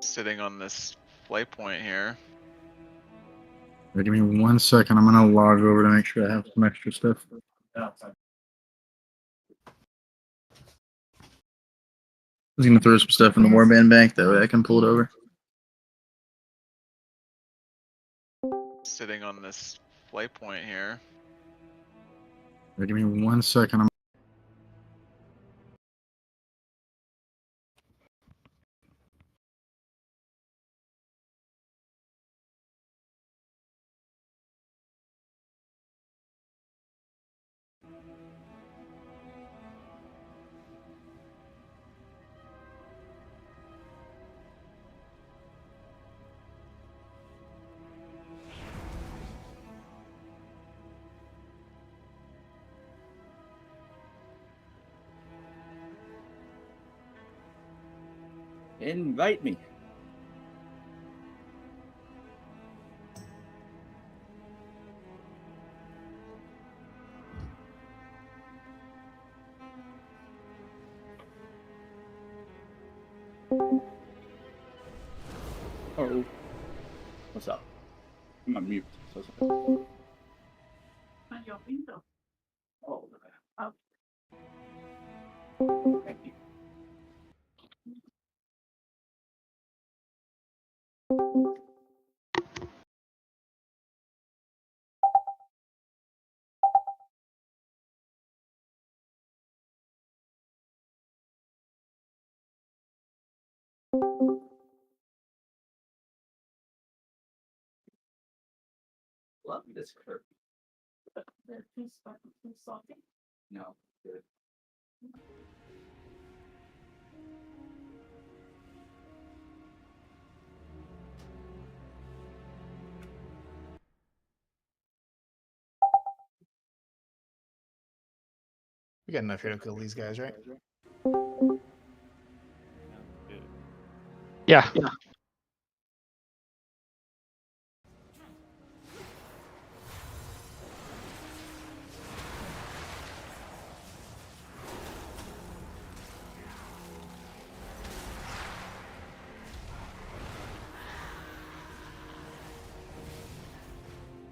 sitting on this flight point here. Give me 1 second. I'm gonna log over to make sure I have some extra stuff. I was gonna throw some stuff in the warband bank, that way I can pull it over. Sitting on this flight point here. Give me 1 second. I'm Invite me. Oh, what's up? I'm on mute. So it's okay. On your window. Oh, Oh. thank you. Love this curve. The too salty. No, good. We got enough here to kill these guys, right? Yeah.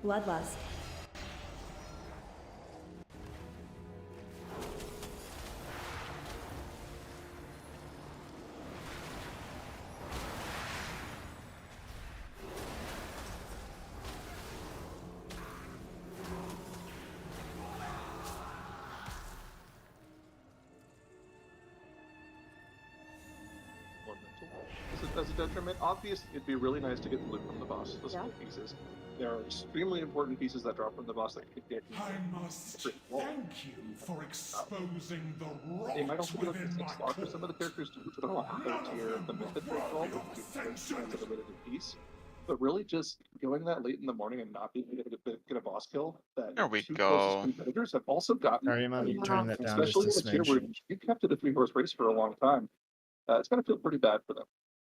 Bloodlust. As a detriment, obviously, it'd be really nice to get the loot from the boss, the small pieces. There are extremely important pieces that drop from the boss that could get you. I must thank you for exposing the rot They might also be within like my slot for some of the characters too, so they're not third tier of the mythic ritual, which is chance of a limited piece. But really, just going that late in the morning and not being able to get a boss kill, that There we two go. closest competitors have also gotten. Sorry, I'm turning that down just Especially a in a tier where smidge. you kept it a 3-horse race for a long time. It's going to feel pretty bad for them.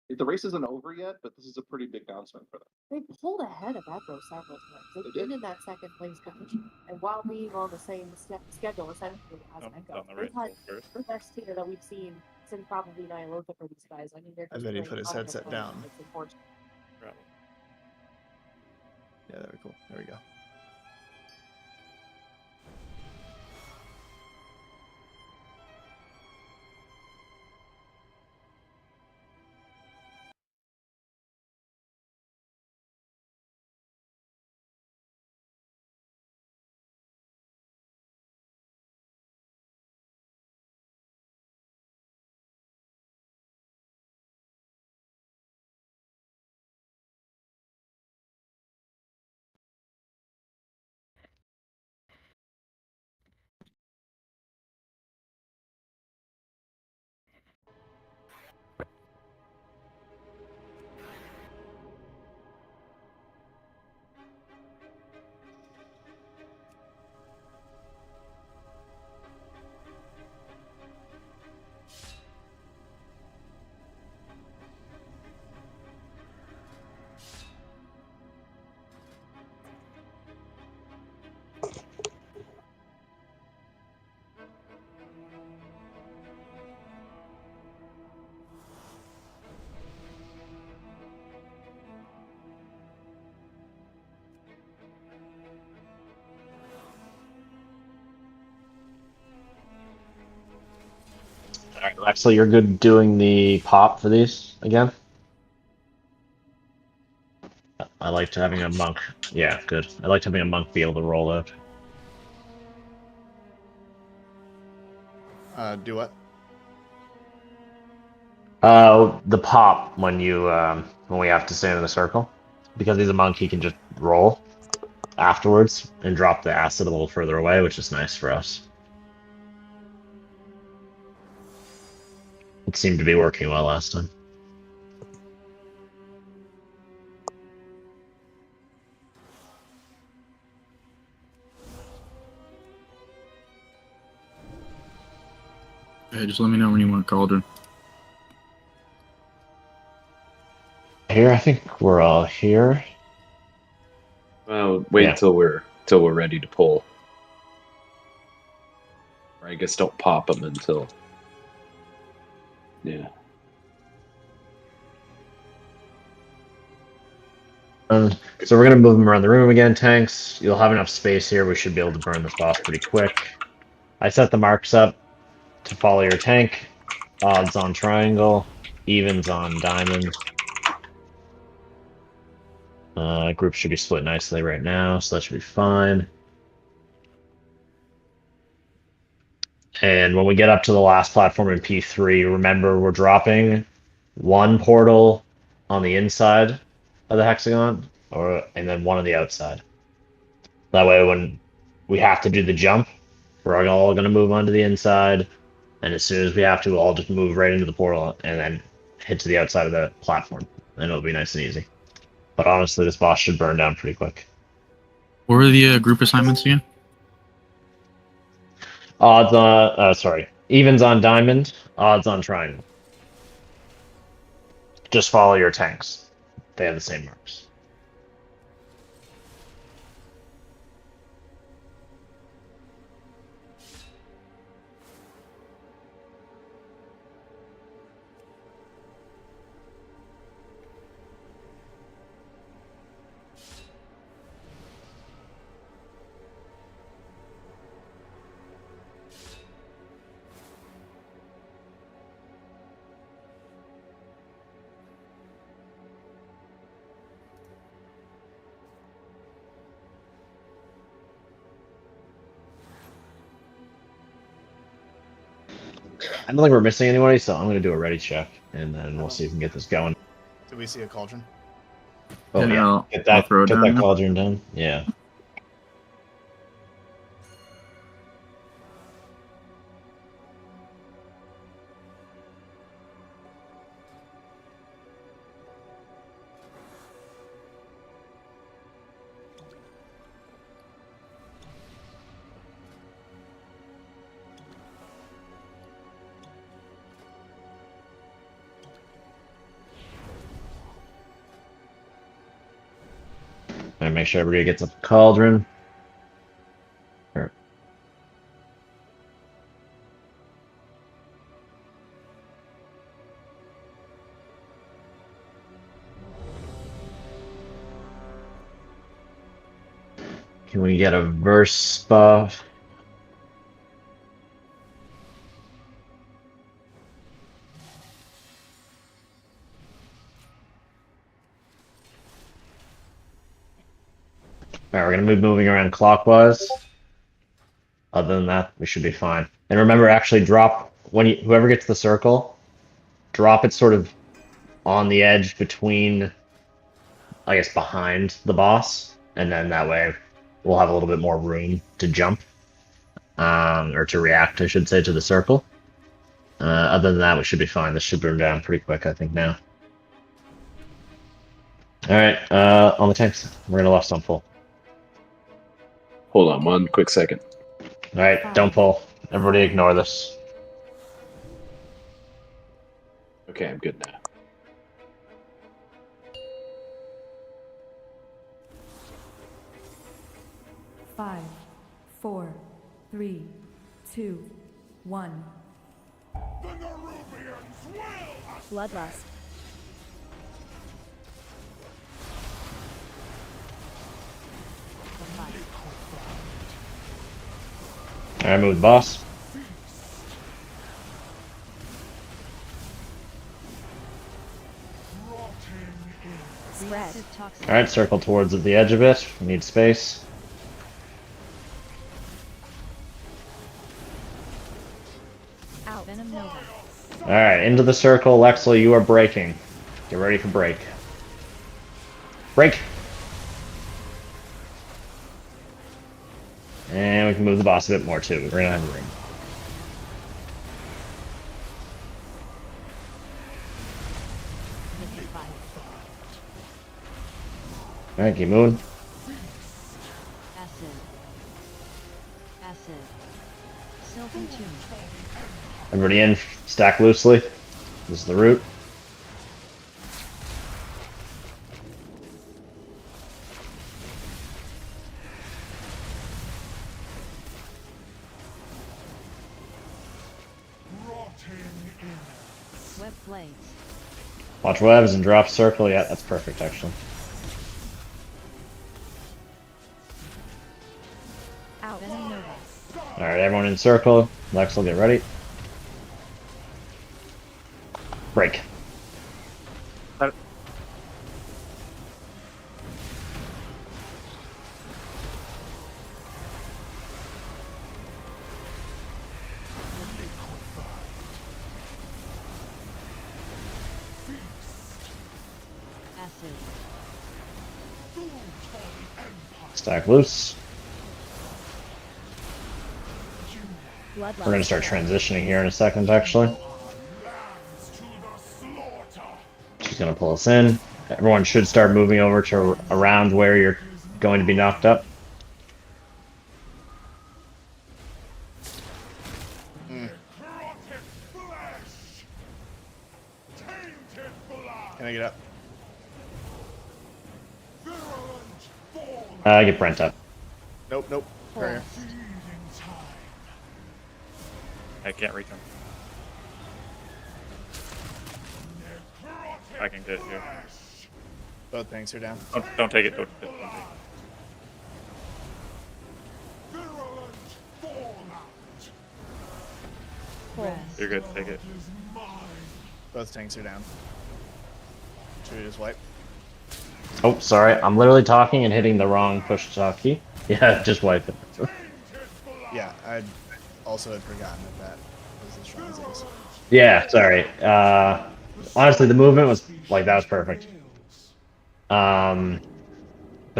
The race isn't over yet, but this is a pretty big announcement for them. They pulled ahead of Agro several times. They've been in that second place position. And while being on the same schedule, essentially, as Echo, they've had the best tier that we've seen since probably Nyalotha for these guys. I mean, they're I just bet he playing put his on their headset plan. down. It's unfortunate. Yeah, very cool. There we go. Alright, Lexel, you're good doing the pop for these again? I liked having a monk. Yeah, good. I liked having a monk be able to roll out. Do what? The pop when we have to stand in a circle. Because he's a monk, he can just roll afterwards and drop the acid a little further away, which is nice for us. It seemed to be working well last time. Hey, just let me know when you want Cauldron. Here, I think we're all here. Well, wait Yeah. till we're ready to pull. Or I guess don't pop them until. Yeah. So we're gonna move them around the room again, tanks. You'll have enough space here. We should be able to burn this boss pretty quick. I set the marks up to follow your tank. Odds on triangle, evens on diamond. Group should be split nicely right now, so that should be fine. And when we get up to the last platform in P3, remember we're dropping one portal on the inside of the hexagon, and then one on the outside. That way, when we have to do the jump, we're all going to move onto the inside, and as soon as we have to, we'll all just move right into the portal and then hit to the outside of the platform, and it'll be nice and easy. But honestly, this boss should burn down pretty quick. What were the group assignments again? Odds on, evens on diamond, odds on triangle. Just follow your tanks. They have the same marks. I don't think we're missing anybody, so I'm going to do a ready check, and then we'll see if we can get this going. Do we see a cauldron? Oh, And yeah. I'll Get that, throw it get down that now. cauldron done. Yeah. And make sure everybody gets a cauldron. Sure. Can we get a verse buff? Alright, we're gonna moving around clockwise. Other than that, we should be fine. And remember, actually drop whoever gets the circle, drop it sort of on the edge between, I guess, behind the boss, and then that way we'll have a little bit more room to jump, or to react, I should say, to the circle. Other than that, we should be fine. This should burn down pretty quick, I think, now. Alright, on the tanks. We're gonna left on full. Hold on one quick second. Alright, don't pull. Everybody ignore this. Okay, I'm good now. Five, 4, 3, 2, 1. The Nerubians will Bloodlust. Alright, move the boss. All right, circle towards the edge of it. We need space. Out. Venom Nova. All right, into the circle. Lexel, you are breaking. Get ready for break. Break. And we can move the boss a bit more too. We're gonna have room. All right, keep moving. Acid. Acid. Sylvan Tomb. Everybody in. Stack loosely. This is the route. Web blades. Watch webs and drop circle. Yeah, that's perfect actually. Out. Venom Nova. All right, everyone in circle. Lexel, get ready. Break. Acid. Stack loose. Blood We're gonna start transitioning here in a second, actually. She's gonna pull us in. Everyone should start moving over to around where you're going to be knocked up. Can I get up? Get Brent up. Nope, nope. Courier. I can't reach him. I can get it here. Both tanks are down. Don't take it. Don't take it. Rest. You're good. Take it. Both tanks are down. Should we just wipe? Oh, sorry. I'm literally talking and hitting the wrong push to talk key. Yeah, just wipe it. Yeah, I also had forgotten that was as strong as it is. Yeah, sorry. Honestly, the movement was that was perfect. But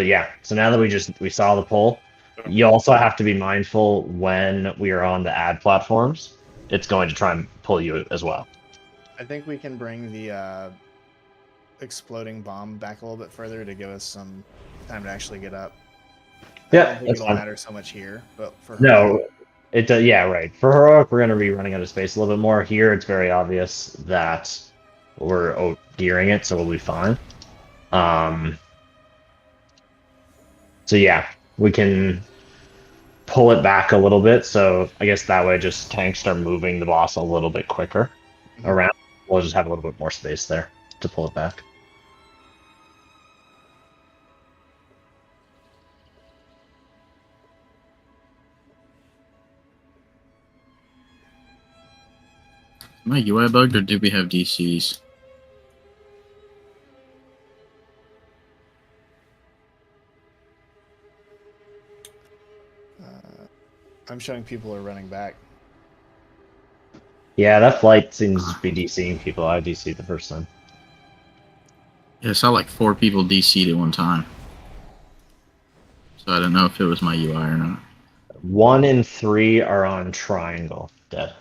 yeah, so now that we saw the pull, you also have to be mindful when we are on the ad platforms. It's going to try and pull you as well. I think we can bring the exploding bomb back a little bit further to give us some time to actually get up. Yeah, I don't think that's it'll fine. matter so much here, but for No, it does. Yeah, right. For heroic, we're going to be running out of space a little bit more. Here, it's very obvious that we're gearing it, so we'll be fine. So yeah, we can pull it back a little bit. So I guess that way, just tanks start moving the boss a little bit quicker around. We'll just have a little bit more space there to pull it back. Am I UI bugged or did we have DCs? I'm showing people are running back. Yeah, that flight seems to be DCing people. I DC'd the first time. Yeah, I saw like 4 people DC'd at one time. So I don't know if it was my UI or not. 1 in 3 are on triangle. Dead.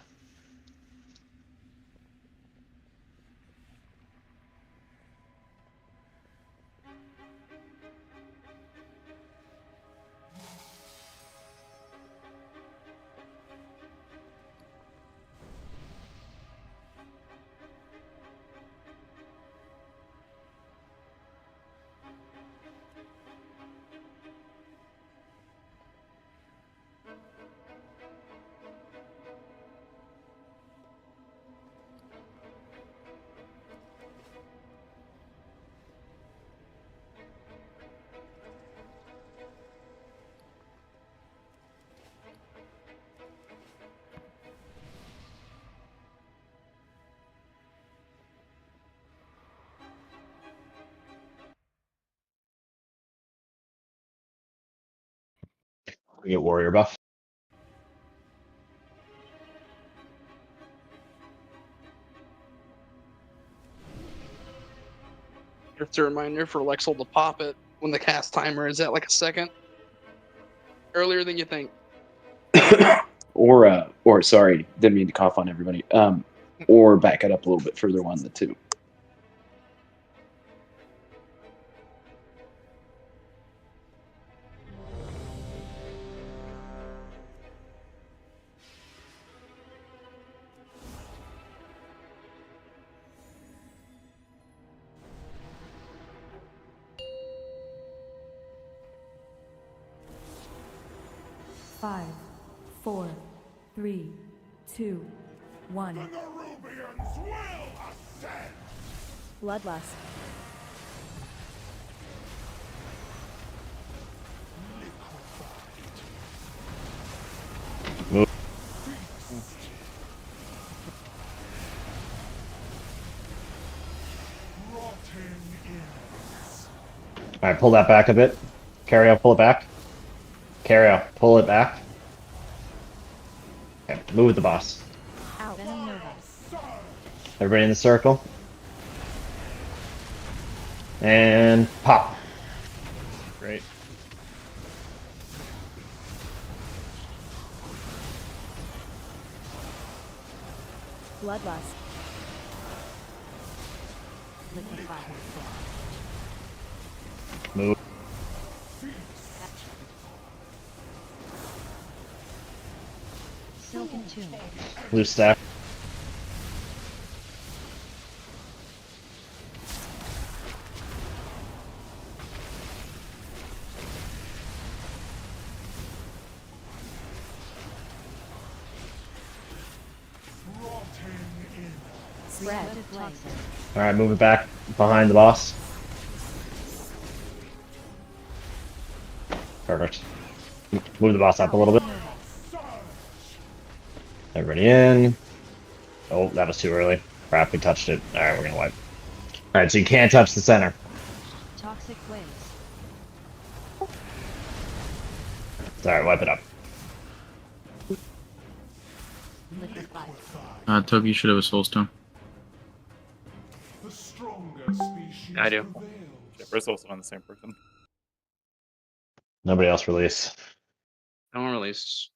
We get warrior buff. Just a reminder for Lexel to pop it when the cast timer is at like a second. Earlier than you think. Or sorry, didn't mean to cough on everybody. Or back it up a little bit further on the 2. Five, 4, 3, 2, 1. The Nerubians will ascend! Bloodlust. Move. All right, pull that back a bit. Carry out, pull it back. Carry out, pull it back. Okay, move with the boss. Out. Venom Nova. Everybody in the circle. And pop. Great. Bloodlust. Liquefy. Move. Silken Tomb. Loose staff. Spread. Toxic. All right, move it back behind the boss. Perfect. Move the boss up a little bit. Everybody in. Oh, that was too early. Crap, we touched it. All right, we're gonna wipe. All right, so you can't touch the center. Toxic waves. All right, wipe it up. Liquefy. Toki should have a soul stone. The stronger species I do. prevails. Yeah, we're also on the same person. Nobody else release. No one released.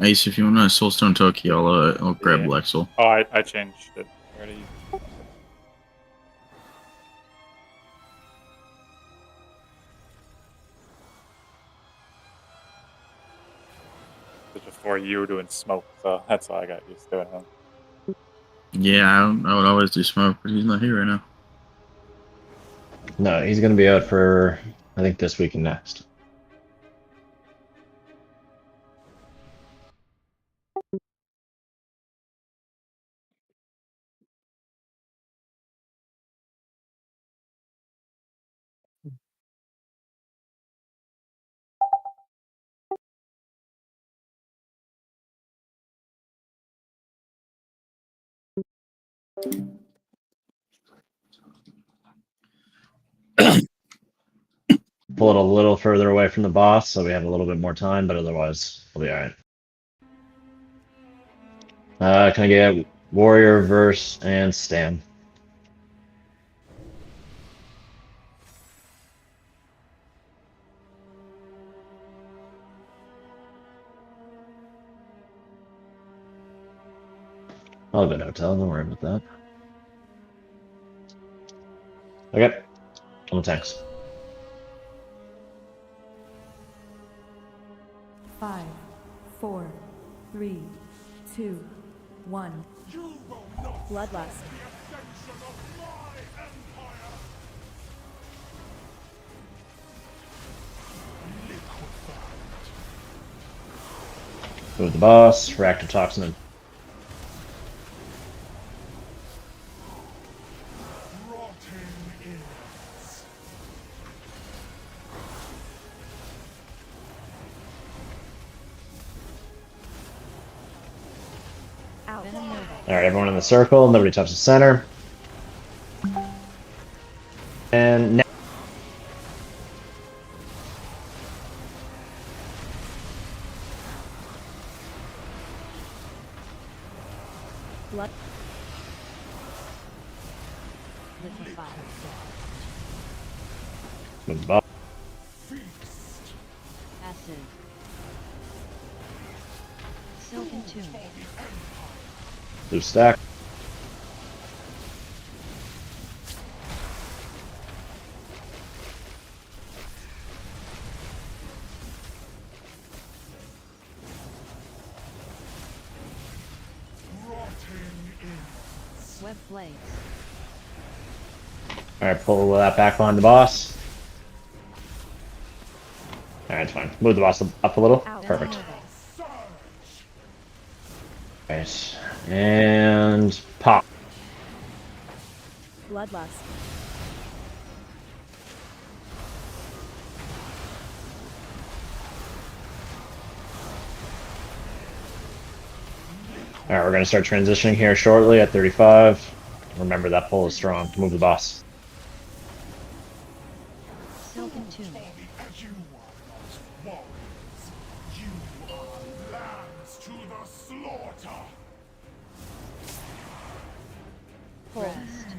Ace, if you want a soulstone Toki, I'll grab Yeah. Lexel. Oh, I changed it already. It's just for you doing smoke, so that's why I got used to it. Yeah, I would always do smoke, but he's not here right now. No, he's gonna be out for I think this week and next. Pull it a little further away from the boss so we have a little bit more time, but otherwise we'll be alright. Can I get Warrior, Verse, and Stan? I'll have an hotel, don't worry about that. Okay, on the tanks. 5, 4, 3, 2, 1. Bloodlust. Move the boss. Reactive toxin. Alright, everyone in the circle. Nobody touches the center. And now. Blood. Move the boss. Acid. Silken Tomb. Blue stack. Web blades. Alright, pull that back behind the boss. Alright, it's fine. Move the boss up a little. Perfect. Right. And pop. Bloodlust. Alright, we're going to start transitioning here shortly at 35. Remember, that pull is strong. Move the boss. Silken Tomb. Rest.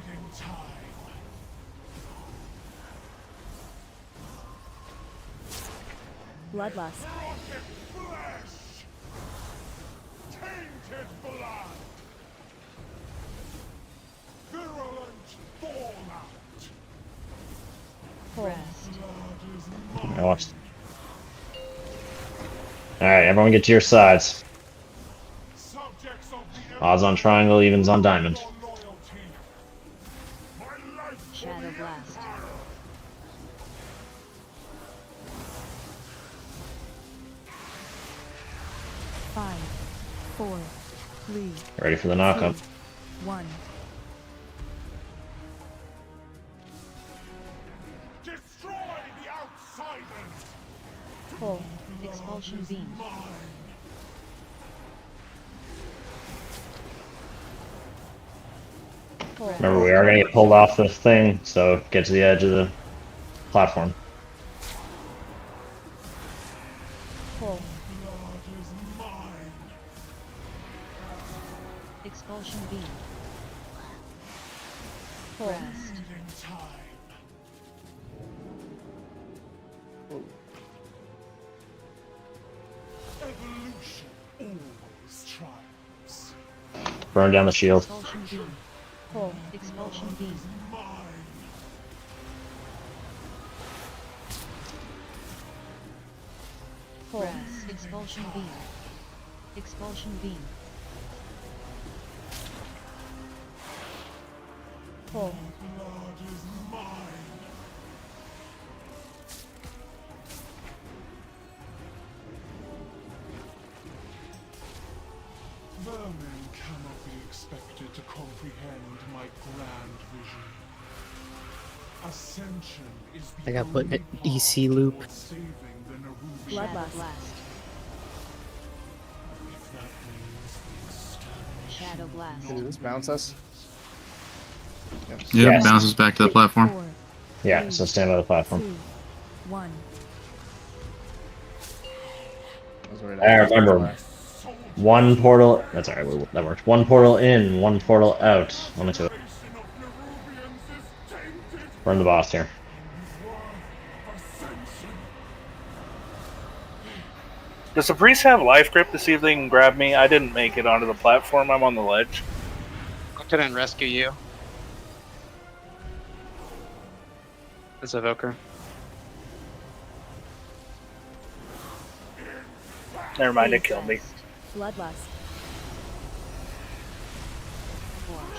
Bloodlust. Tainted blood. Virulent fallout. Rest. I watched. Alright, everyone get to your sides. Odds on triangle, evens on diamond. Shadow Blast. Five, four, three. Ready for the knockup. 1. Destroy the outsiders. Pull. Expulsion Beam. Remember, we are going to get pulled off the thing, so get to the edge of the platform. Pull. Expulsion Beam. Rest. Evolution always triumphs. Burn down the shield. Expulsion Beam. Pull. Expulsion Beam. Pull. Rest. Expulsion Beam. Expulsion Beam. Pull. Vermin cannot be expected to comprehend my grand vision. Ascension is the I got put in only an EC loop. path saving the Nerub-ar Shadow Palace. Blast. If that means the extermination Shadow Blast. Did this bounce us? Yep. Yep, Yes. bounces back to the platform. 4, Yeah, so stand by the platform. 2, 1. I was worried I about remember. that. One portal. That's alright, that worked. One portal in, one portal out. 1 and 2. Burn the boss here. Does the priest have life grip to see if they can grab me? I didn't make it onto the platform. I'm on the ledge. Go ahead and rescue you. As Evoker. Never mind, it killed me. Bloodlust.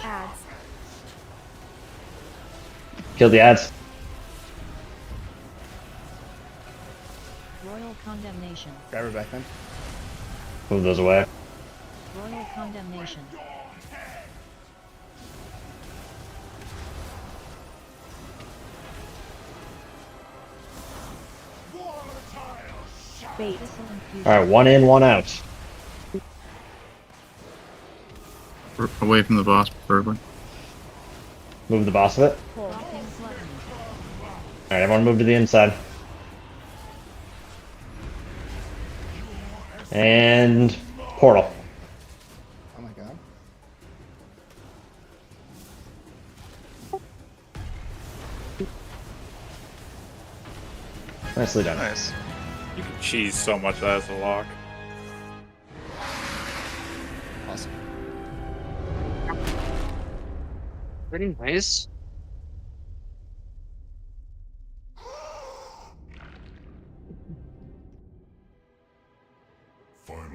Ads. Kill the ads. Royal Condemnation. Grab her back then. Move those away. Royal condemnation. Bait. Alright, one in, one out. Away from the boss, preferably. Move the boss of it. Alright, everyone move to the inside. And portal. Oh my god. Nicely done. Nice. You can cheese so much that as a lock. Awesome. Pretty nice. Finally,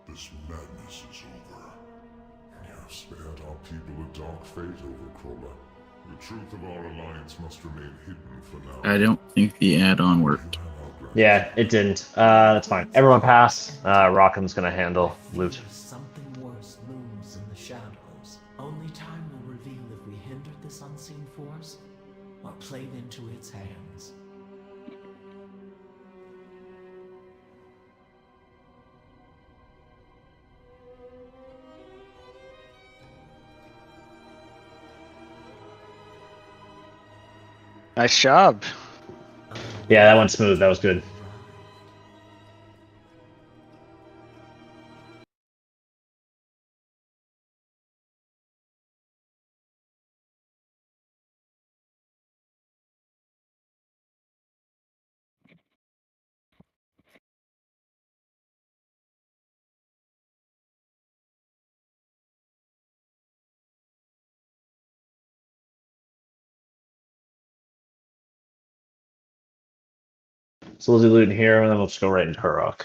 this madness is over. You have spared our people a dark fate, Overcrawler. The truth of our alliance must remain hidden for now. I don't think the add-on worked. Yeah, it didn't. That's fine. Everyone pass. Rockham's gonna handle loot. Something worse looms in the shadows. Only time will reveal if we hindered this unseen force or played into its hands. Nice job. Yeah, that went smooth. That was good. So we'll do loot in here, and then we'll just go right into Hurok.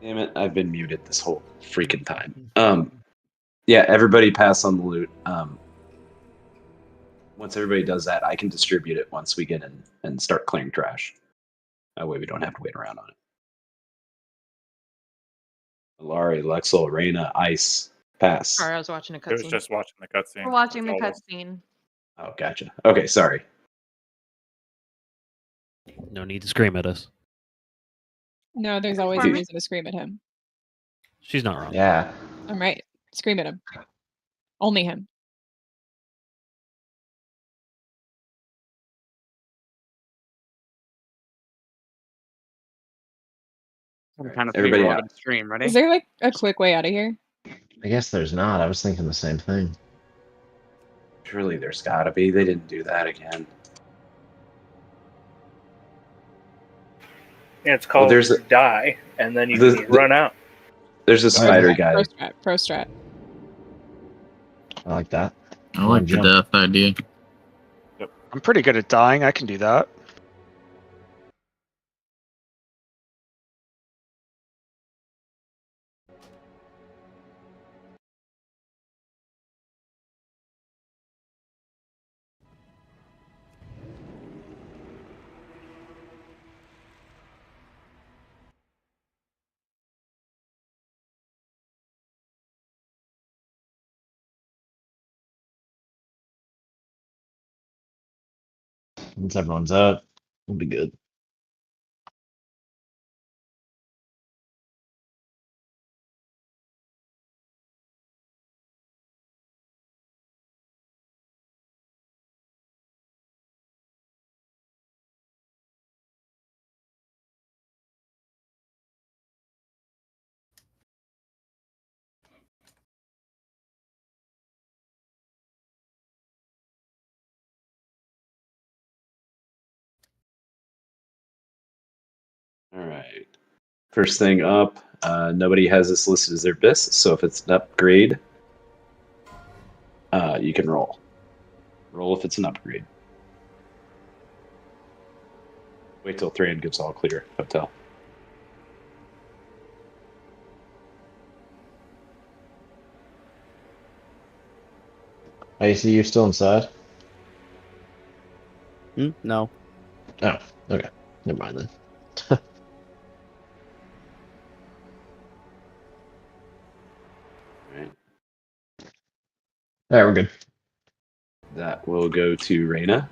Damn it, I've been muted this whole freaking time. Yeah, everybody pass on the loot. Once everybody does that, I can distribute it once we get in and start clearing trash. That way we don't have to wait around on it. Alari, Lexel, Reyna, Ice, pass. Sorry, I was watching a It was cutscene. just watching the cutscene. We're watching the That's all. cutscene. Oh, gotcha. Okay, sorry. No need to scream at us. No, there's always a reason to scream at him. She's not wrong. Yeah. I'm right. Scream at him. Only him. I'm kind of Everybody figuring out. out the stream. Ready? Is there like a quick way out of here? I guess there's not. I was thinking the same thing. Surely there's gotta be. They didn't do that again. Yeah, it's called there's a- die, and then you the- can run out. There's a spider guy. Pro strat. I like that. I like the death idea. I'm pretty good at dying. I can do that. Once everyone's out, we'll be good. All right. First thing up, nobody has this listed as their bis, so if it's an upgrade, you can roll. Roll if it's an upgrade. Wait till Thran gives all clear. Hotel. I see you still inside. No. Oh, okay. Never mind then. Alright. Alright, we're good. That will go to Reyna.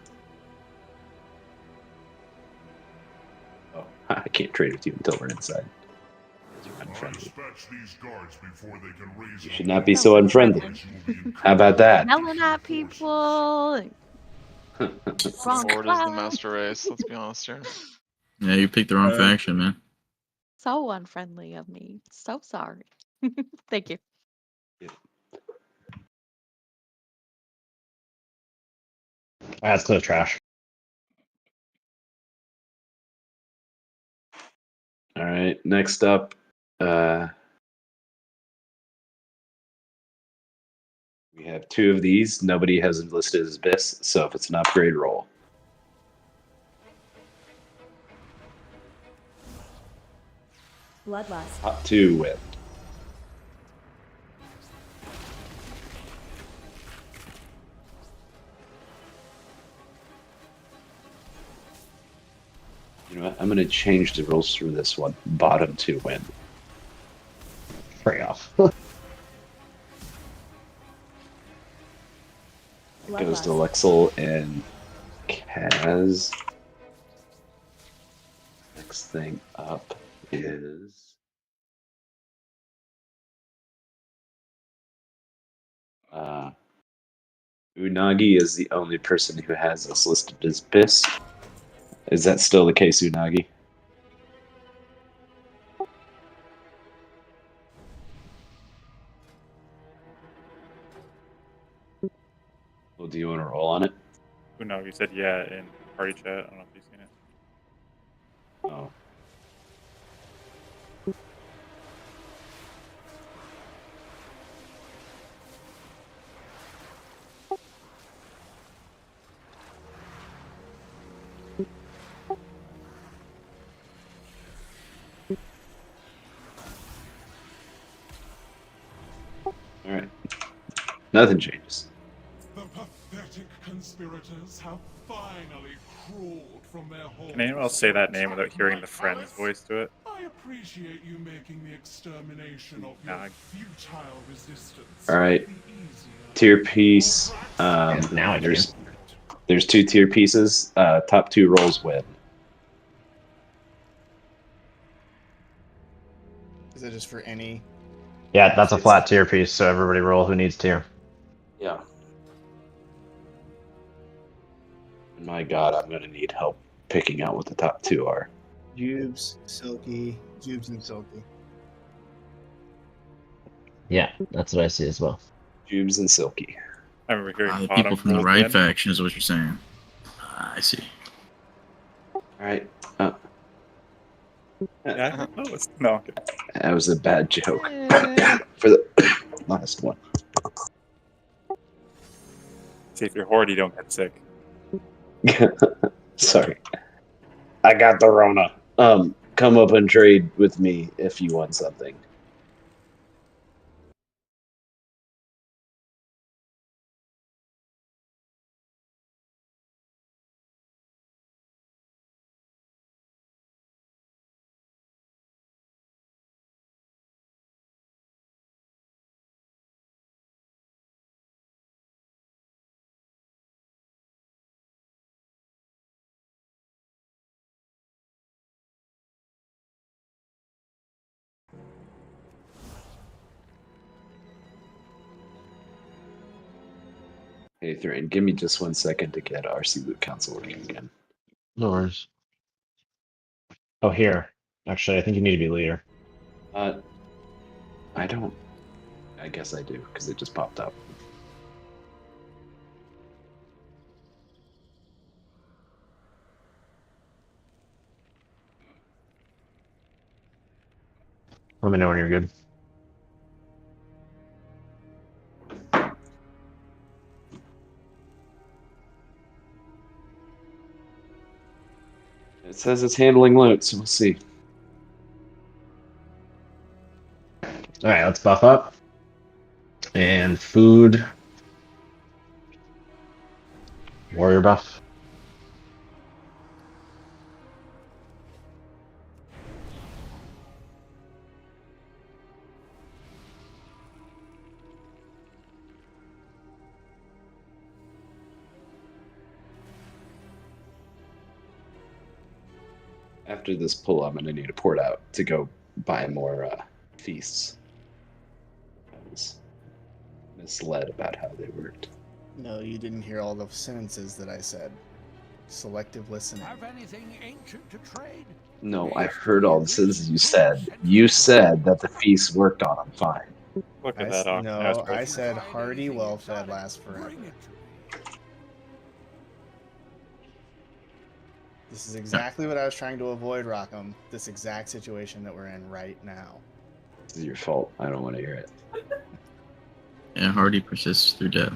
Oh, I can't trade with you until we're inside. You're unfriendly. You should not be so unfriendly. How about that? Yelling at people. Ford is the master race. Let's be honest here. Yeah, you picked the wrong faction, man. So unfriendly of me. So sorry. Thank you. That's clear trash. All right. Next up, we have 2 of these. Nobody has it listed as BIS, so if it's an upgrade, roll. Bloodlust. Top 2 win. You know what? I'm going to change the rules for this one. Bottom 2 win. Free off. Goes to Lexel and Kaz. Next thing up is Unagi is the only person who has us listed as BIS. Is that still the case, Unagi? Well, do you want to roll on it? No, you said yeah in party chat. I don't know if you've seen it. Oh. Alright. Nothing changes. The pathetic conspirators have finally crawled from their hole. Can anyone else say that name without hearing the friend's voice to it? I appreciate you making the extermination of your futile resistance. Alright. Tier piece. Now I do. There's 2 tier pieces. Top 2 rolls win. Is that just for any? Yeah, that's a flat tier piece, so everybody roll who needs tier. Yeah. My god, I'm gonna need help picking out what the top 2 are. Jubes, Silky, Jubes and Silky. Yeah, that's what I see as well. Jubes and Silky. I remember hearing The bottom people from the rolls right win. faction is what you're saying. I see. Alright. Yeah, no, it's no. Okay. That was a bad joke. For the last one. See, if you're horde, you don't get sick. Sorry. I got the Rona. Come up and trade with me if you want something. Hey, Thrain, give me just 1 second to get RC Loot Council working again. No worries. Oh, here. Actually, I think you need to be leader. I don't. I guess I do, because it just popped up. Let me know when you're good. It says it's handling loot, so we'll see. Alright, let's buff up. And food. Warrior buff. After this pull, I'm gonna need a port out to go buy more feasts. I was misled about how they worked. No, you didn't hear all the sentences that I said. Selective listening. Have anything ancient to trade? No, I heard all the sentences you said. You said that the feast worked on them fine. Look I at s- that. no, I said hearty, well-fed lasts forever. This is exactly what I was trying to avoid, Rockham. This exact situation that we're in right now. This is your fault. I don't want to hear it. Yeah, Hardy persists through death.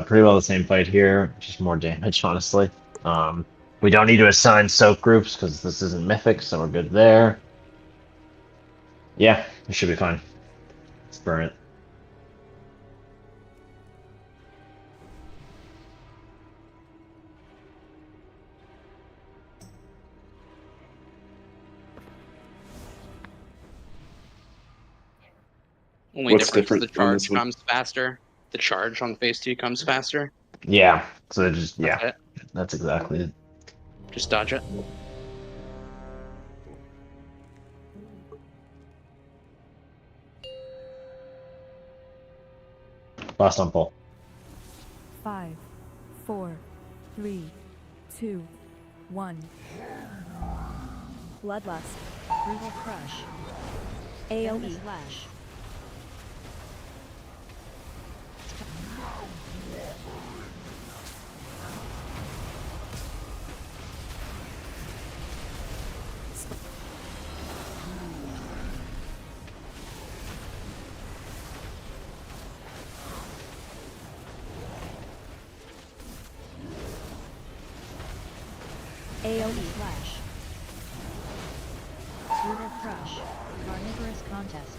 Pretty well the same fight here, just more damage, honestly. We don't need to assign soak groups because this isn't mythic, so we're good there. Yeah, it should be fine. Let's burn it. Only What's difference is different the on this charge one? comes faster. The charge on phase 2 comes faster. Yeah, so just, That's yeah, it. that's exactly it. Just dodge it. Last on pull. 5, 4, 3, 2, 1. Bloodlust. Brutal crush. AoE. Slash. AoE. Slash. Brutal crush. Carnivorous contest.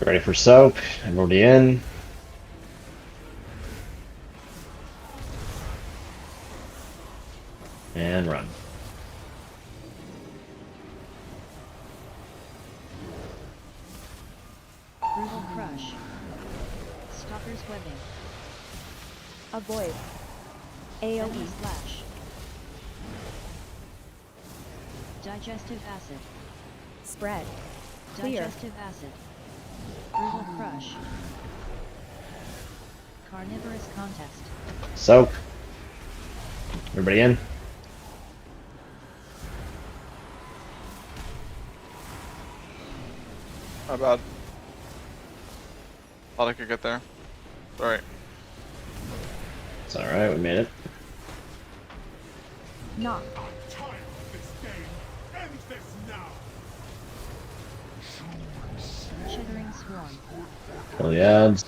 Ready for soak. I'm already in. And run. Brutal crush. Stalker's webbing. Avoid. AoE. Slash. Digestive acid. Spread. Clear. Digestive acid. Brutal crush. Carnivorous contest. Soak. Everybody in? My bad. Thought I could get there. Sorry. It's alright, we made it. Knock. Shivering swarm. Kill the ads.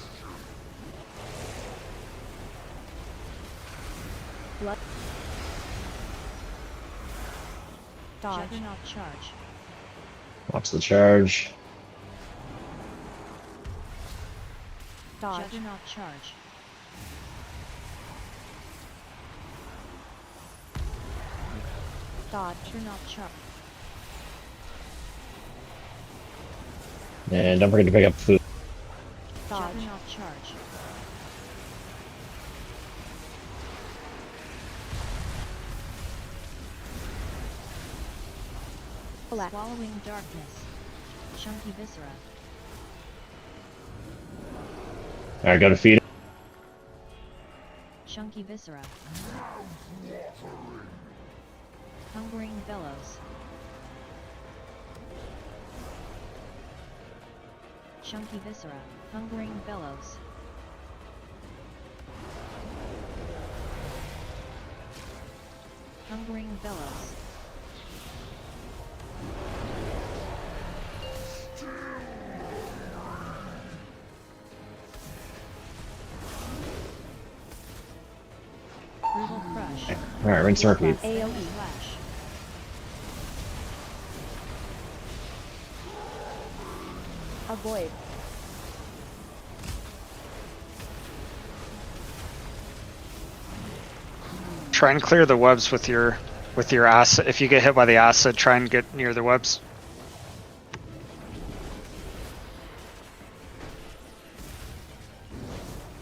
Blood. Dodge. Juggernaut charge. Watch the charge. Dodge. Juggernaut charge. Dodge. Juggernaut charge. And don't forget to pick up food. Dodge. Juggernaut charge. Black. Swallowing darkness. Chunky viscera. Alright, go to feed. Chunky viscera. Hungering bellows. Chunky viscera. Hungering bellows. Hungering bellows. crush. Alright, rinse and repeat. AoE. Slash. Avoid. Try and clear the webs with your acid. If you get hit by the acid, try and get near the webs.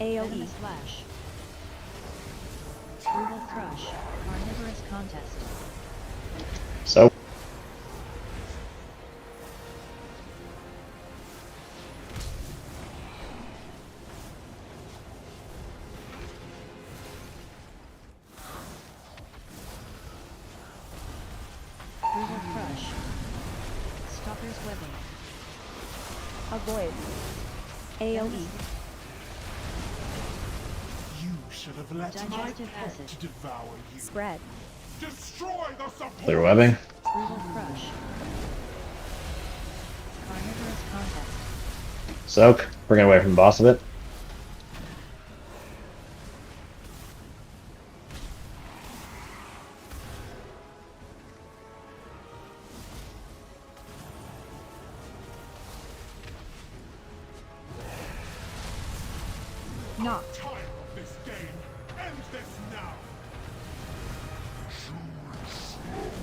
Enemy slash. Brutal crush. Carnivorous contest. So. Brutal crush. Stalker's webbing. Avoid. AoE. You should have let my Digestive pet acid. devour you. Spread. Destroy the support. Clear webbing. Brutal crush. Carnivorous contest. Soak. Bring it away from the boss a bit. Knock. Time of this game. End this now.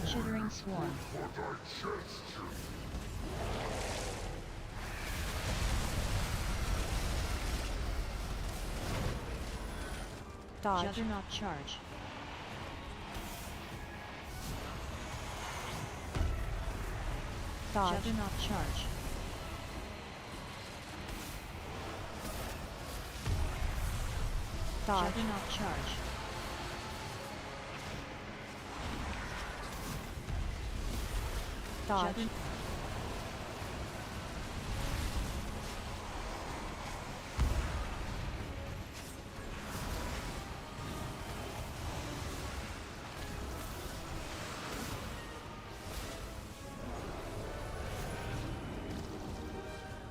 Shivering swarm. Dodge. Juggernaut charge. Dodge. Juggernaut charge. Dodge. Juggernaut charge. Dodge.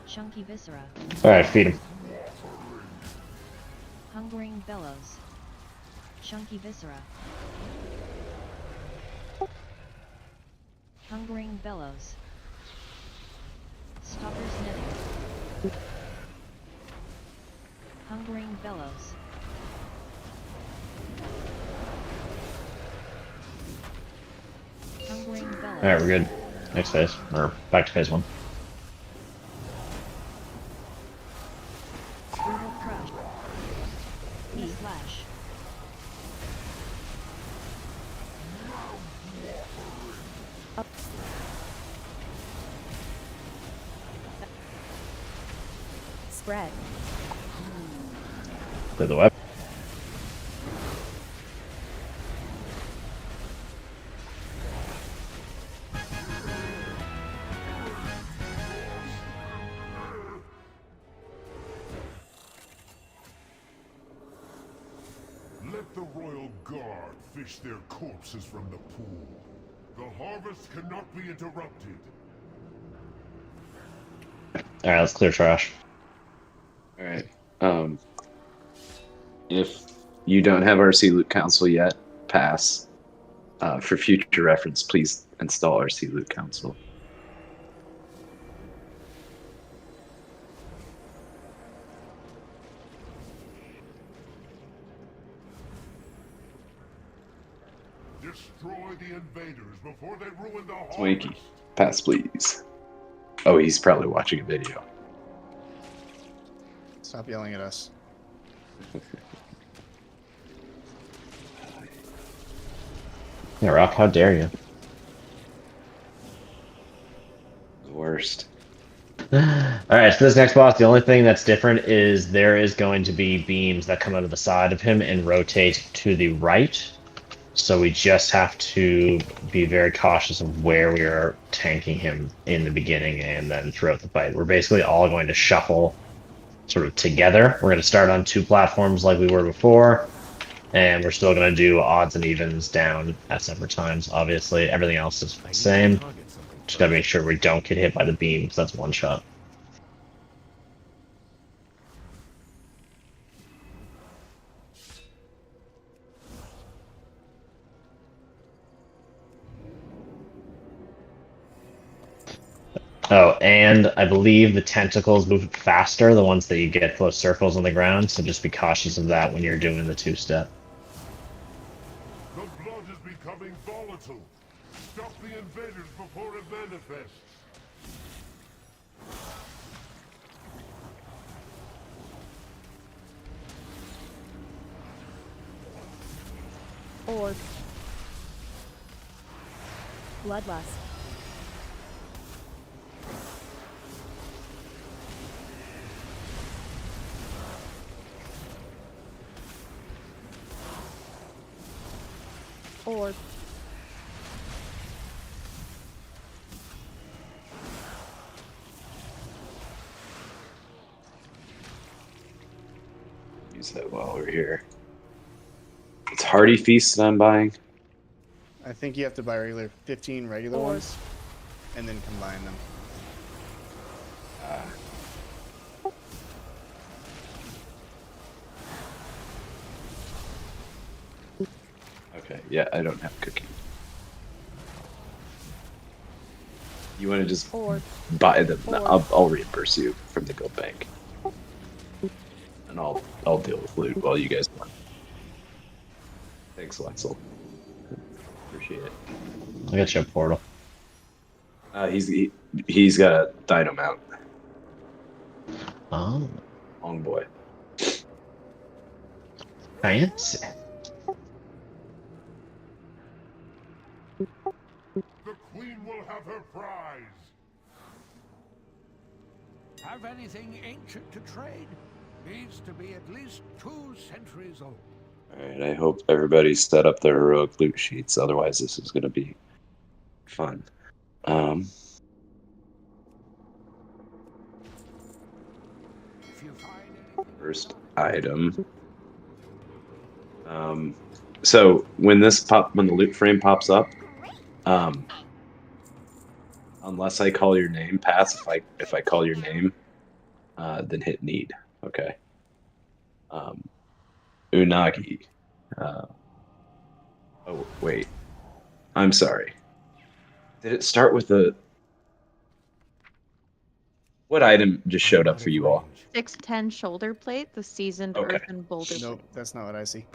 Chunky viscera. Alright, feed him. Hungering bellows. Chunky viscera. Hungering bellows. Stalker's netting. Hungering bellows. Hungering bellows. Alright, we're good. Next phase. Or back to phase 1. Brutal crush. Slash. Spread. Clear the web. Let the royal guard fish their corpses from the pool. The harvest cannot be interrupted. Alright, let's clear trash. Alright. If you don't have RC Loot Council yet, pass. For future reference, please install RC Loot Council. Destroy the invaders before they ruin the harvest. Swanky, pass please. Oh, he's probably watching a video. Stop yelling at us. Yeah, Rock, how dare you? The worst. Alright, so this next boss, the only thing that's different is there is going to be beams that come out of the side of him and rotate to the right. So we just have to be very cautious of where we are tanking him in the beginning and then throughout the fight. We're basically all going to shuffle sort of together. We're going to start on 2 platforms like we were before, and we're still going to do odds and evens down at separate times. Obviously, everything else is the same. Just got to make sure we don't get hit by the beams. That's one shot. And I believe the tentacles move faster, the ones that you get close circles on the ground, so just be cautious of that when you're doing the two-step. The blood is becoming volatile. Stop the invaders before it manifests. Orb. Bloodlust. Orb. Use that while we're here. It's Hardy Feast that I'm buying. I think you have to buy 15 regular ones, and then combine them. Okay, yeah, I don't have cooking. You want to just buy them? I'll reimburse you from the gold bank, and I'll deal with loot while you guys want. Thanks, Lexel. Appreciate it. I'll get you a portal. He's got a dino mount. Oh, long boy. Fancy. The queen will have her prize. Have anything ancient to trade? Needs to be at least 2 centuries old. Alright, I hope everybody's set up their heroic loot sheets, otherwise this is going to be fun. First item. So when the loot frame pops up, unless I call your name, pass. If I call your name, then hit need. Okay. Unagi. Oh wait, I'm sorry. Did it start with a? What item just showed up for you all? 610 shoulder plate, the seasoned earthen boulder. Nope, that's not what I see.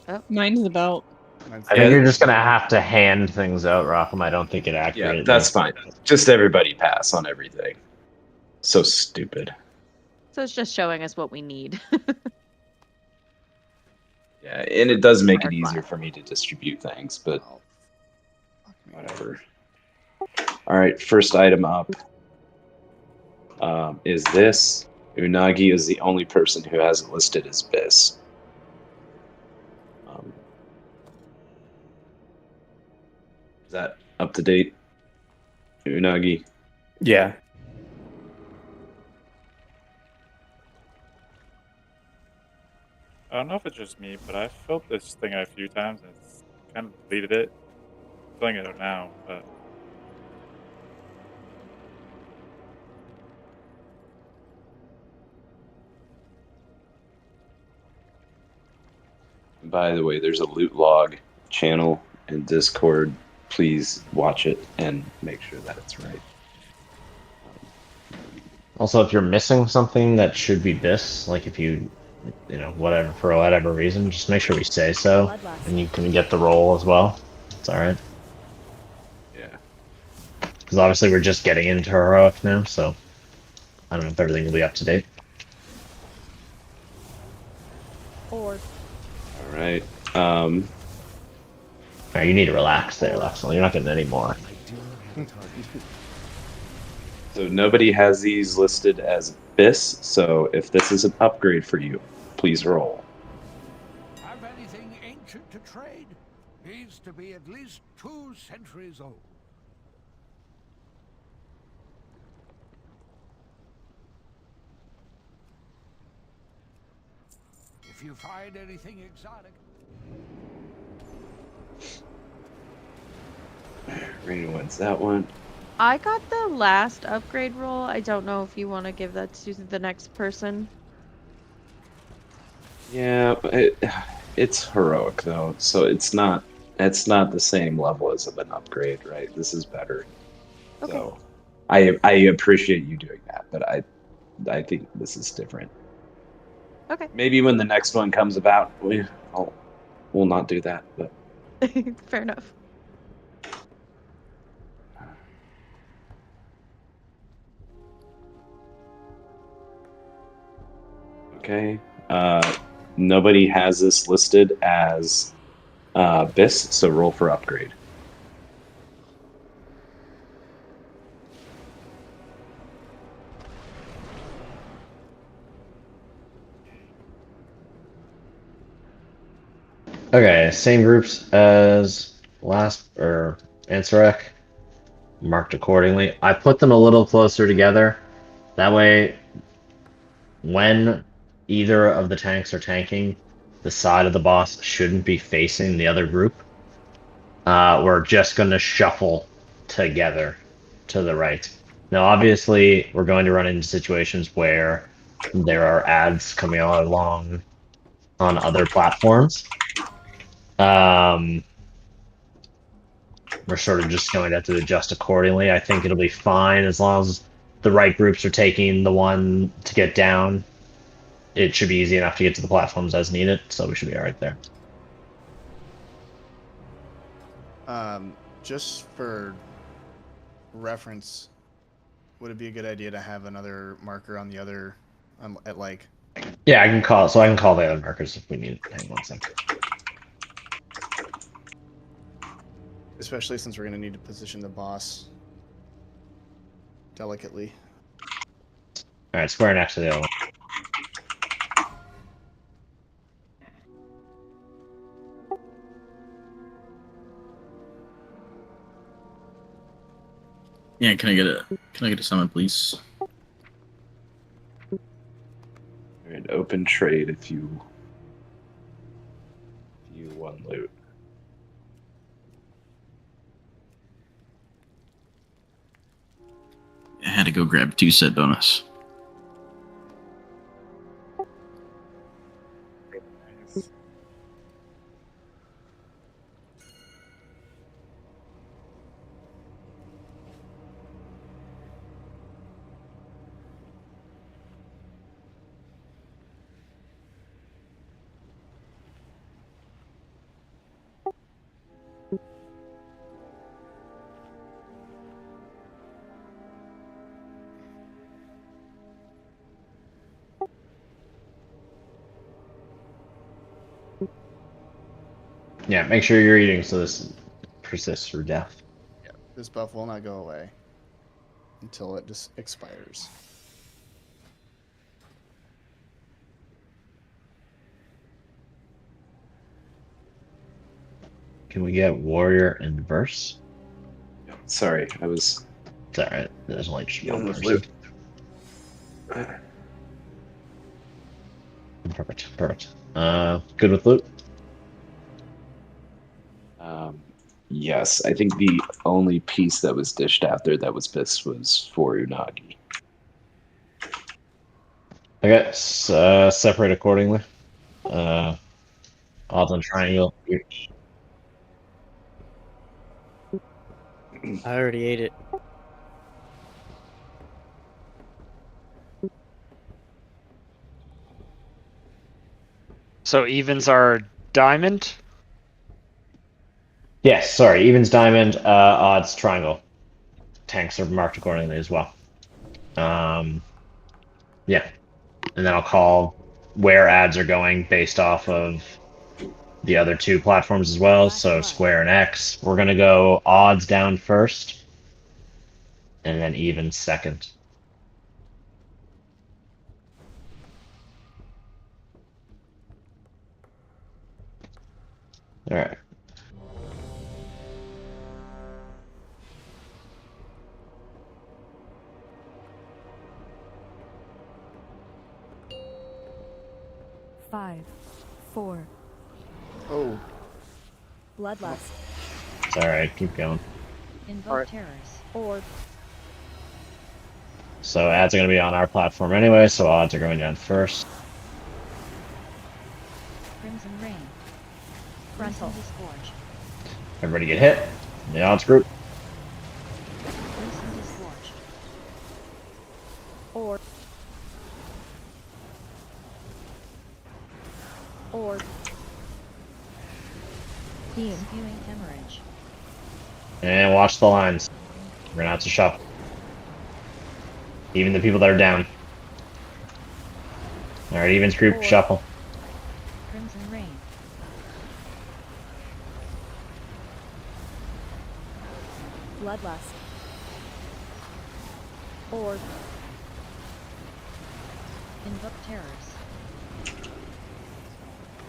Oh, mine's the belt. I think you're just gonna have to hand things out, Rockham. I don't think it accurately. Yeah, that's fine. Just everybody pass on everything. So stupid. So it's just showing us what we need. Yeah, and it does make it easier for me to distribute things, but whatever. All right, first item up is this. Unagi is the only person who has it listed as Biss. Is that up to date, Unagi? Yeah. I don't know if it's just me, but I filled this thing out a few times and it's kind of deleted it. I'm filling it out now, but by the way, there's a loot log channel in Discord. Please watch it and make sure that it's right. Also, if you're missing something that should be Biss, like if you whatever, for whatever reason, just make sure we say so, and you can get the roll as well. It's alright. Yeah. Because obviously we're just getting into heroic now, so I don't know if everything will be up to date. Alright. You need to relax there, Lexel. You're not getting any more. So nobody has these listed as Biss, so if this is an upgrade for you, please roll. Have anything ancient to trade? Needs to be at least 2 centuries old. If you find anything exotic. Raina wins that one. I got the last upgrade roll. I don't know if you want to give that to the next person. Yeah, but it's heroic though, so it's not the same level as of an upgrade, right? This is better. Okay. So I appreciate you doing that, but I think this is different. Okay. Maybe when the next one comes about, we'll not do that. But Fair enough. okay, nobody has this listed as BIS, so roll for upgrade. Okay, same groups as last or Ansarek, marked accordingly. I put them a little closer together. That way, when either of the tanks are tanking, the side of the boss shouldn't be facing the other group. We're just going to shuffle together to the right. Now, obviously, we're going to run into situations where there are ads coming along on other platforms. We're sort of just going to have to adjust accordingly. I think it'll be fine as long as the right groups are taking the one to get down. It should be easy enough to get to the platforms as needed, so we should be all right there. Just for reference, would it be a good idea to have another marker on the other, at like? Yeah, I can call the other markers if we need it. Hang on a second. Especially since we're going to need to position the boss delicately. All right, square next to the other one. Yeah, can I get a summon, please? An open trade if you won loot. I had to go grab 2 set bonus. Yeah, make sure you're eating so this persists through death. Yeah, this buff will not go away until it just expires. Can we get warrior and verse? Sorry, I was. It's alright. There's only just one person. Loot. Perfect. Good with loot? Yes, I think the only piece that was dished out there that was BIS was for Unagi. Okay, separate accordingly. Odds on triangle. I already ate it. So evens are diamond? Yes, sorry. Evens diamond, odds triangle. Tanks are marked accordingly as well. Yeah. And then I'll call where ads are going based off of the other 2 platforms as well. So square and X. We're going to go odds down first. And then even second. All right. Five, 4. Oh. Bloodlust. It's all right. Keep going. Invoke terrors. Or So ads are going to be on our platform anyway, so odds are going down first. Crimson Rain. Frontal Disgorge. Everybody get hit. The odds group. Crimson Disgorge. Or beam. Spewing hemorrhage. And watch the lines. We're gonna have to shuffle. Even the people that are down. Alright, evens group, shuffle. Crimson rain. Bloodlust. Or Invoke terrors.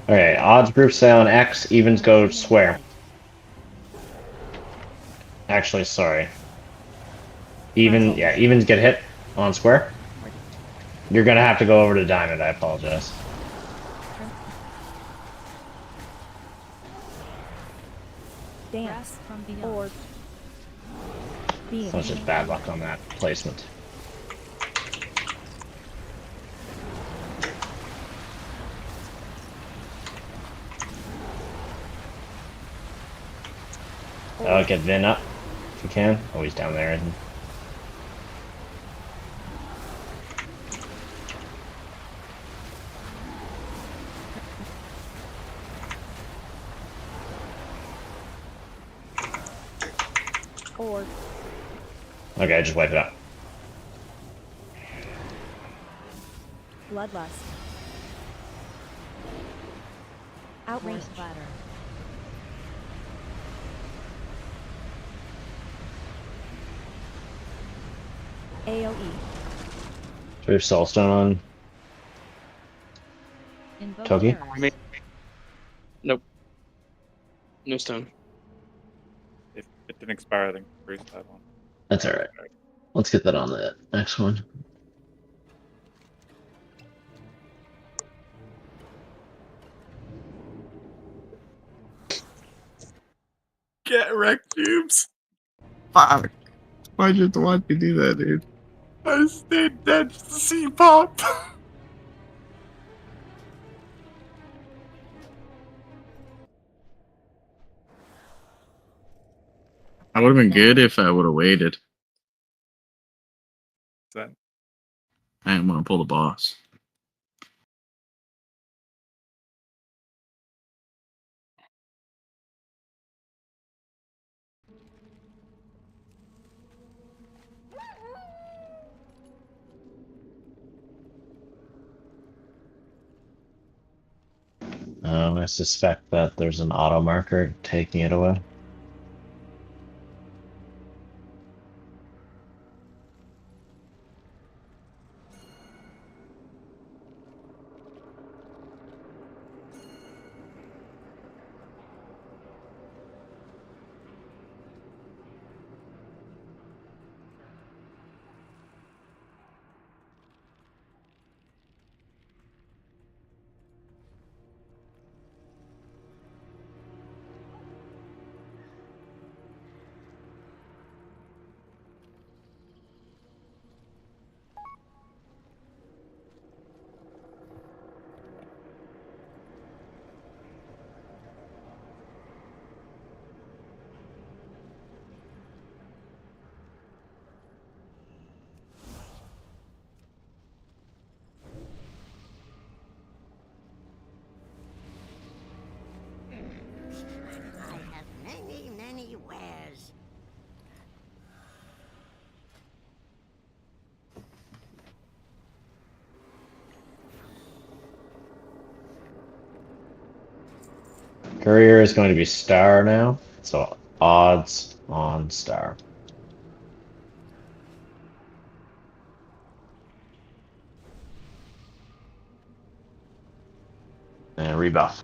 Okay, odds group stay on X, evens go square. Actually, sorry. Evens get hit on square. You're gonna have to go over to diamond, I apologize. dance from beyond. or beam. So it's just bad luck on that placement. Get Vin up if you can. Oh, he's down there, isn't he? Or Okay, just wipe it up. bloodlust. Outrage. Ladder. AOE. Do we have Soulstone on Invoke Toki? terrors. Nope. No stone. If it didn't expire, I think Bruce had one. That's alright. Let's get that on the next one. Get wrecked, Cubes. Fuck. Why'd you have to watch me do that, dude? I stayed dead just to see you pop. I would have been good if I would have waited. That I didn't want to pull the boss. I suspect that there's an auto marker taking it away. I have many, many wares. Courier is going to be star now, so odds on star. And rebuff.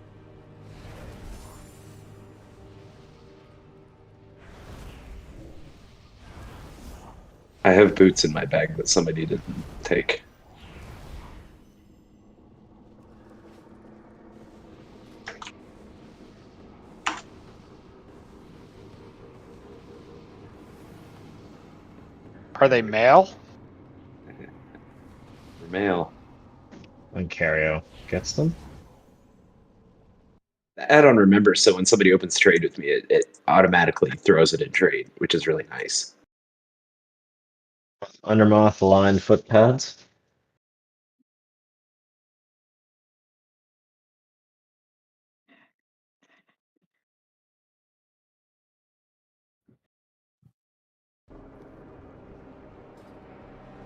I have boots in my bag that somebody didn't take. Are they male? For mail. When Cario gets them. I don't remember, so when somebody opens trade with me, it automatically throws it in trade, which is really nice. Undermoth aligned foot pads.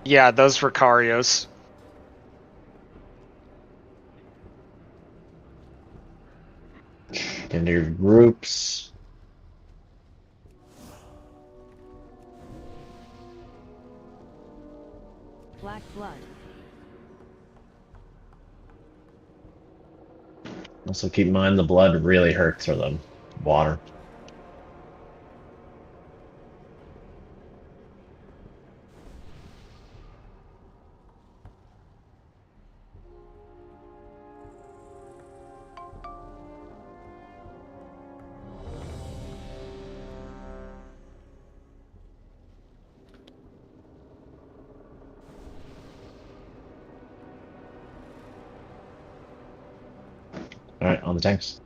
Yeah, those were Carios. Into your groups. Black blood. Also keep in mind the blood really hurts for them. Water. Alright, on the tanks.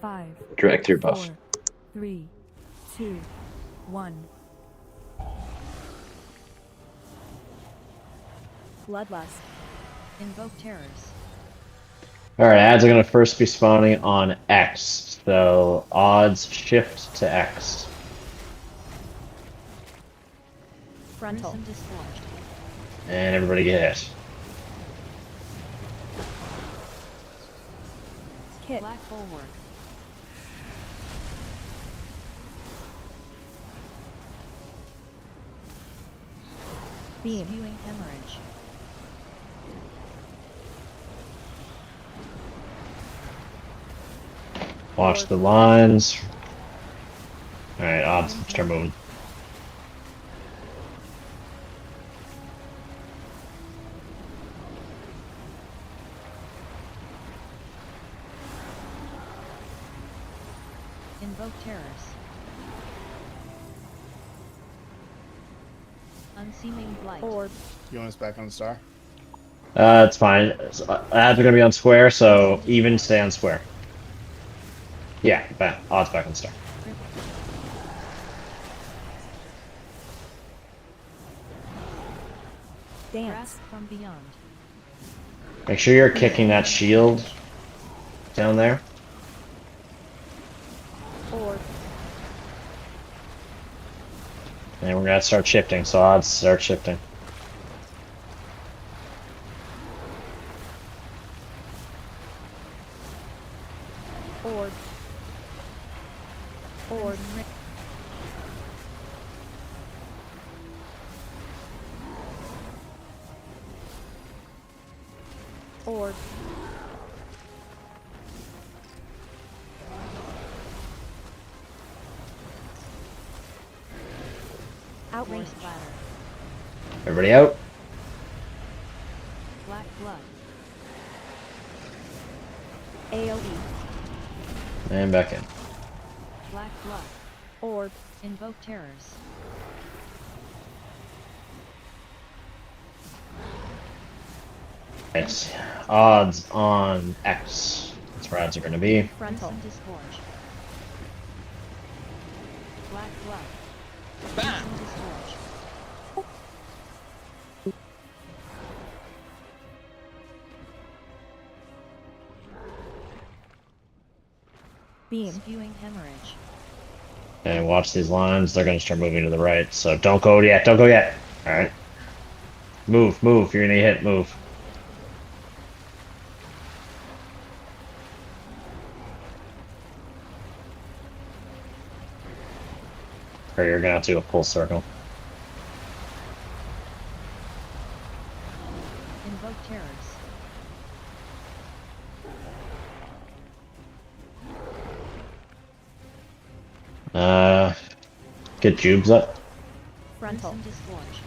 5. Direct your buff. 4, 3, 2, 1. Bloodlust. Invoke terrors. Alright, ads are going to first be spawning on X. So, odds shift to X. Frontal. And everybody get hit. Kit. Black bulwark. Beam. Spewing hemorrhage. Watch the lines. Alright, odds, start moving. Invoke terrors. Unseeming blight. Orb. You want us back on the star? It's fine. Ads are going to be on square, so even stay on square. Yeah, odds back on star. Dance. Grasp from beyond. Make sure you're kicking that shield down there. Orb. And we're going to start shifting, so odds start shifting. Orb. Orb. Orb. Outrage. Splatter. Everybody out. Black blood. AoE. And back in. Black blood. Orb. Invoke terrors. It's odds on X. That's where odds are going to be. Frontal. Disgorge. Black blood. Bam! Disgorge. Beam. Spewing hemorrhage. And watch these lines. They're going to start moving to the right. So don't go yet. Don't go yet. Alright. Move. Move. You're going to get hit. Move. Or you're going to have to do a full circle. Invoke terrors. Get Jubes up. Frontal. Disgorge.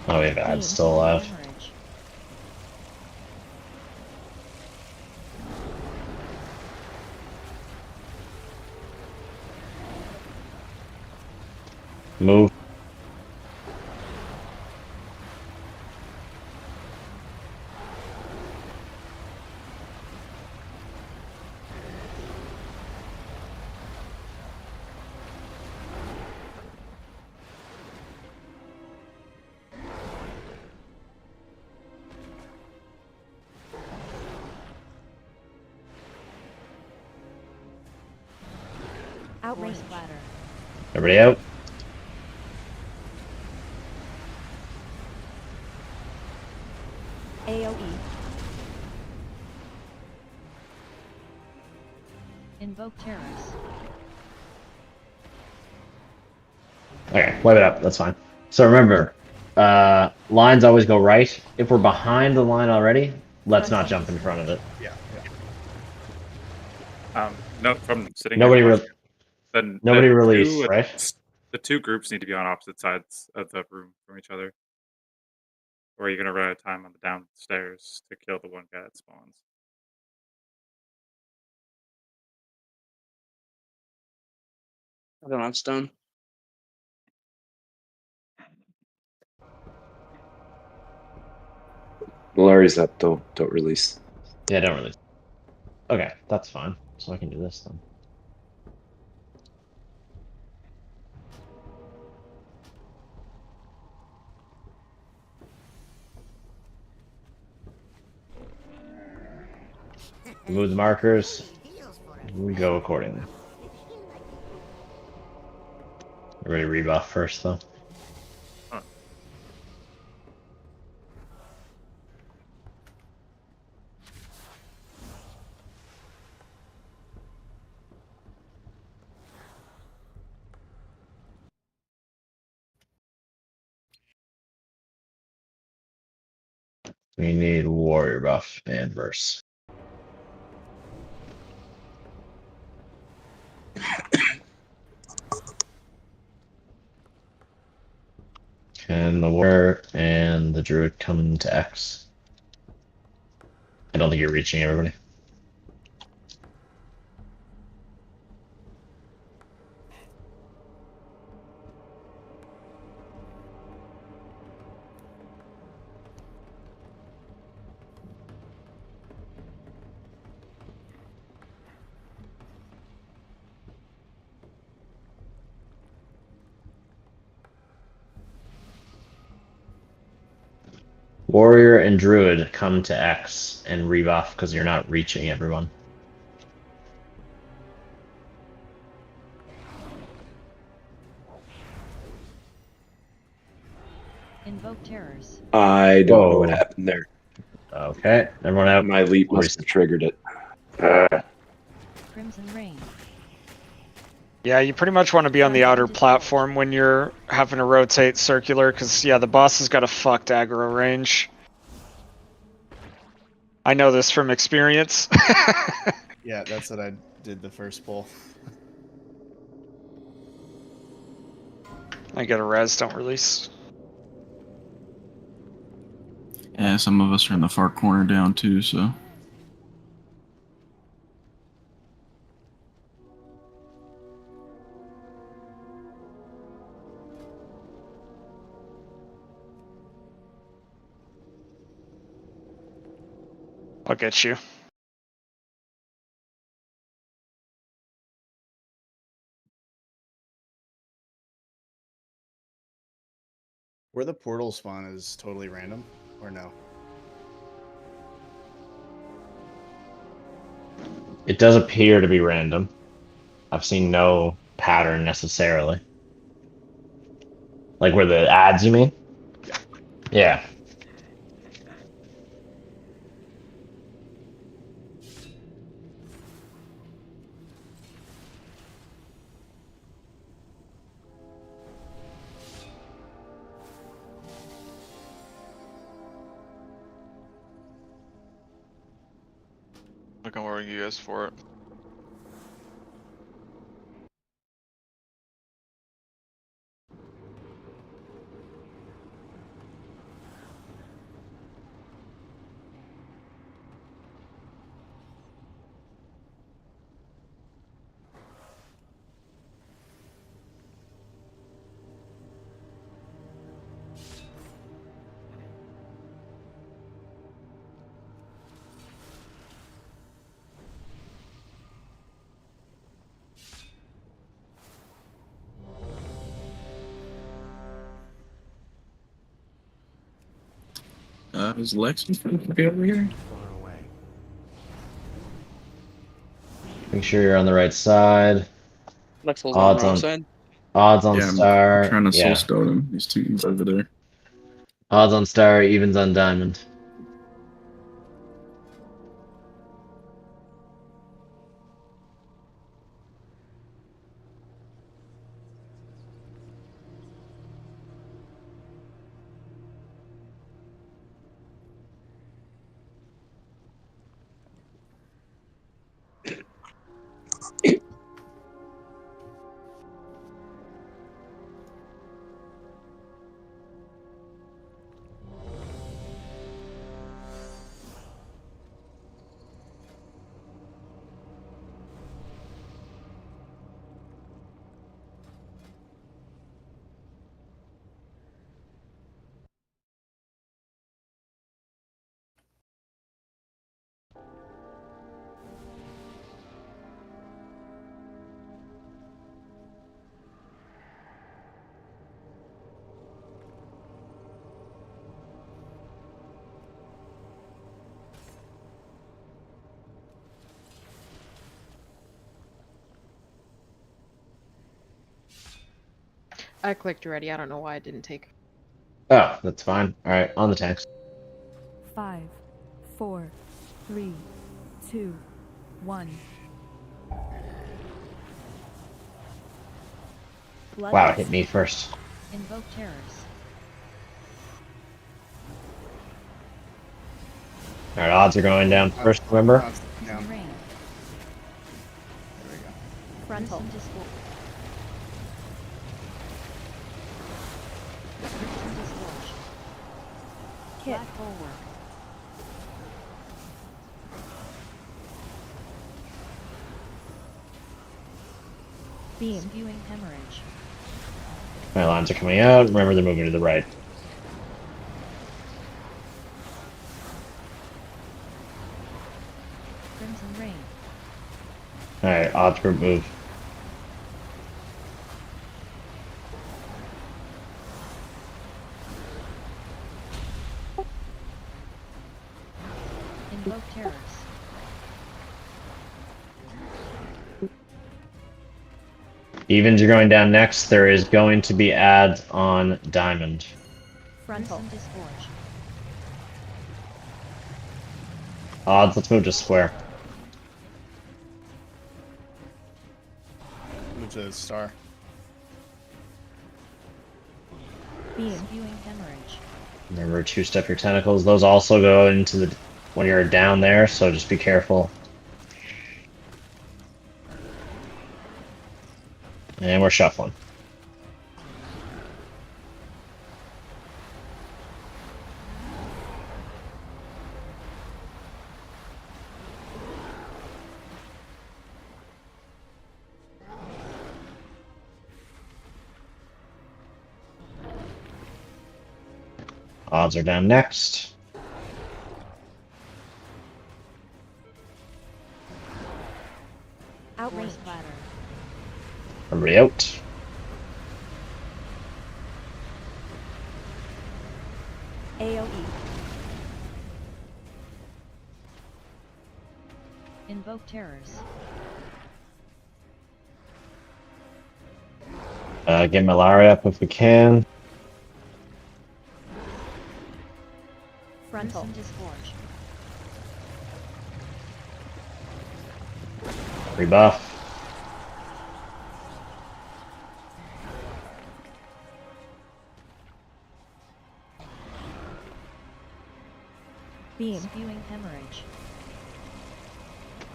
Oh, we have ads still alive. Hemorrhage. Move. Force platter. Everybody out. AoE. Invoke terrors. Okay, wipe it up. That's fine. So remember, lines always go right. If we're behind the line already, let's not jump in front of it. Yeah. No, from sitting. Nobody here, re- then nobody the release, two- right? The two groups need to be on opposite sides of the room from each other. Or you're gonna run out of time on the downstairs to kill the one guy that spawns. I don't have stone. Larry's up though. Don't release. Yeah, don't release. Okay, that's fine. So I can do this then. Move the markers. We go accordingly. Everybody rebuff first, though. We need warrior buff and verse. Can the warrior and the druid come to X? I don't think you're reaching everybody. Warrior and druid come to X and rebuff because you're not reaching everyone. Invoke terrors. I don't know what happened there. Okay, everyone out. My leap must have triggered it. Crimson rain. Yeah, you pretty much want to be on the outer platform when you're having to rotate circular, because, yeah, the boss has got a fucked aggro range. I know this from experience. Yeah, that's what I did the first pull. I get a res, don't release. Yeah, some of us are in the far corner down too, so. I'll get you. Where the portal spawn is totally random, or no? It does appear to be random. I've seen no pattern necessarily. Like where the ads, you mean? Yeah. Looking forward to you guys for it. Is Lexi supposed to be over here? Make sure you're on the right side. Lexel's on Odds on roadside. odds on Yeah, I'm star. trying to soul Yeah. stone him. These two teams over there. Odds on star, evens on diamond. I clicked already. I don't know why it didn't take. Oh, that's fine. Alright, on the tanks. 5, 4, 3, 2, 1. Wow, it hit me first. Invoke terrors. Alright, odds are going down first, remember? Down. Rain. There we go. Frontal. Crimson Disgorge. Crimson Disgorge. Kit. Black Bulwark. Beam. Spewing Hemorrhage. My lines are coming out. Remember, they're moving to the right. Crimson Rain. Alright, odds group move. Invoke terrors. Evens are going down next. There is going to be ads on diamond. Frontal. Crimson Disgorge. Odds, let's move to square. Move to star. Beam. Spewing Hemorrhage. Remember, two-step your tentacles. Those also go into the when you're down there, so just be careful. And we're shuffling. Odds are down next. Outrange. Splatter. Everybody out. AoE. Invoke terrors. Get malaria up if we can. Frontal. Crimson Disgorge. Rebuff. Beam. Spewing Hemorrhage.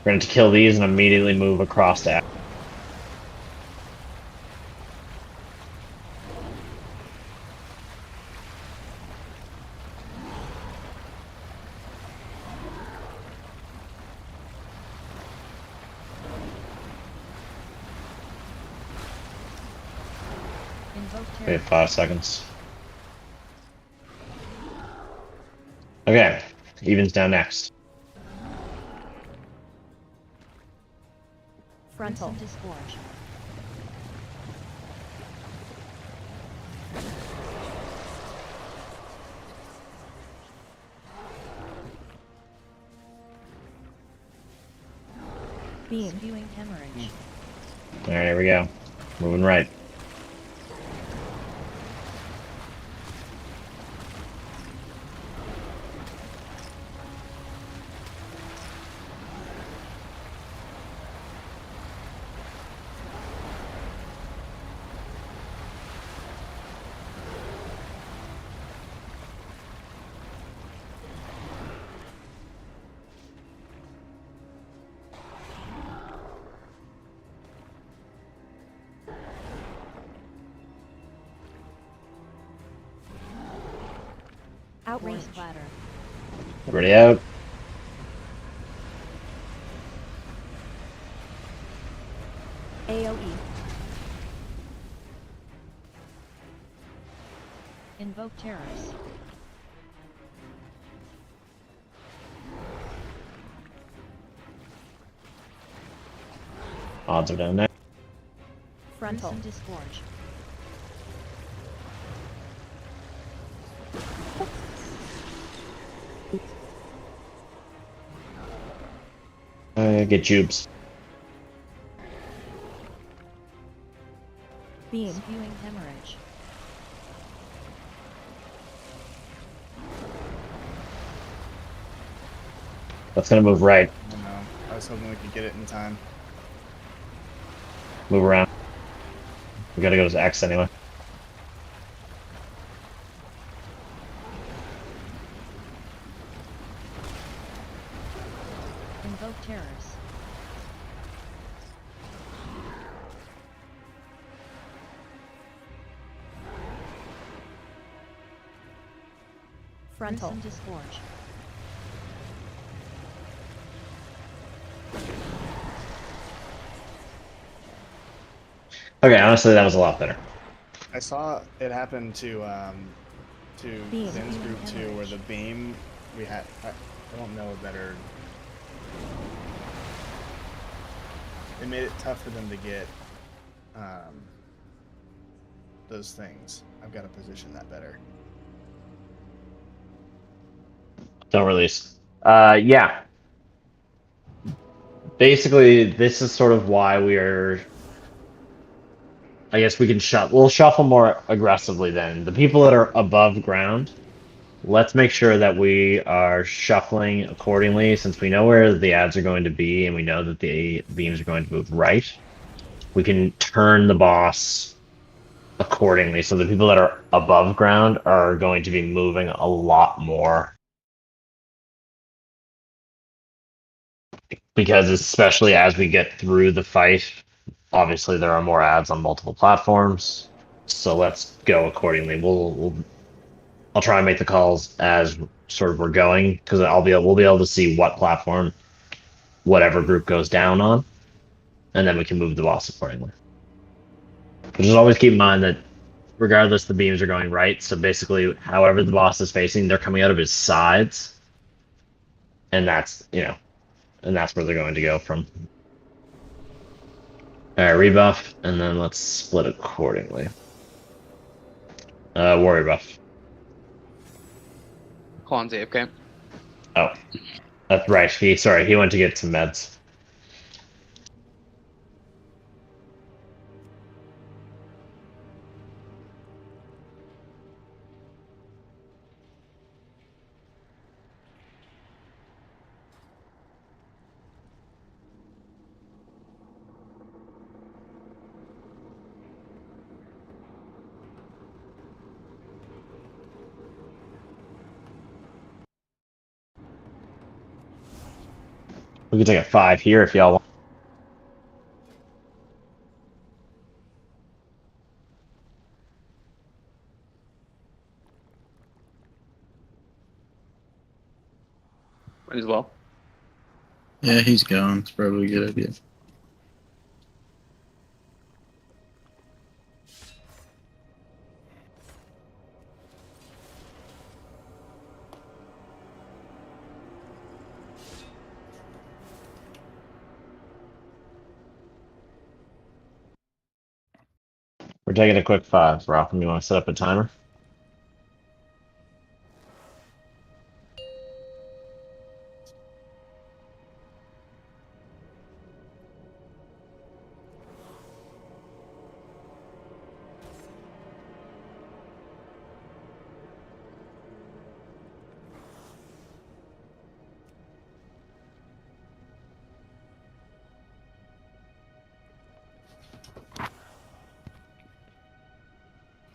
We're going to kill these and immediately move across to. Invoke We terrors. have 5 seconds. Okay, evens down next. Frontal. Crimson Disgorge. Beam. Spewing Hemorrhage. Alright, here we go. Moving right. Outrange. Splatter. Ready out. AoE. Invoke terrors. Odds are down there. Frontal. Gruesome disgorge. Get tubes. Beam. Spewing hemorrhage. That's gonna move right. I don't know. I was hoping we could get it in time. Move around. We gotta go to X anyway. Invoke terrors. Frontal. Gruesome disgorge. Okay, honestly, that was a lot better. I saw it happen to Beam. Zen's group too, where the beam we had. I don't know a better. It made it tough for them to get those things. I've got to position that better. Don't release. Yeah. Basically, this is sort of why we are. I guess we can we'll shuffle more aggressively then. The people that are above ground, let's make sure that we are shuffling accordingly since we know where the ads are going to be and we know that the beams are going to move right. We can turn the boss accordingly. So the people that are above ground are going to be moving a lot more. Because especially as we get through the fight, obviously there are more ads on multiple platforms. So let's go accordingly. I'll try and make the calls as sort of we're going because we'll be able to see what platform whatever group goes down on, and then we can move the boss accordingly. But just always keep in mind that regardless, the beams are going right. So basically, however the boss is facing, they're coming out of his sides, and that's and that's where they're going to go from. All right, rebuff, and then let's split accordingly. Warrior buff. Klon's AFK. Oh, that's right. He went to get some meds. We can take a 5 here if y'all want. Might as well. Yeah, he's going. It's probably a good idea. We're taking a quick 5. Rotham, you want to set up a timer?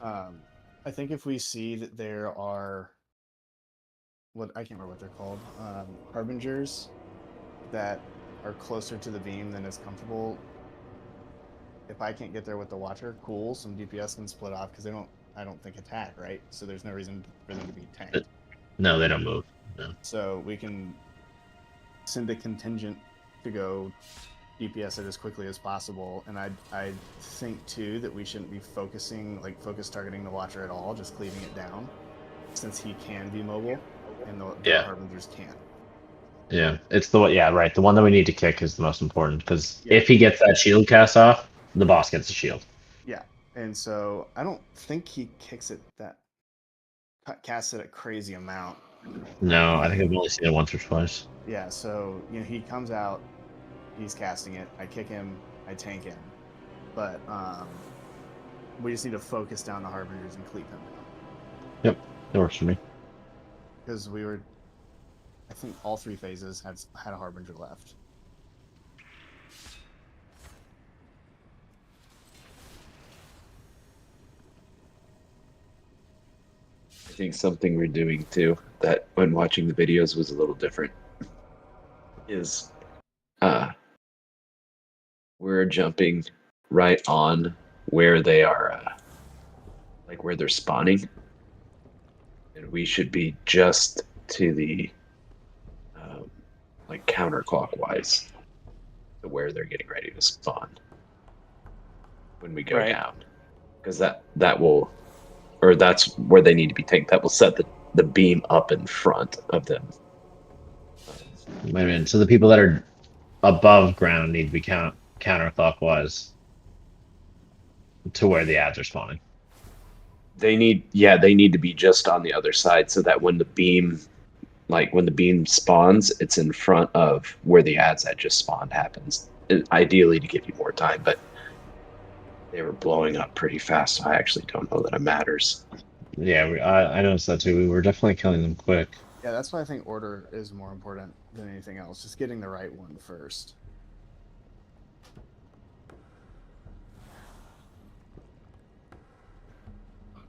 I think if we see that there are I can't remember what they're called, harbingers that are closer to the beam than is comfortable. If I can't get there with the Watcher, cool. Some DPS can split off because I don't think attack, right? So there's no reason for them to be tanked. No, they don't move. No. So we can send a contingent to go DPS it as quickly as possible. And I think too that we shouldn't be focus targeting the Watcher at all, just cleaving it down, since he can be mobile and the harbingers can't. Yeah, it's the right. The one that we need to kick is the most important because if he gets that shield cast off, the boss gets the shield. Yeah, and so I don't think he kicks it casts it a crazy amount. No, I think I've only seen it once or twice. Yeah, so he comes out, he's casting it. I kick him, I tank him, but we just need to focus down the harbingers and cleave him down. Yep, that works for me. Because I think all 3 phases had a harbinger left. I think something we're doing too, that when watching the videos was a little different, is we're jumping right on where they are, like where they're spawning, and we should be just to the like counterclockwise to where they're getting ready to spawn when we go down, because that will, or that's where they need to be tanked. That will set the beam up in front of them. Wait a minute. So the people that are above ground need to be counterclockwise to where the ads are spawning. They need to be just on the other side so that when the beam spawns, it's in front of where the ads that just spawned happens. Ideally to give you more time, but they were blowing up pretty fast, so I actually don't know that it matters. Yeah, I noticed that too. We were definitely killing them quick. Yeah, that's why I think order is more important than anything else. Just getting the right one first.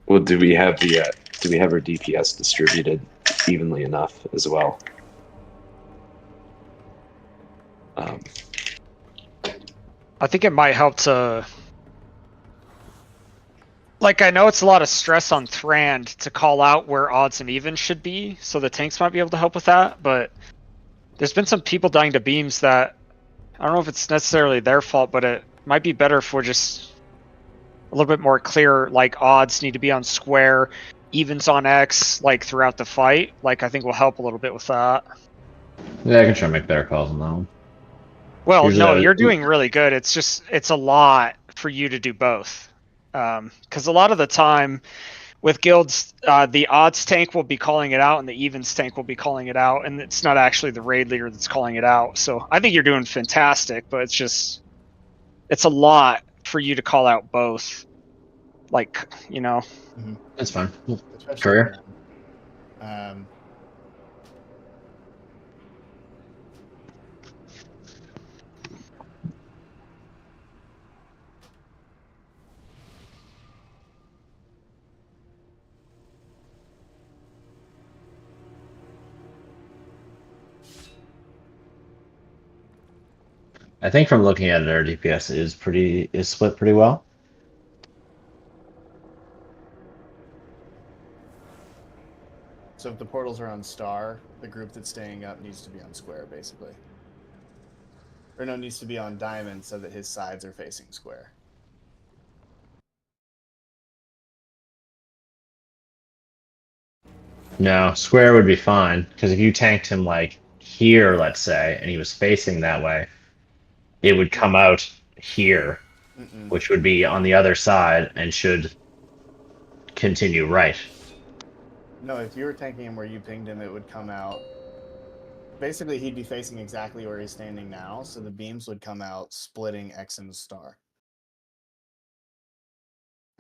Well, do we have our DPS distributed evenly enough as well? I think it might help to, like, I know it's a lot of stress on Thrand to call out where odds and evens should be, so the tanks might be able to help with that, but there's been some people dying to beams that, I don't know if it's necessarily their fault, but it might be better if we're just a little bit more clear, like odds need to be on square, evens on X, like throughout the fight. Like, I think will help a little bit with that. Yeah, I can try to make better calls on that one. Well, no, you're doing really good. It's just, it's a lot for you to do both. Because a lot of the time with guilds, the odds tank will be calling it out and the evens tank will be calling it out, and it's not actually the raid leader that's calling it out. So I think you're doing fantastic, but it's just, it's a lot for you to call out both. Like, you know. That's fine. Especially Career. I think from looking at it, our DPS is split pretty well. So if the portals are on star, the group that's staying up needs to be on square, basically. Or no, needs to be on diamond so that his sides are facing square. No, square would be fine, because if you tanked him like here, let's say, and he was facing that way, it would come out here, which would be on the other side and should continue right. No, if you were tanking him where you pinged him, it would come out. Basically, he'd be facing exactly where he's standing now, so the beams would come out splitting X and star.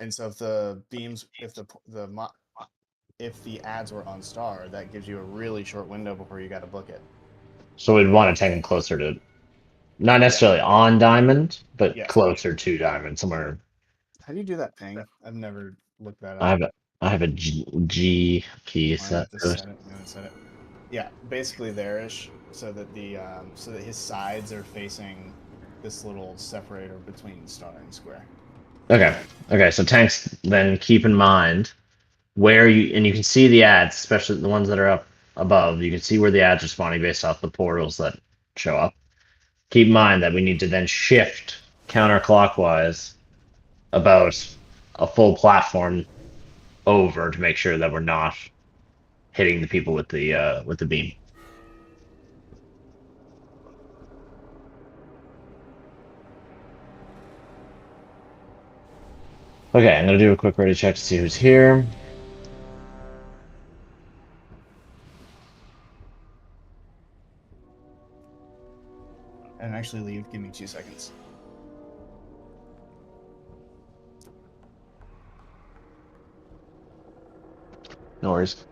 And so if the beams, if the ads were on star, that gives you a really short window before you got to book it. So we'd want to tank him closer to, not necessarily on diamond, but closer to diamond, somewhere. How do you do that ping? I've never look that up. I have a G piece. I have to set it. Set it. Yeah, basically there-ish, so that his sides are facing this little separator between star and square. Okay. Okay. So tanks. Then keep in mind where you can see the ads, especially the ones that are up above. You can see where the ads are spawning based off the portals that show up. Keep in mind that we need to then shift counterclockwise about a full platform over to make sure that we're not hitting the people with the beam. Okay, I'm gonna do a quick ready check to see who's here. And actually leave. Give me 2 seconds. No worries.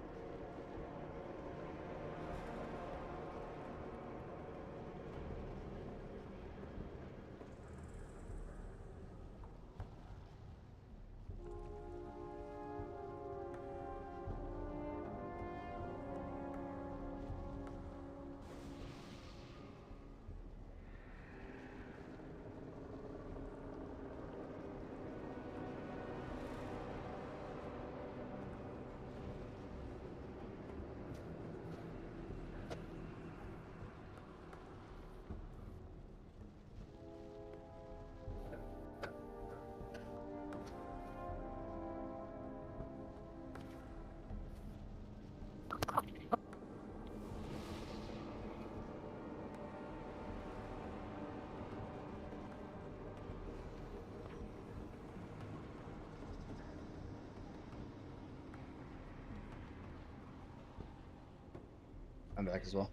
I'm back as well.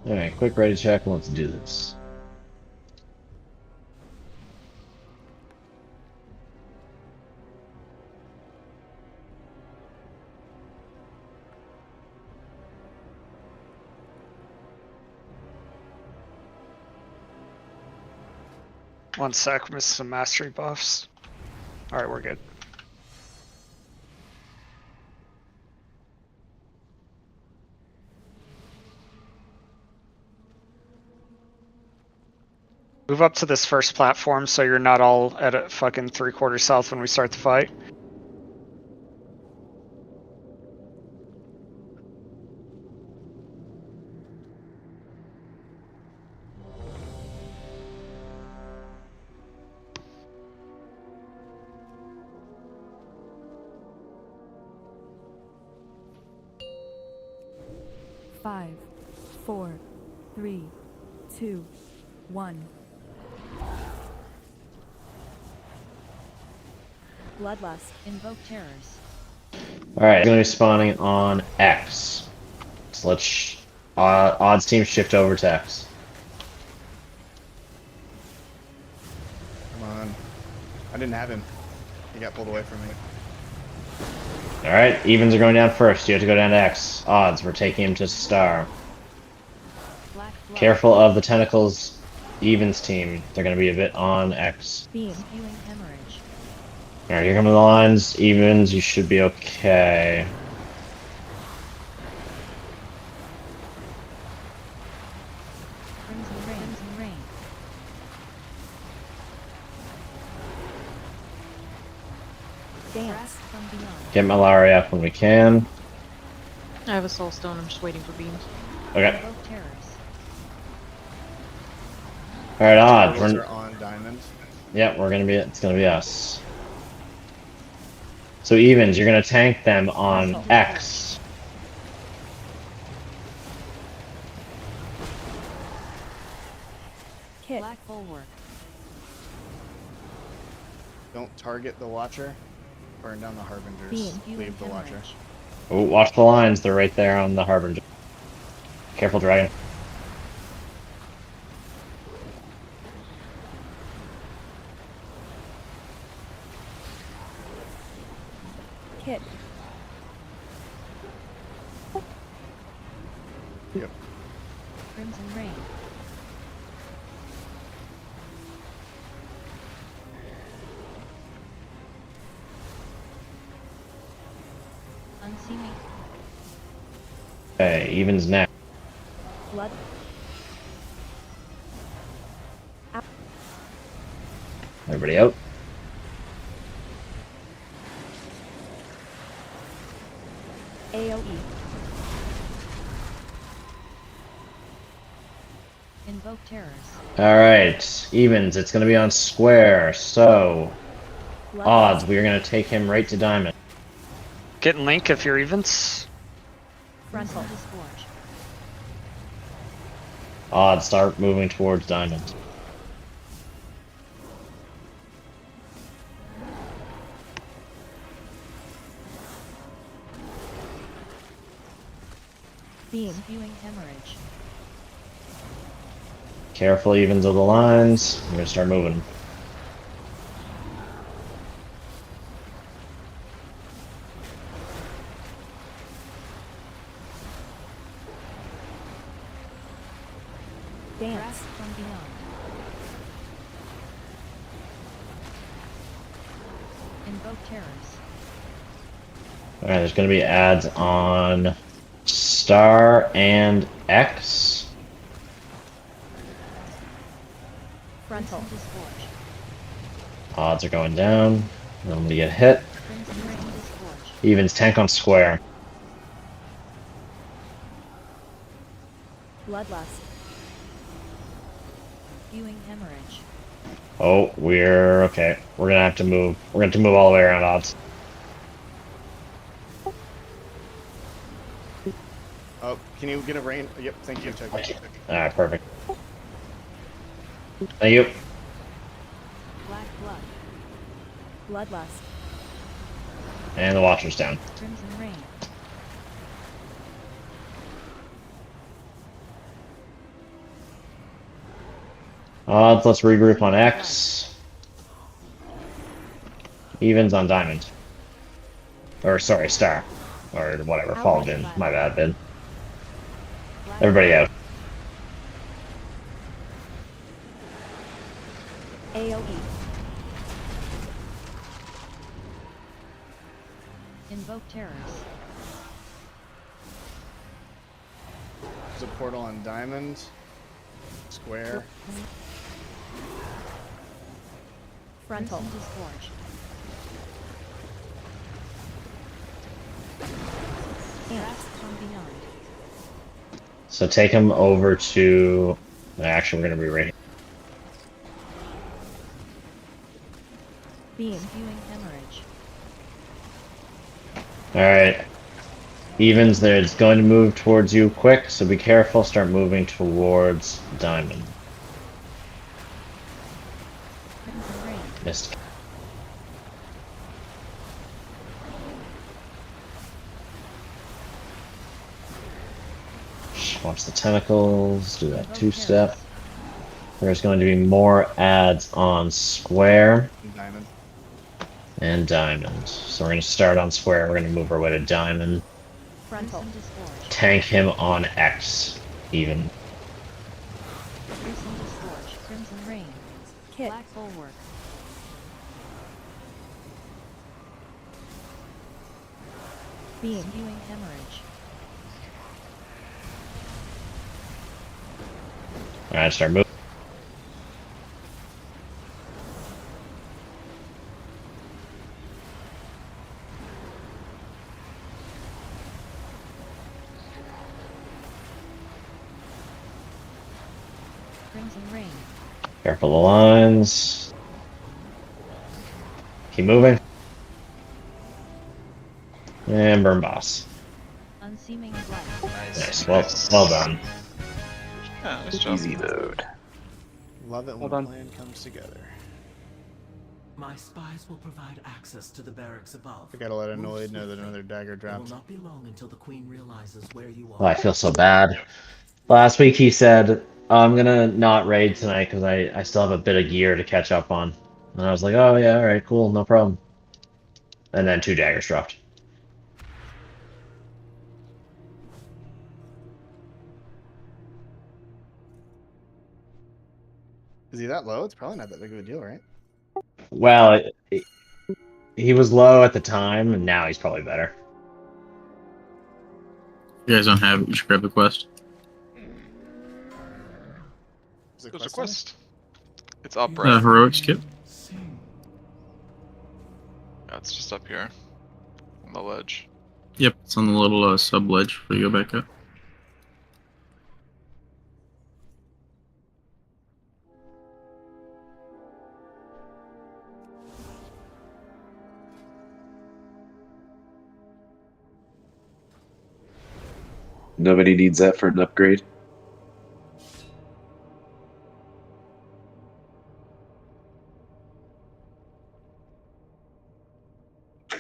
All right, quick ready check. Let's do this. One sec, missed some mastery buffs. Alright, we're good. Move up to this first platform so you're not all at a fucking 3/4 south when we start the fight. Five, 4, 3, 2, 1. Bloodlust. Invoke terrors. Alright, gonna be spawning on X. So let's odds team shift over to X. Come on. I didn't have him. He got pulled away from me. Alright, evens are going down first. You have to go down to X. Odds, we're taking him to star. Careful of the tentacles, evens team. They're gonna be a bit on X. Beam. Alright, here come the lines. Evens, you should be okay. Dance. Get Malaria up when we can. I have a soul stone. I'm just waiting for beams. Okay. Alright, odds. We're on diamond. Yep, it's gonna be us. So evens, you're gonna tank them on X. Kit. Black bulwark. Don't target the Watcher. Burn down the Harbingers. Beam. Leave the Watcher. Oh, watch the lines. They're right there on the Harbinger. Careful, dragon. Kit. Yep. Crimson rain. Okay, evens next. Blood. Everybody out. AOE. Invoke terrors. Alright, evens. It's going to be on square, so... Blood. Odds, we are going to take him right to diamond. Getting Link if you're evens. Frontal. Disgorge. Odds, start moving towards diamond. Beam. Spewing hemorrhage. Careful, evens of the lines. We're going to start moving. Dance. Grasp from beyond. Invoke terrors. Alright, there's going to be ads on Star and X. Frontal. Disgorge. Odds are going down. I'm going to get hit. Crimson rain disgorge. Evens tank on square. Bloodlust. Spewing hemorrhage. Oh, we're okay. We're gonna have to move. We're gonna have to move all the way around odds. Oh, can you get a rain? Yep, thank you. Alright, perfect. Thank you. Black blood. Bloodlust. And the watcher's down. Crimson rain. Odds, let's regroup on X. Evens on diamond. Or sorry, star. Or whatever, followed in. My bad, Ben. Everybody out. AOE. Invoke terrors. There's a portal on diamond. Square. Frontal. Crimson disgorge. Grasp from beyond. So take him over to... Actually, we're gonna be right here. Beam. Spewing hemorrhage. Alright. Evens, there, it's going to move towards you quick, so be careful. Start moving towards diamond. Crimson rain. Missed. Watch the tentacles, do that two-step. There's going to be more ads on square Diamond. and diamond. So we're going to start on square, we're going to move our way to diamond. Frontal. Crimson disgorge. Tank him on X, even. Crimson disgorge. Crimson rain. Kit. Black bulwark. Beam. Spewing hemorrhage. Alright, start moving. Crimson rain. Careful the lines. Keep moving. And burn boss. Unseeming blood. Nice, well done. Yeah, nice job. Easy mode. Love it when a plan comes together. My spies will provide access to the barracks above. I gotta let Move Annoyed know that swiftly. another dagger It will dropped. not be long until the queen realizes where you Oh, are. I feel so bad. Last week he said, oh, I'm gonna not raid tonight because I still have a bit of gear to catch up on. And I was like, oh yeah, alright, cool, no problem. And then 2 daggers dropped. Is he that low? It's probably not that big of a deal, right? Well, he was low at the time, and now he's probably better. You guys don't have it, you should grab the quest. There's a quest. It's up, right? Heroic skip. Yeah, it's just up here. On the ledge. Yep, it's on the little sub ledge before you go back up. Nobody needs that for an upgrade. I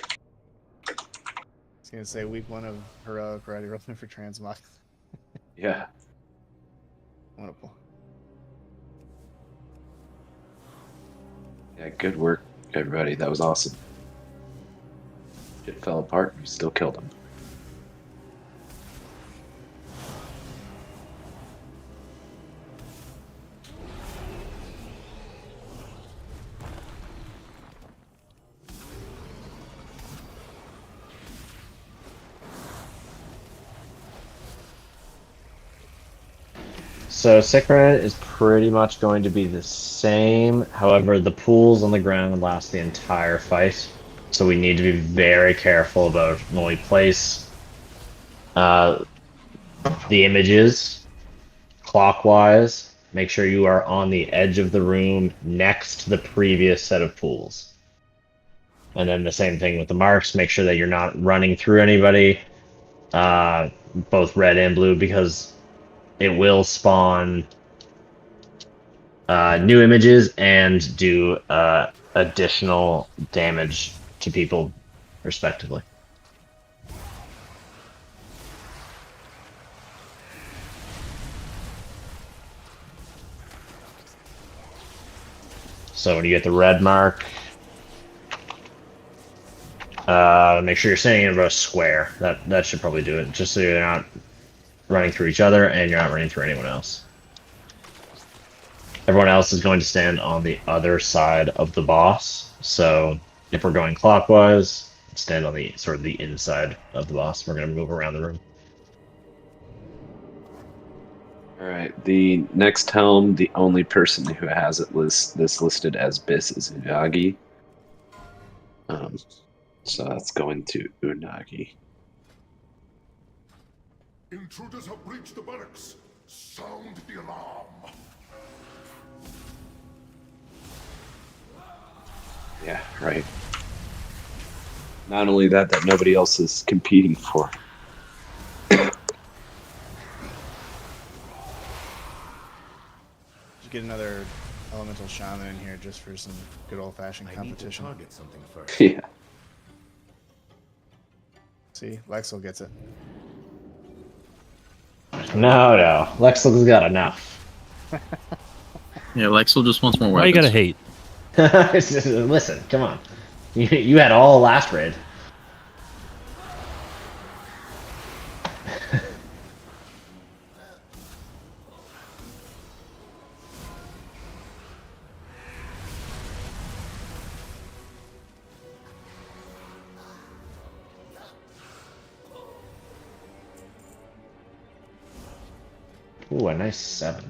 was gonna say week 1 of heroic already rolling for transmog. Yeah. Wonderful. Yeah, good work, everybody. That was awesome. It fell apart, we still killed him. So Sycoran is pretty much going to be the same. However, the pools on the ground last the entire fight. So we need to be very careful about when we place the images clockwise. Make sure you are on the edge of the room next to the previous set of pools. And then the same thing with the marks. Make sure that you're not running through anybody, both red and blue, because it will spawn new images and do additional damage to people, respectively. So when you get the red mark, make sure you're standing in about a square. That should probably do it, just so you're not running through each other and you're not running through anyone else. Everyone else is going to stand on the other side of the boss. So if we're going clockwise, stand on the sort of the inside of the boss. We're going to move around the room. All right, the next helm, the only person who has it this listed as Bis is Unagi. So that's going to Unagi. Intruders have breached the barracks. Sound the alarm. Yeah, right. Not only that nobody else is competing for. Should get another elemental shaman in here just for some good old-fashioned competition. I need to target something first. Yeah. See, Lexel gets it. No. Lexel's got enough. Yeah, Lexel just wants more weapons. Why you gotta hate? Listen, come on. You had all last raid. Ooh, a nice 7.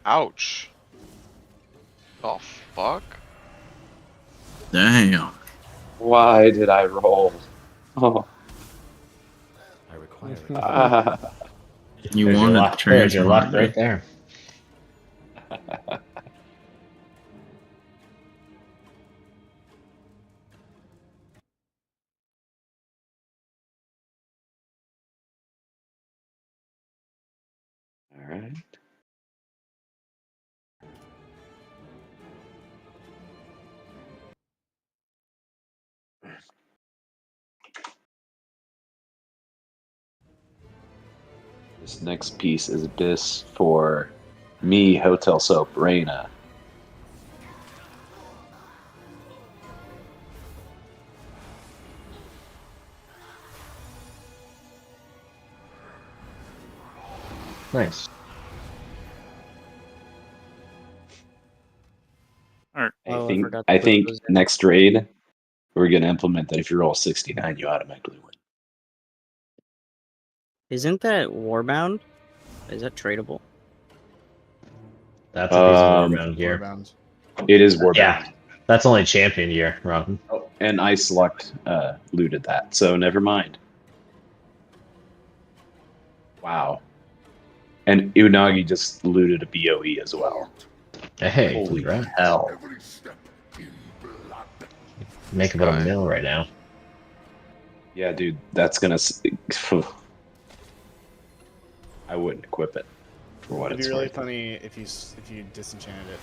Ouch. Oh, fuck? Damn. Why did I roll? Oh. I require You There's your wanted luck. to There's your luck transmog, right there. Alright. This next piece is Abyss for me, Hotel Soap, Reina. Nice. Alright. I think next raid we're gonna implement that if you roll 69, you automatically win. Isn't that Warbound? Is that tradable? That's a piece of Warbound gear. Warbound. It is Warbound. Yeah, that's only champion gear, Robin. Oh, and Ice Luck looted that, so never mind. Wow. And Unagi just looted a BOE as well. Hey, holy congrats. hell! Make about a mil right now. Yeah, dude, that's gonna. I wouldn't equip it for what It'd it's be really worth. funny if you disenchanted it.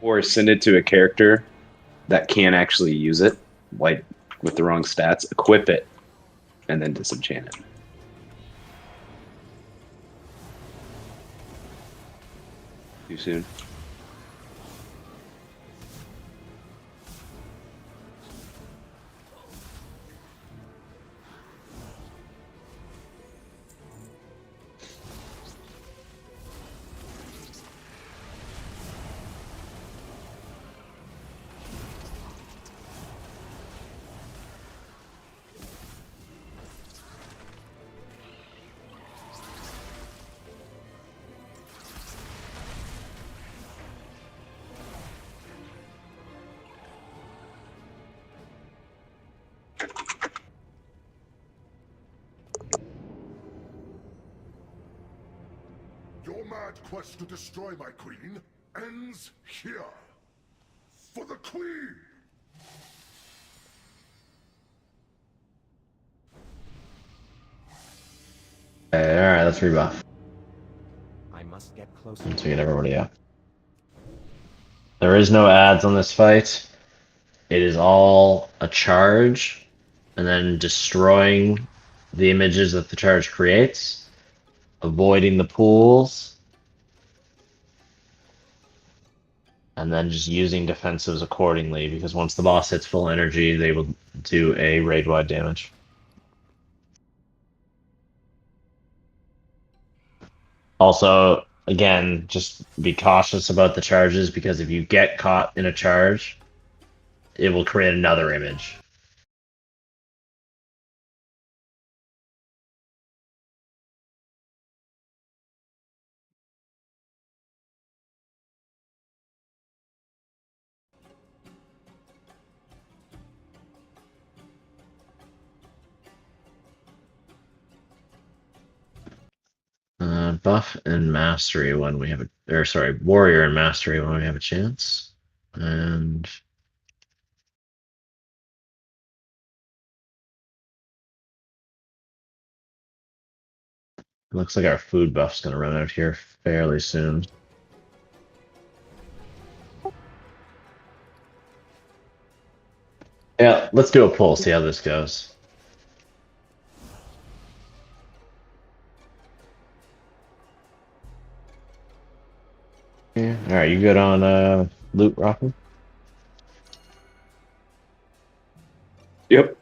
Or send it to a character that can't actually use it, like with the wrong stats. Equip it, and then disenchant it. Too soon. Your mad quest to destroy my queen ends here. For the queen! Alright, let's rebuff. I must get closer. Once we get everybody up. There is no ads on this fight. It is all a charge, and then destroying the images that the charge creates, avoiding the pools, and then just using defensives accordingly, because once the boss hits full energy, they will do a raid-wide damage. Also, again, just be cautious about the charges, because if you get caught in a charge, it will create another image. Buff and mastery when we have a, or sorry, warrior and mastery when we have a chance. And looks like our food buff's gonna run out here fairly soon. Yeah, let's do a poll, see how this goes. Yeah. Alright, you good on loot, Robin? Yep.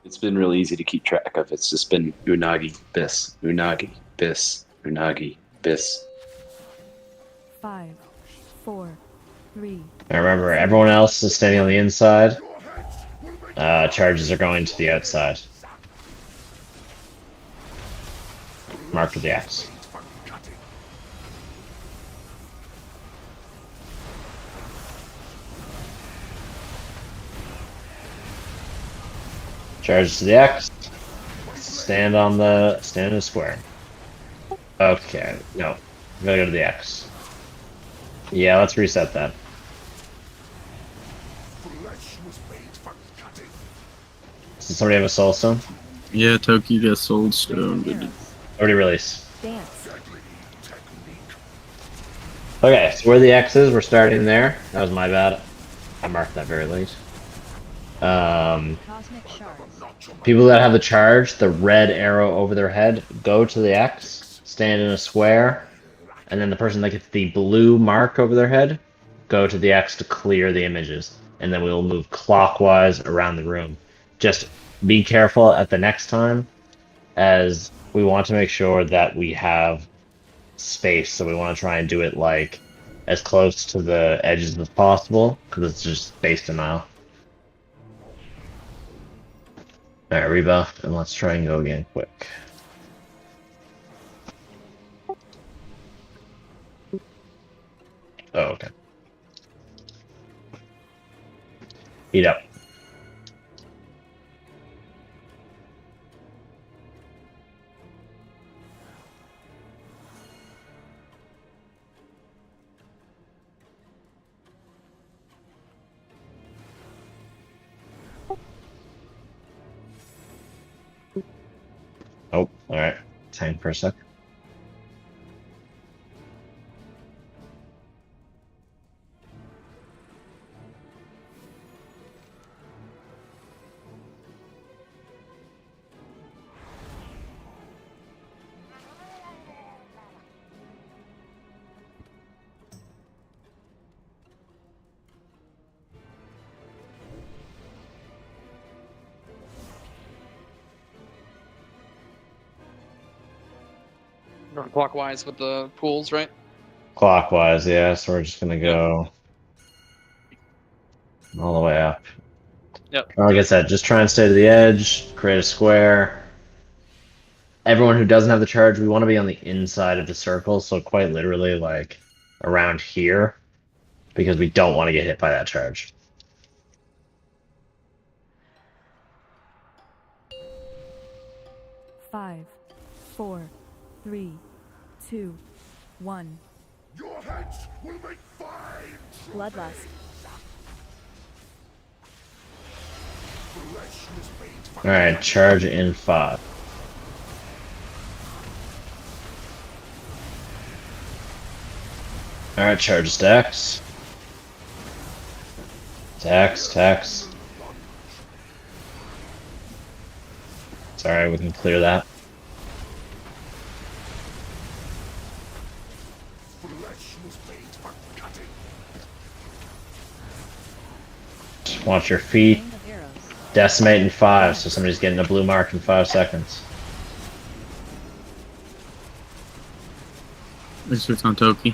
It's been really easy to keep track of. It's just been Unagi, Biss, Unagi, Biss, Unagi, Biss. 5, 4, 3. Now remember, everyone else is standing on the inside. Charges are going to the outside. Mark with the X. Charges to the X. Stand in the square. Okay, no. I'm gonna go to the X. Yeah, let's reset that. Does somebody have a soul stone? Yeah, Toki got soul stone. But... Already released. Dance. Okay, so where the X is, we're starting there. That was my bad. I marked that very late. People that have the charge, the red arrow over their head, go to the X, stand in a square, and then the person that gets the blue mark over their head, go to the X to clear the images. And then we will move clockwise around the room. Just be careful at the next time, as we want to make sure that we have space, so we want to try and do it like as close to the edges as possible, because it's just space denial. Alright, rebuff, and let's try and go again quick. Oh, okay. Heat up. Oh, alright. Hang for a sec. Going clockwise with the pools, right? Clockwise, yeah, so we're just gonna go all the way up. Yep. Like I said, just try and stay to the edge, create a square. Everyone who doesn't have the charge, we want to be on the inside of the circle, so quite literally, like, around here, because we don't want to get hit by that charge. Five, 4, 3, 2, 1. Your heads will make fine. Bloodlust. Alright, charge in 5. Alright, charge stacks. Tax. Sorry, we can clear that. Just watch your feet. Decimate in 5, so somebody's getting a blue mark in 5 seconds. This is on Toki.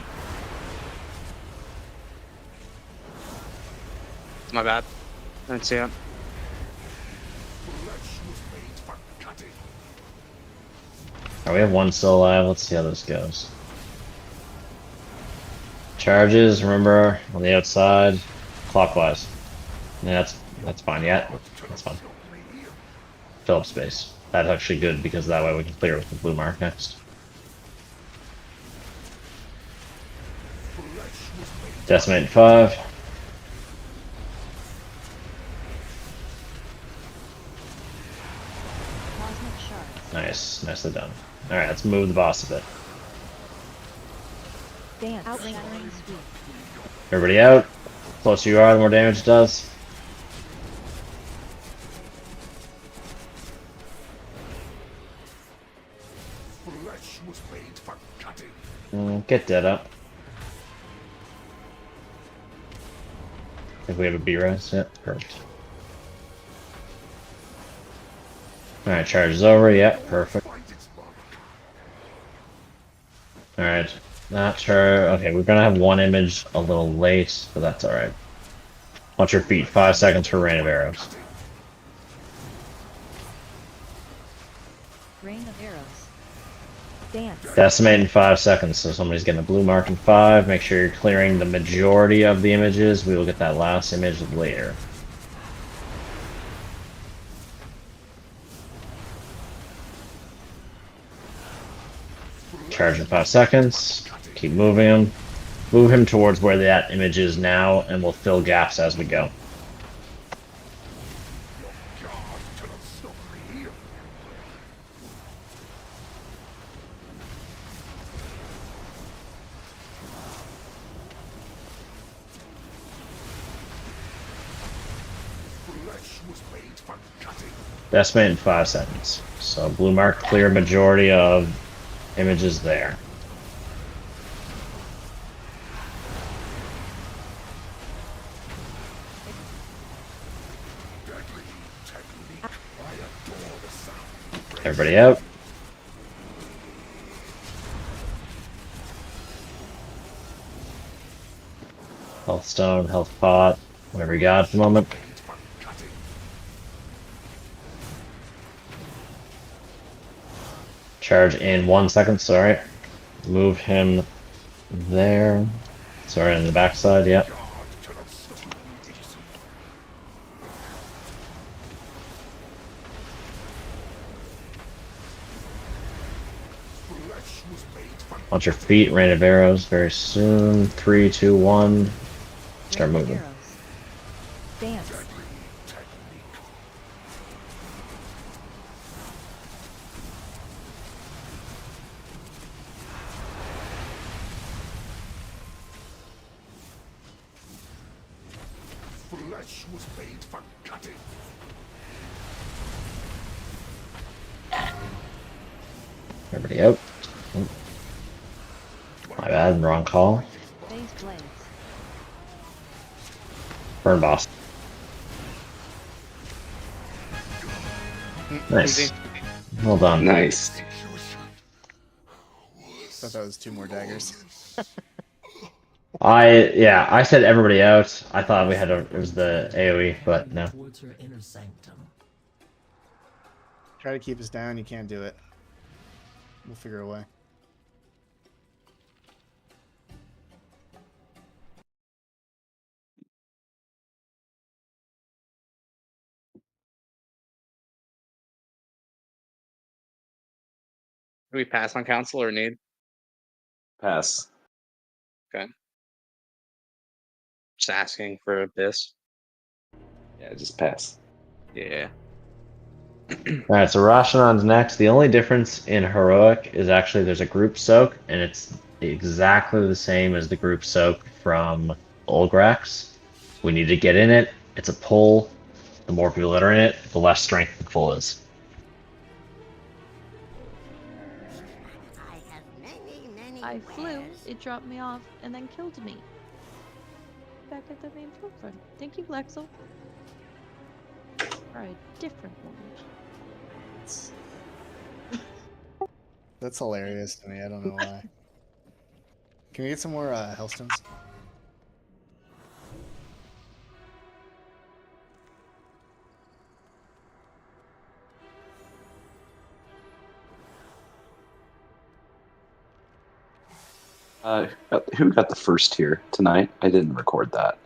My bad. I didn't see it. Alright, we have one still alive. Let's see how this goes. Charges, remember, on the outside, clockwise. Yeah, that's fine. Yeah, that's fine. Fill up space. That's actually good, because that way we can clear with the blue mark next. Decimate in 5. Nice, nicely done. Alright, let's move the boss a bit. Dance. Everybody out. The closer you are, the more damage it does. Get dead up. I think we have a B-res. Yeah, perfect. Alright, charge is over. Yeah, perfect. Alright, not sure. Okay, we're gonna have one image a little late, but that's alright. Watch your feet. 5 seconds for rain of arrows. Rain of arrows. Dance. Decimate in 5 seconds, so somebody's getting a blue mark in 5. Make sure you're clearing the majority of the images. We will get that last image later. Charge in 5 seconds. Keep moving him. Move him towards where that image is now, and we'll fill gaps as we go. Decimate in 5 seconds. So blue mark clear majority of images there. Everybody out. Health stone, health pot, whatever you got at the moment. Charge in 1 second, sorry. Move him there. Sorry, on the backside, yep. Watch your feet, rain of arrows very soon. 3, 2, 1. Start moving. Dance. Flesh was made for cutting. Everybody out. Oh. My bad, wrong call. Burn boss. Nice. Well done. Nice. Thought that was 2 more daggers. I said everybody out. I thought we had it was the AoE, but no. Try to keep us down, you can't do it. We'll figure a way. Do we pass on council or need? Pass. Okay. Just asking for Abyss. Yeah, just pass. Yeah. Alright, so Rashanon's next. The only difference in Heroic is actually there's a group soak, and it's exactly the same as the group soak from Olgrax. We need to get in it. It's a pull. The more people that are in it, the less strength the pull is. I flew, it dropped me off, and then killed me. Back at the main forefront. Thank you, Lexel. For a different one. That's hilarious to me, I don't know why. Can we get some more Hellstones? Who got the first tier tonight? I didn't record that.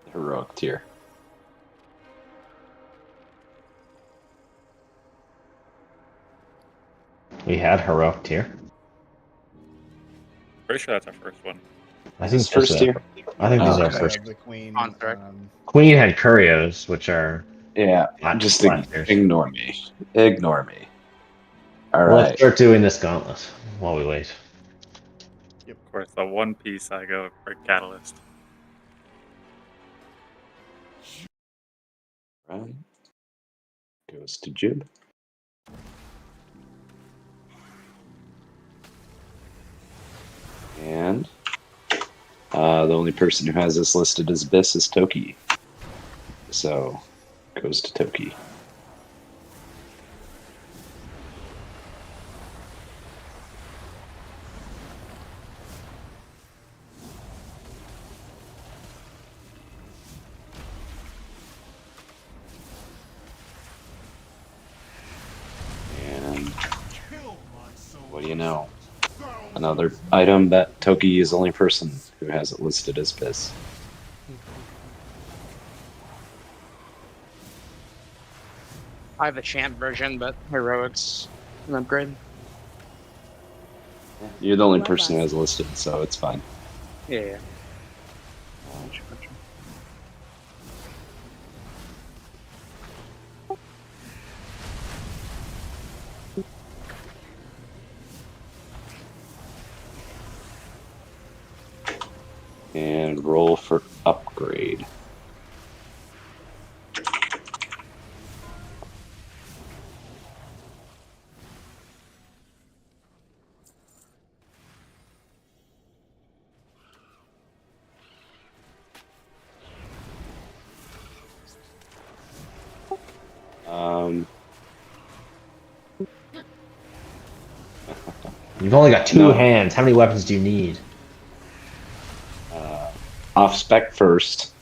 The heroic tier. We had Heroic tier. Pretty sure that's our first one. I think first tier. I think these are first. The Queen. Queen had Curios, which are Yeah, just ignore me. Ignore me. All right. Let's start doing this gauntlet while we wait. Yep. Of course, the one piece I go for Catalyst. Right. Goes to Jib. And the only person who has this listed as Abyss is Toki. So goes to Toki. And what do you know? Another item that Toki is the only person who has it listed as Biz. I have the champ version, but heroics an upgrade. You're the only person who has listed, so it's fine. Yeah. And roll for upgrade. You've only got 2 No. hands. How many weapons do you need? Off spec first.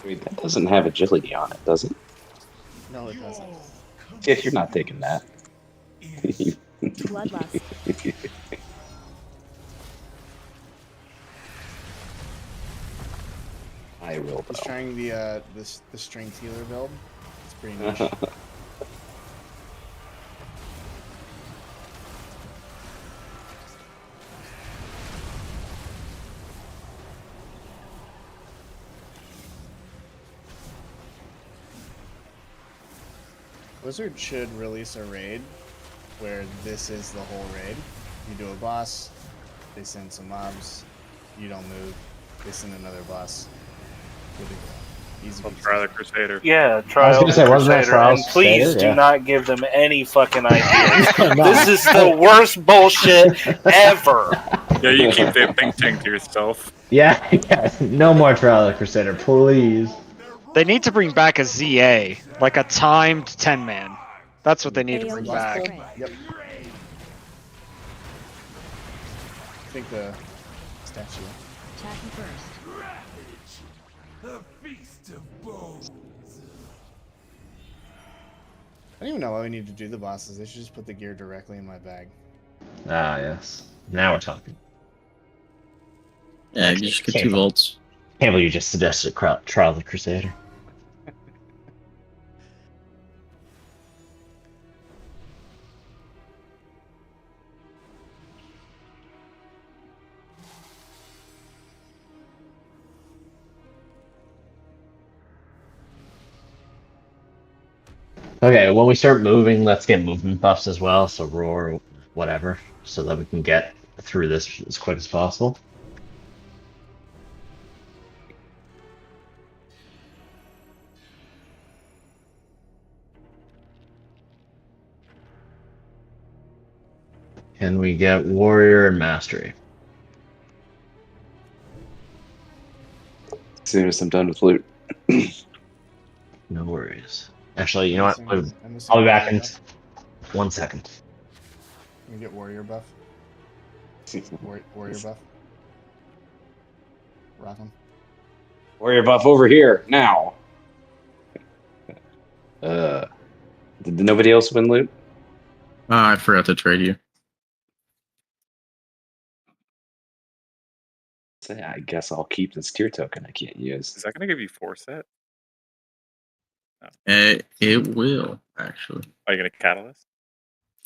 Wait, that doesn't have agility on it, does it? No, it doesn't. Yeah, you're not taking that. Bloodlust. I will. He's trying the strength healer build. It's pretty niche. Blizzard should release a raid where this is the whole raid. You do a boss, they send some mobs, you don't move, they send another boss. Good to go. Easy peasy. Try the Crusader. Yeah, I try was gonna say, wasn't that Crusader, Trials and please Crusader? do Yeah. not give them any fucking ideas. No. This is the worst bullshit ever. Yeah, you keep that think tank to yourself. Yeah, yeah. No more Trial of the Crusader, please. They need to bring back a ZA, like a timed 10-man. That's what they need to bring AoE back. sprint. Yep. I think the statue. Attacking first. A feast of bones. I don't even know why we need to do the bosses. They should just put the gear directly in my bag. Ah, yes. Now we're talking. Yeah, you just get 2 volts. Can't believe you just suggested Trial of the Crusader. Okay, when we start moving, let's get movement buffs as well, so roar, whatever, so that we can get through this as quick as possible. Can we get warrior and mastery? As soon as I'm done with loot. No worries. Actually, you know what? I'm missing I'll be back in warrior 1 second. buff. Can we get warrior buff? Warrior buff. Rock him. Warrior buff over here now. Did nobody else win loot? I forgot to trade you. So, yeah, I guess I'll keep this tier token I can't use. Is that going to give you 4 set? It will, actually. Are you going to catalyst?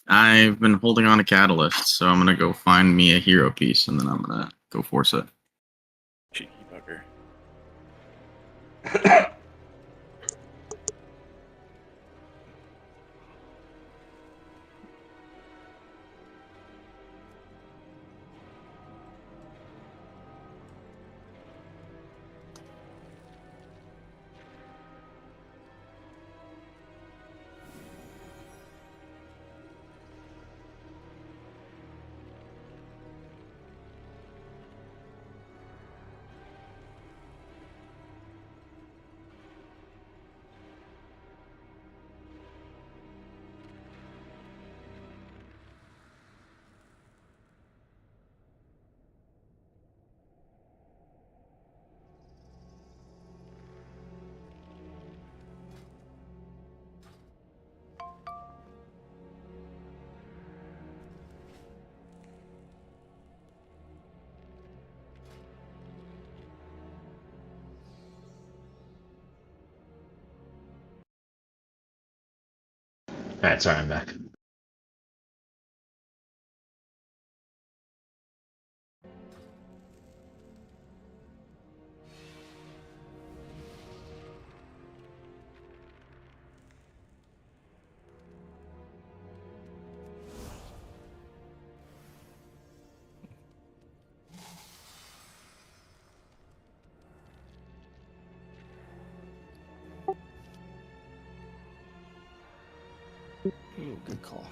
I've been holding on to Catalyst, so I'm gonna go find me a hero piece, and then I'm gonna go force it. Cheeky bugger. Alright, sorry, I'm back. Ooh, good call.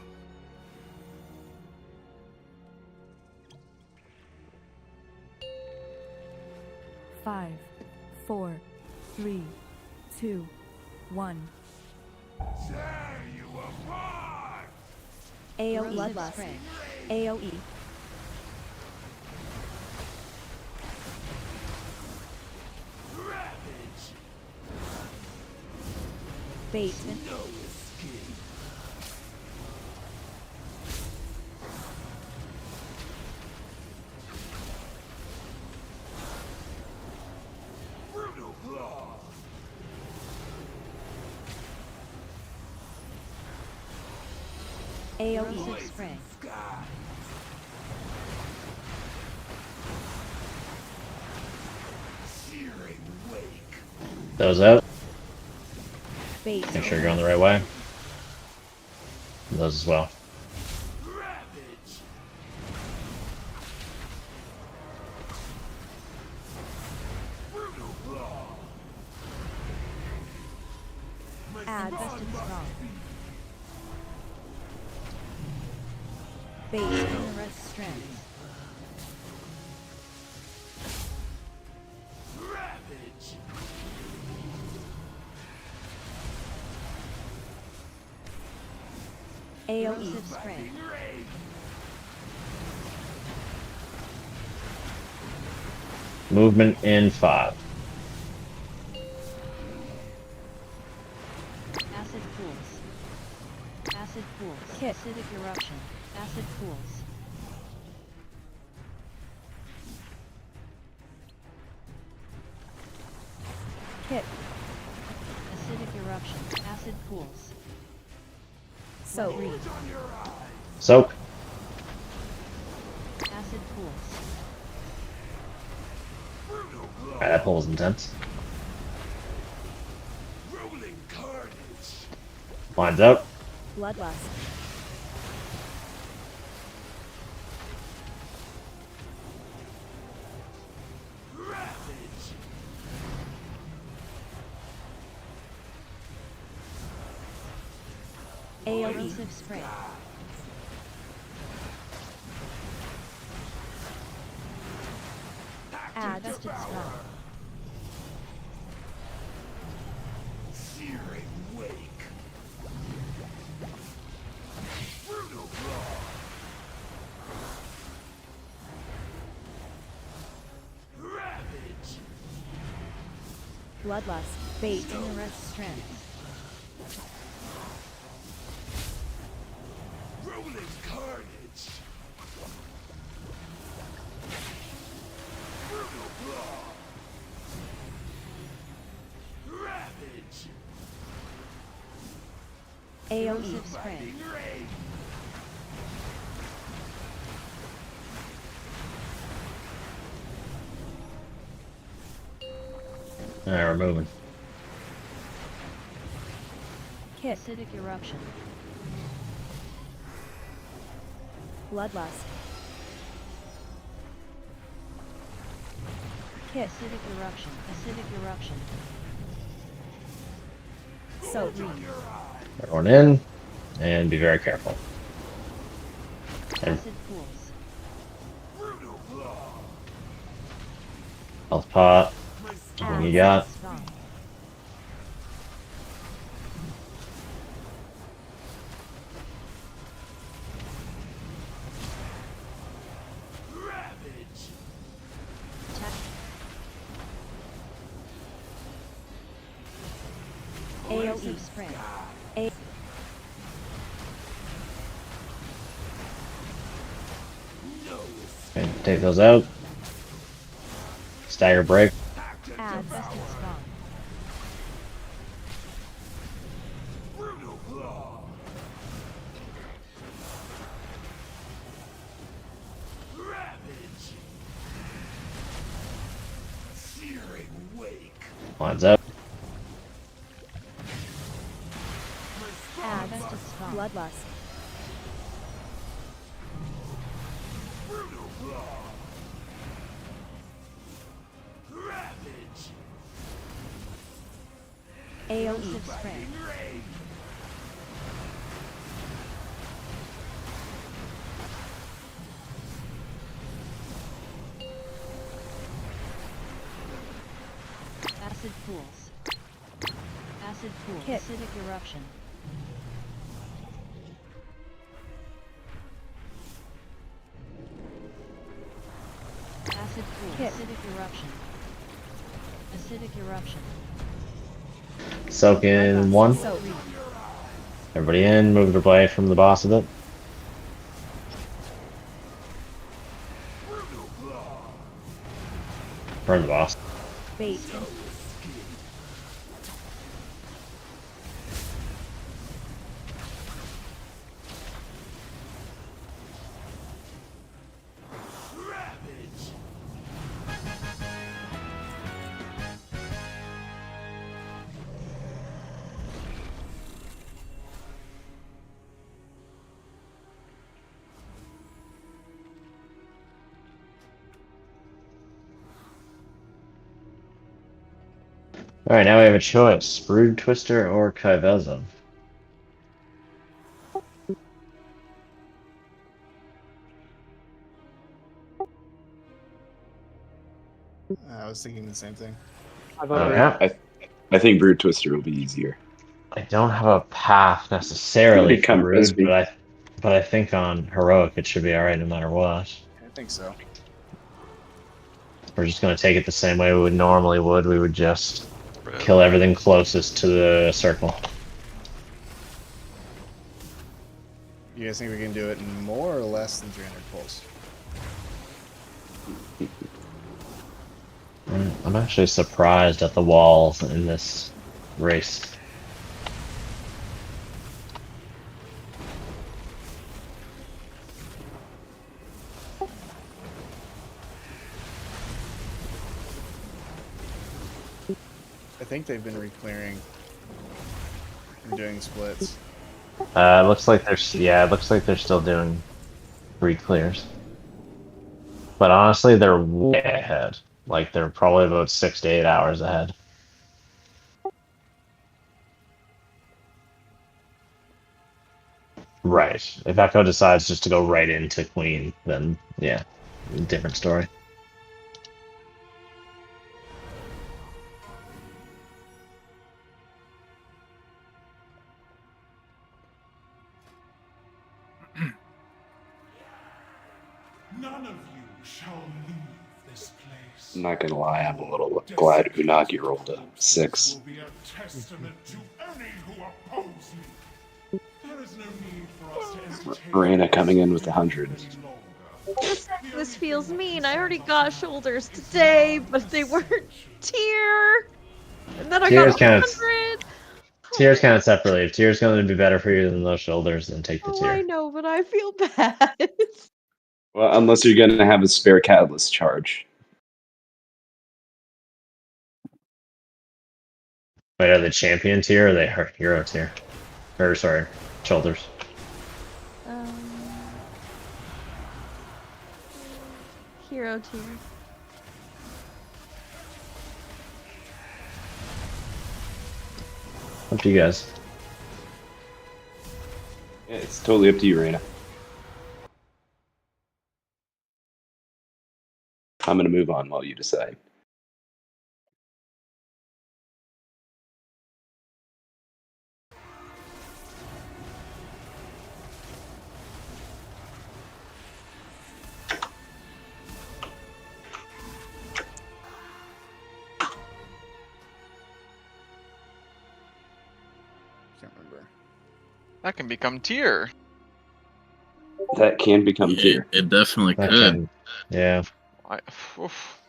Five, 4, 3, 2, 1. AOE. Bloodlust. AOE. Bait. AOE. Spray. Those out. Bait. Make sure you're going the right way. Those as well. Add. Bait. Generous strength. AOE. Spray. Movement in 5. Acid pools. Acid pools. Hit. Acidic eruption. Acid pools. Hit. Acidic eruption. Acid pools. Soak. Soak. Acid pools. Alright, that pull was intense. Lines out. Bloodlust. AOE. Spray. Add. Infested spawn. Bloodlust. Bait. Generous strength. AOE. Spray. Alright, we're moving. Hit. Acidic eruption. Bloodlust. Hit. Acidic eruption. Acidic eruption. Soak. Everyone in. And be very careful. And Acid pools. health pot. What you got? Spawn. AOE. Spray. Okay, take those out. Stagger break. Add. Infested spawn. Lines up. Ads. Bloodlust. AOE. Spray. Acid pools. Acid pool. Hit. Acidic eruption. Acid pool. Hit. Acidic eruption. Acidic eruption. Soak in one. Soak. Everybody in. Move away from the boss of it. Burn the boss. Bait. Alright, now we have a choice. Brood Twister or Kaivezum. I was thinking the same thing. I think Brood Twister will be easier. I don't have a path necessarily for Become Brood, Frisbee. but I think on Heroic it should be alright no matter what. I think so. We're just gonna take it the same way we would normally would. We would just kill everything closest to the circle. You guys think we can do it in more or less than 300 pulls? I'm actually surprised at the walls in this race. I think they've been re-clearing and doing splits. It looks like they're still doing re-clears. But honestly, they're way ahead. Like, they're probably about 6 to 8 hours ahead. Right. If Echo decides just to go right into Queen, then yeah, different story. None of you shall leave this place. I'm not gonna lie, I'm a little glad Unagi rolled a 6. Will be a testament to any who oppose me. There is no need for us to entertain Reina coming in with 100. This feels mean. I already got shoulders today, but they weren't tier. And then I Tier's got kind of 100. Tier's kind of separately. If Tier's going to be better for you than those shoulders, then take the Oh, tier. I know, but I feel bad. Well, unless you're gonna have a spare catalyst charge. Wait, are they champion tier or are they hero tier? Or sorry, shoulders. Hero tier. Up to you guys. Yeah, it's totally up to you, Reina. I'm gonna move on while you decide. Can't remember. That can become tier. That can become tier. It definitely That could. can- yeah. Oof.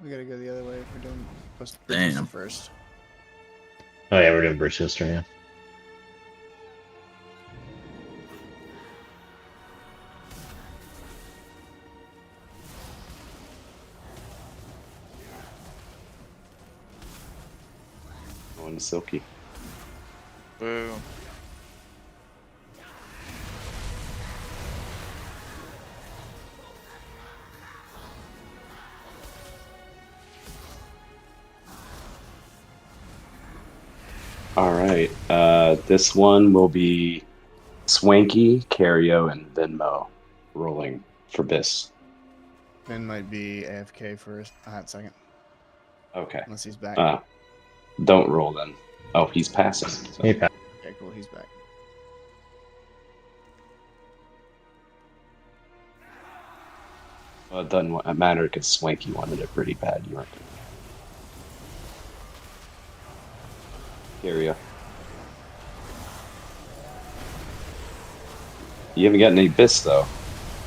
We gotta go the other way if we're doing post Damn. first. Oh yeah, we're doing British history, yeah. Going silky. Boo. All right. This one will be Swanky, Cario, and Venmo rolling for this. Finn might be AFK for a hot second. Okay. Unless he's back. Don't roll then. Oh, he's passing. So. Okay, cool. He's back. Well, it doesn't matter because Swanky wanted it pretty bad. You weren't. Cario. You haven't gotten any bis though.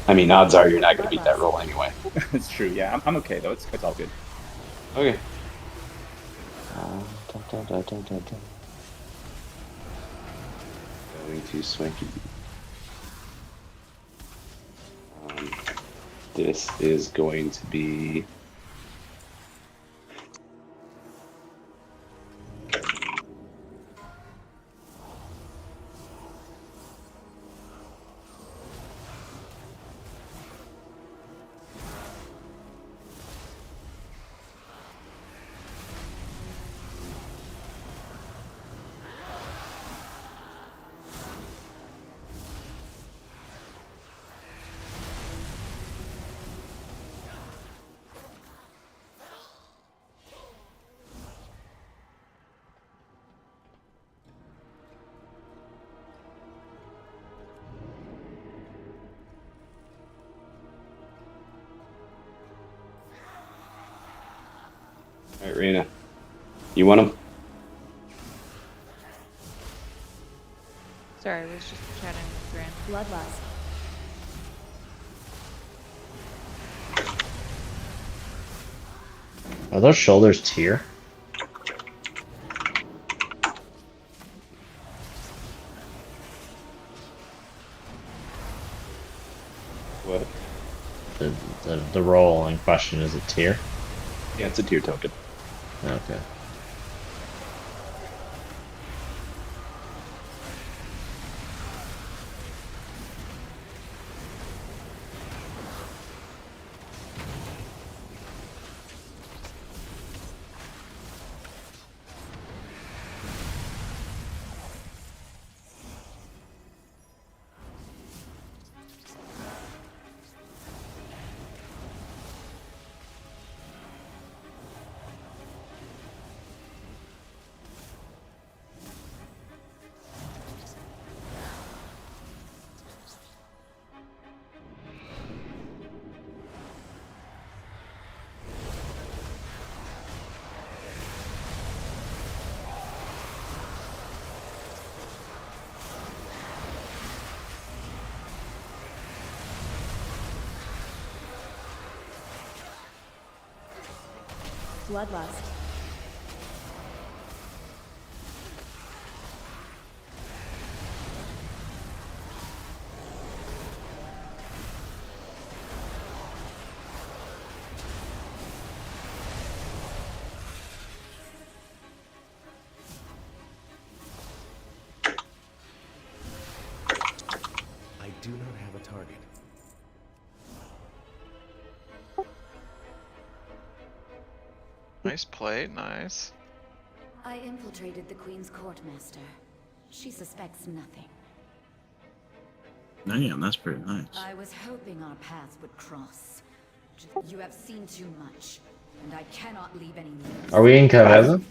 I mean, odds are you're not going to beat that roll anyway. It's true. Yeah, I'm okay though. It's all good. Okay. Going to Swanky. This is going to be. All right, Rena. You want him? Sorry, I was just chatting with Gran. Bloodlust. Are those shoulders tier? What? The roll in question, is it tier? Yeah, it's a tier token. Okay. Bloodlust. I do not have a target. Nice play, nice. I infiltrated the Queen's court, Master. She suspects nothing. Damn, that's pretty nice. I was hoping our paths would cross. You have seen too much, and I cannot leave any news. Are we in Kaveza?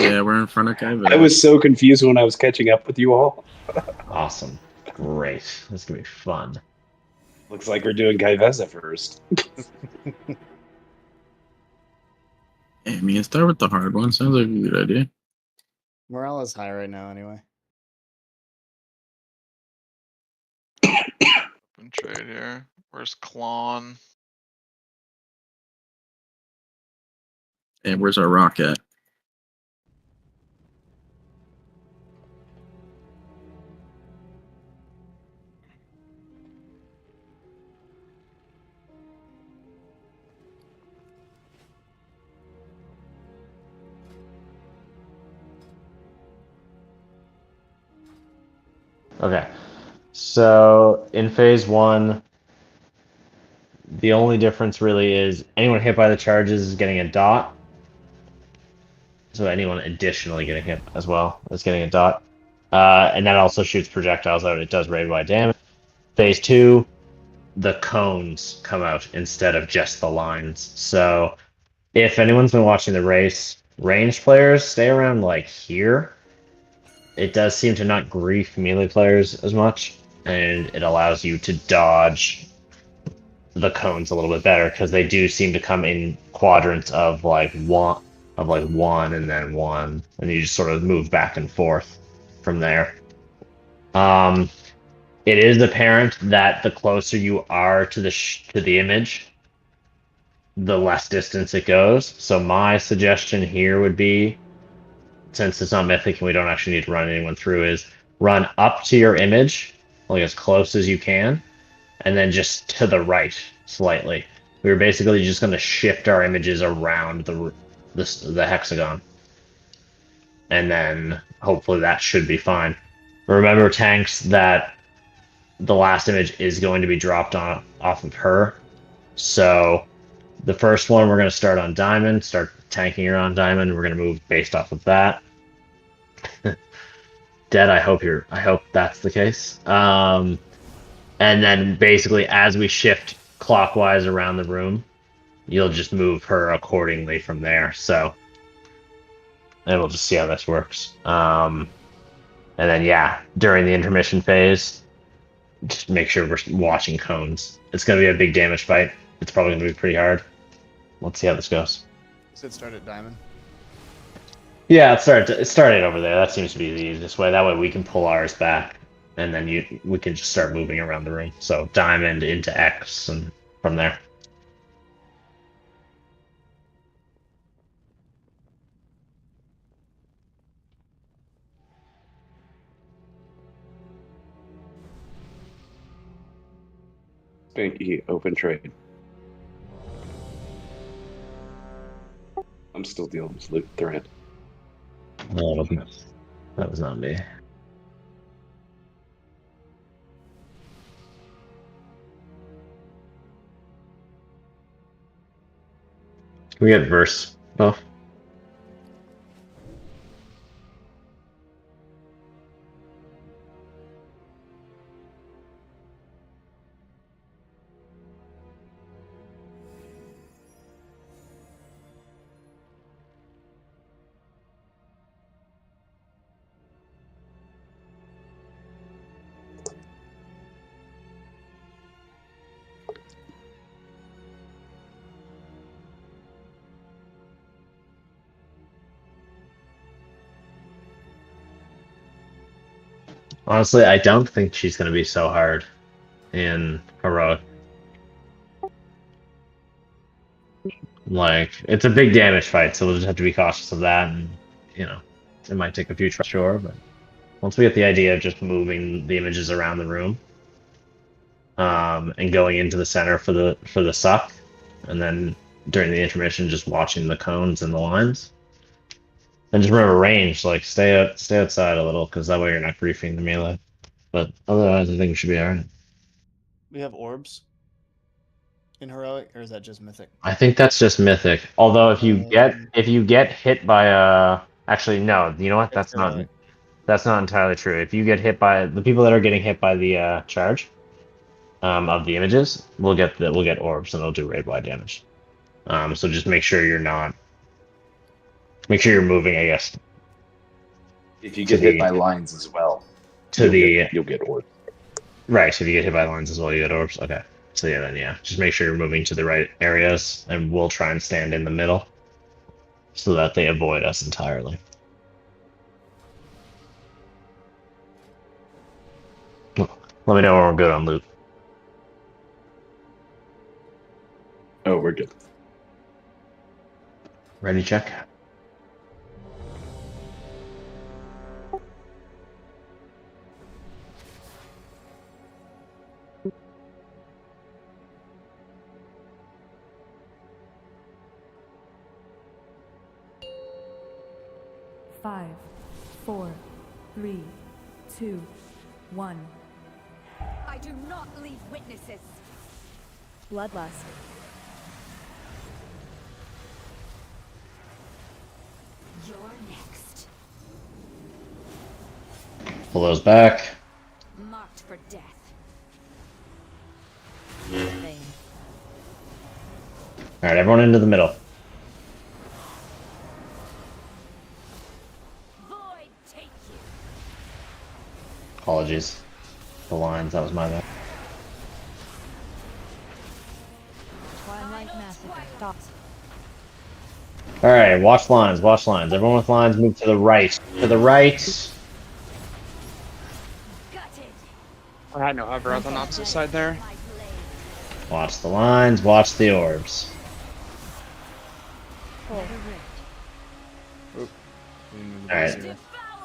Yeah, we're in front of Kaiba. I was so confused when I was catching up with you all. Awesome. Great. This is going to be fun. Looks like we're doing Kaiveza first. Hey, man, start with the hard one. Sounds like a good idea. Morale is high right now, anyway. Open trade here. Where's Klon? Hey, where's our rock at? Okay. So in phase 1, the only difference really is anyone hit by the charges is getting a dot. So anyone additionally getting hit as well is getting a dot. And that also shoots projectiles out. It does rate-wide damage. Phase 2, the cones come out instead of just the lines. So if anyone's been watching the race, ranged players stay around like here. It does seem to not grief melee players as much, and it allows you to dodge the cones a little bit better because they do seem to come in quadrants of like one and then one, and you just sort of move back and forth from there. It is apparent that the closer you are to the image, the less distance it goes. So my suggestion here would be, since it's not mythic and we don't actually need to run anyone through, is run up to your image, like as close as you can, and then just to the right slightly. We're basically just going to shift our images around the hexagon. And then hopefully that should be fine. Remember, tanks, that the last image is going to be dropped off of her. So the first one, we're going to start on diamond, start tanking her on diamond. We're going to move based off of that. Dead, I hope that's the case. And then basically as we shift clockwise around the room, you'll just move her accordingly from there. So, and we'll just see how this works. And then yeah, during the intermission phase, just make sure we're watching cones. It's going to be a big damage fight. It's probably going to be pretty hard. Let's see how this goes. You said start at diamond? Yeah, it started over there. That seems to be the easiest way. That way we can pull ours back, and then we can just start moving around the room. So diamond into X, and from there. Spanky, open trade. I'm still dealing with loot threat. No, that was not me. Can we get verse buff? Honestly, I don't think she's going to be so hard in heroic. Like, it's a big damage fight, so we'll just have to be cautious of that, and, you know, it might take a few tries, sure, but once we get the idea of just moving the images around the room, and going into the center for the suck, and then during the intermission just watching the cones and the lines. And just remember range, like stay outside a little, because that way you're not griefing the melee. But otherwise, I think we should be alright. We have orbs in heroic, or is that just mythic? I think that's just mythic. Although if you get hit by a, actually no, you know what? That's not entirely true. If you get hit by the people that are getting hit by the charge of the images, we'll get orbs and they'll do raid wide damage. So just make sure you're moving, I guess. If you get hit by lines as well, you'll get orbs. Right, so if you get hit by lines as well, you get orbs. Okay. So yeah, just make sure you're moving to the right areas, and we'll try and stand in the middle so that they avoid us entirely. Let me know when we're good on loot. Oh, we're good. Ready, check. Five, 4, 3, 2, 1. I do not leave witnesses. Bloodlust. You're next. Pull those back. Marked for death. Alright, everyone into the middle. Void take you. Apologies. The lines, that was my bad. Twilight Massacre. Stop. Alright, watch lines, watch lines. Everyone with lines, move to the right. To the right. I know hover on the opposite side there. Watch the lines, watch the orbs. Alright.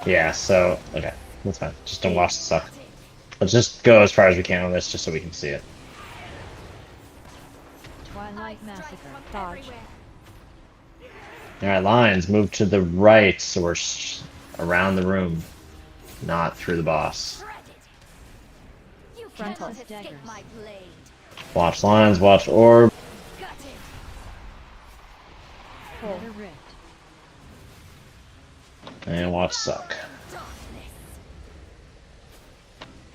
Yeah, so, okay. That's fine. Just don't watch the suck. Let's just go as far as we can on this, just so we can see it. Twilight Massacre. Dodge. Alright, lines, move to the right, so we're around the room. Not through the boss. Frontal. Watch lines, watch orb. Nether Rift. And watch suck.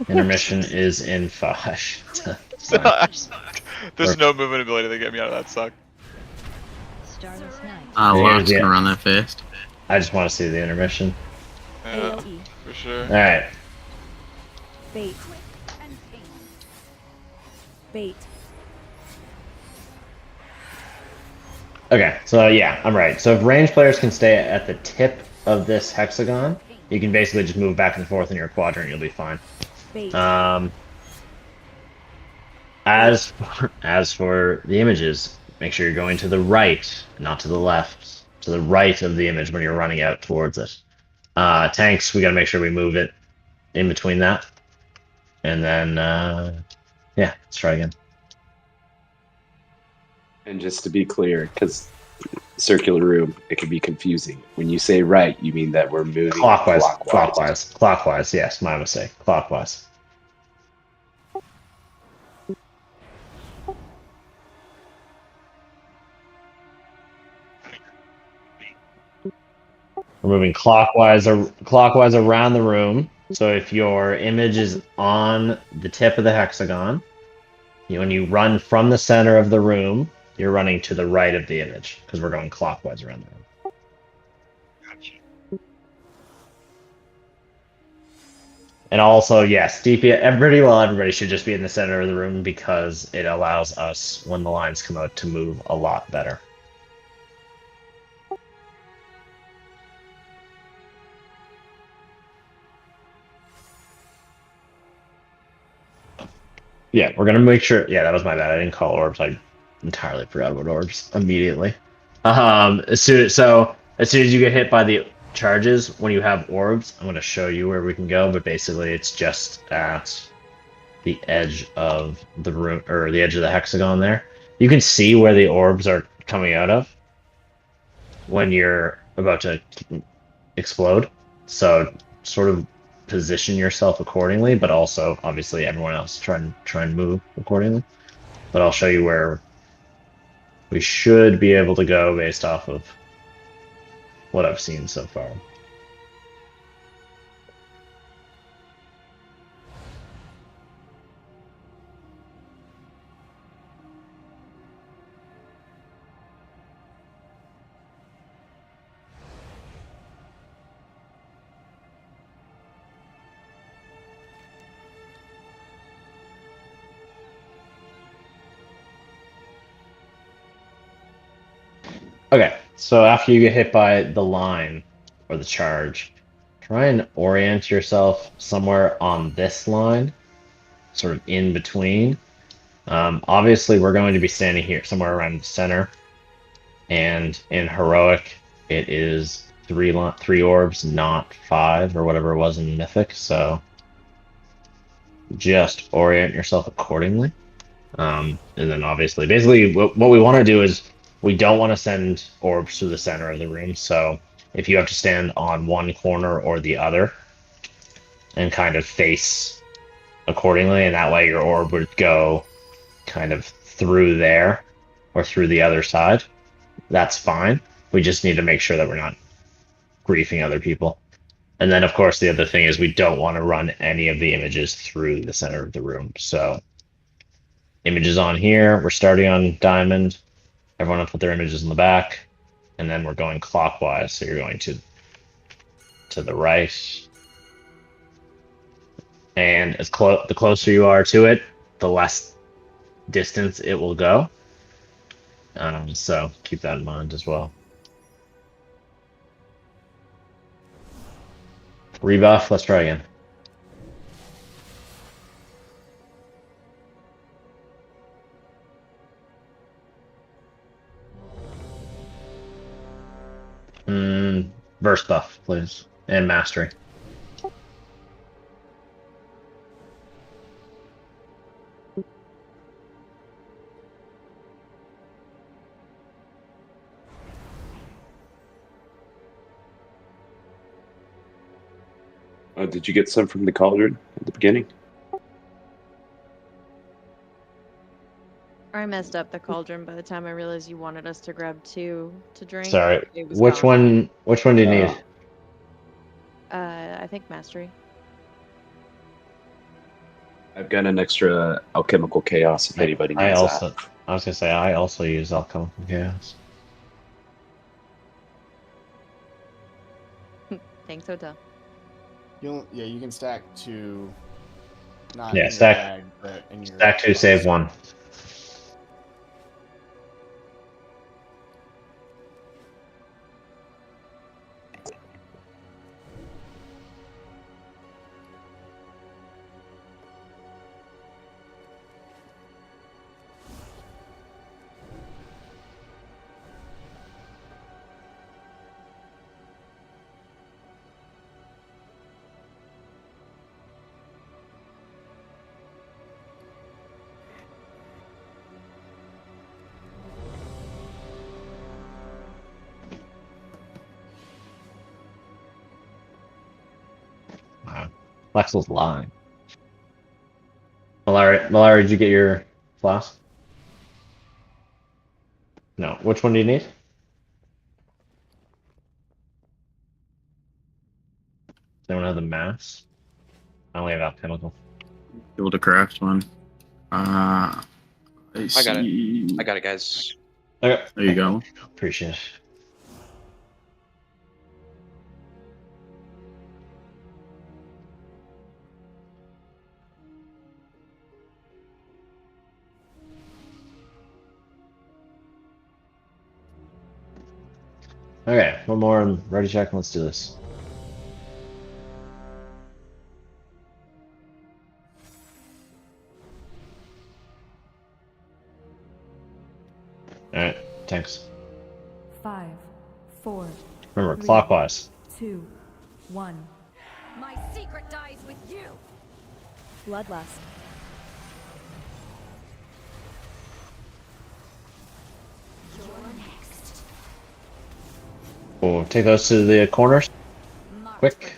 Intermission is in 5. There's no movement ability to get me out of that suck. Starless Night. Lord's gonna run that fast. I just want to see the intermission. Yeah, AoE. for sure. Alright. Bait. Bait. Okay, so yeah, I'm right. So if range players can stay at the tip of this hexagon, you can basically just move back and forth in your quadrant, you'll be fine. Bait. As for the images, make sure you're going to the right, not to the left. To the right of the image when you're running out towards it. Tanks, we gotta make sure we move it in between that. And then, yeah, let's try again. And just to be clear, because circular room, it can be confusing. When you say right, you mean that we're moving Clockwise, yes, my mistake. Clockwise. We're moving clockwise around the room. So if your image is on the tip of the hexagon, when you run from the center of the room, you're running to the right of the image because we're going clockwise around the room. And also, yes, DP, everybody should just be in the center of the room because it allows us, when the lines come out, to move a lot better. Yeah, we're gonna make sure. Yeah, that was my bad. I didn't call orbs. I entirely forgot about orbs immediately. As soon as you get hit by the charges, when you have orbs, I'm gonna show you where we can go. But basically, it's just at the edge of the room or the edge of the hexagon. There, you can see where the orbs are coming out of when you're about to explode. So, sort of position yourself accordingly, but also obviously everyone else try and move accordingly. But I'll show you where we should be able to go based off of what I've seen so far. Okay, so after you get hit by the line or the charge, try and orient yourself somewhere on this line, sort of in between. Obviously, we're going to be standing here somewhere around the center, and in heroic, it is three orbs, not 5 or whatever it was in mythic. So just orient yourself accordingly, and then obviously, basically, what we want to do is. We don't want to send orbs to the center of the room, so if you have to stand on one corner or the other, and kind of face accordingly, and that way your orb would go kind of through there or through the other side. That's fine. We just need to make sure that we're not griefing other people. And then, of course, the other thing is we don't want to run any of the images through the center of the room. So images on here, we're starting on diamond. Everyone will put their images in the back, and then we're going clockwise. So you're going to the right. And the closer you are to it, the less distance it will go. So keep that in mind as well. Rebuff, let's try again. Verse buff, please. And mastery. Did you get some from the cauldron at the beginning? I messed up the cauldron by the time I realized you wanted us to grab 2 to drink. Sorry. It was Which gone. one do you need? I think mastery. I've got an extra alchemical chaos if anybody needs that. I was gonna say I also use alchemical chaos. Thanks, Hotel. You can stack 2. Not Yeah, in your stack bag, but in your stack 2, save 1. Wow. Lexel's lying. Malari, did you get your flask? No. Which one do you need? Does anyone have the mass? I only have alchemical. Able to craft one. I got it. I got it, guys. Okay. There you go. Appreciate it. Okay, one more and ready check. Let's do this. Alright, thanks. 5, 4. Remember, 3, clockwise. 2, 1. My secret dies with you. Bloodlust. You're next. We'll take those to the corners. Quick.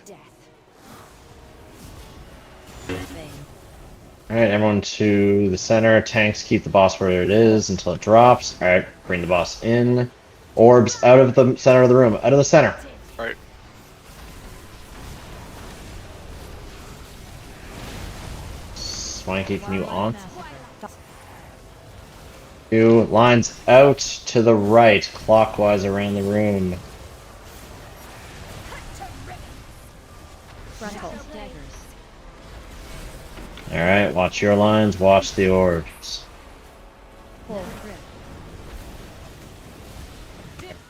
Alright, everyone to the center. Tanks, keep the boss where it is until it drops. Alright, bring the boss in. Orbs out of the center of the room. Out of the center. Right. Swanky, can you on? 2 lines out to the right, clockwise around the room. Frontal. Alright, watch your lines, watch the orbs.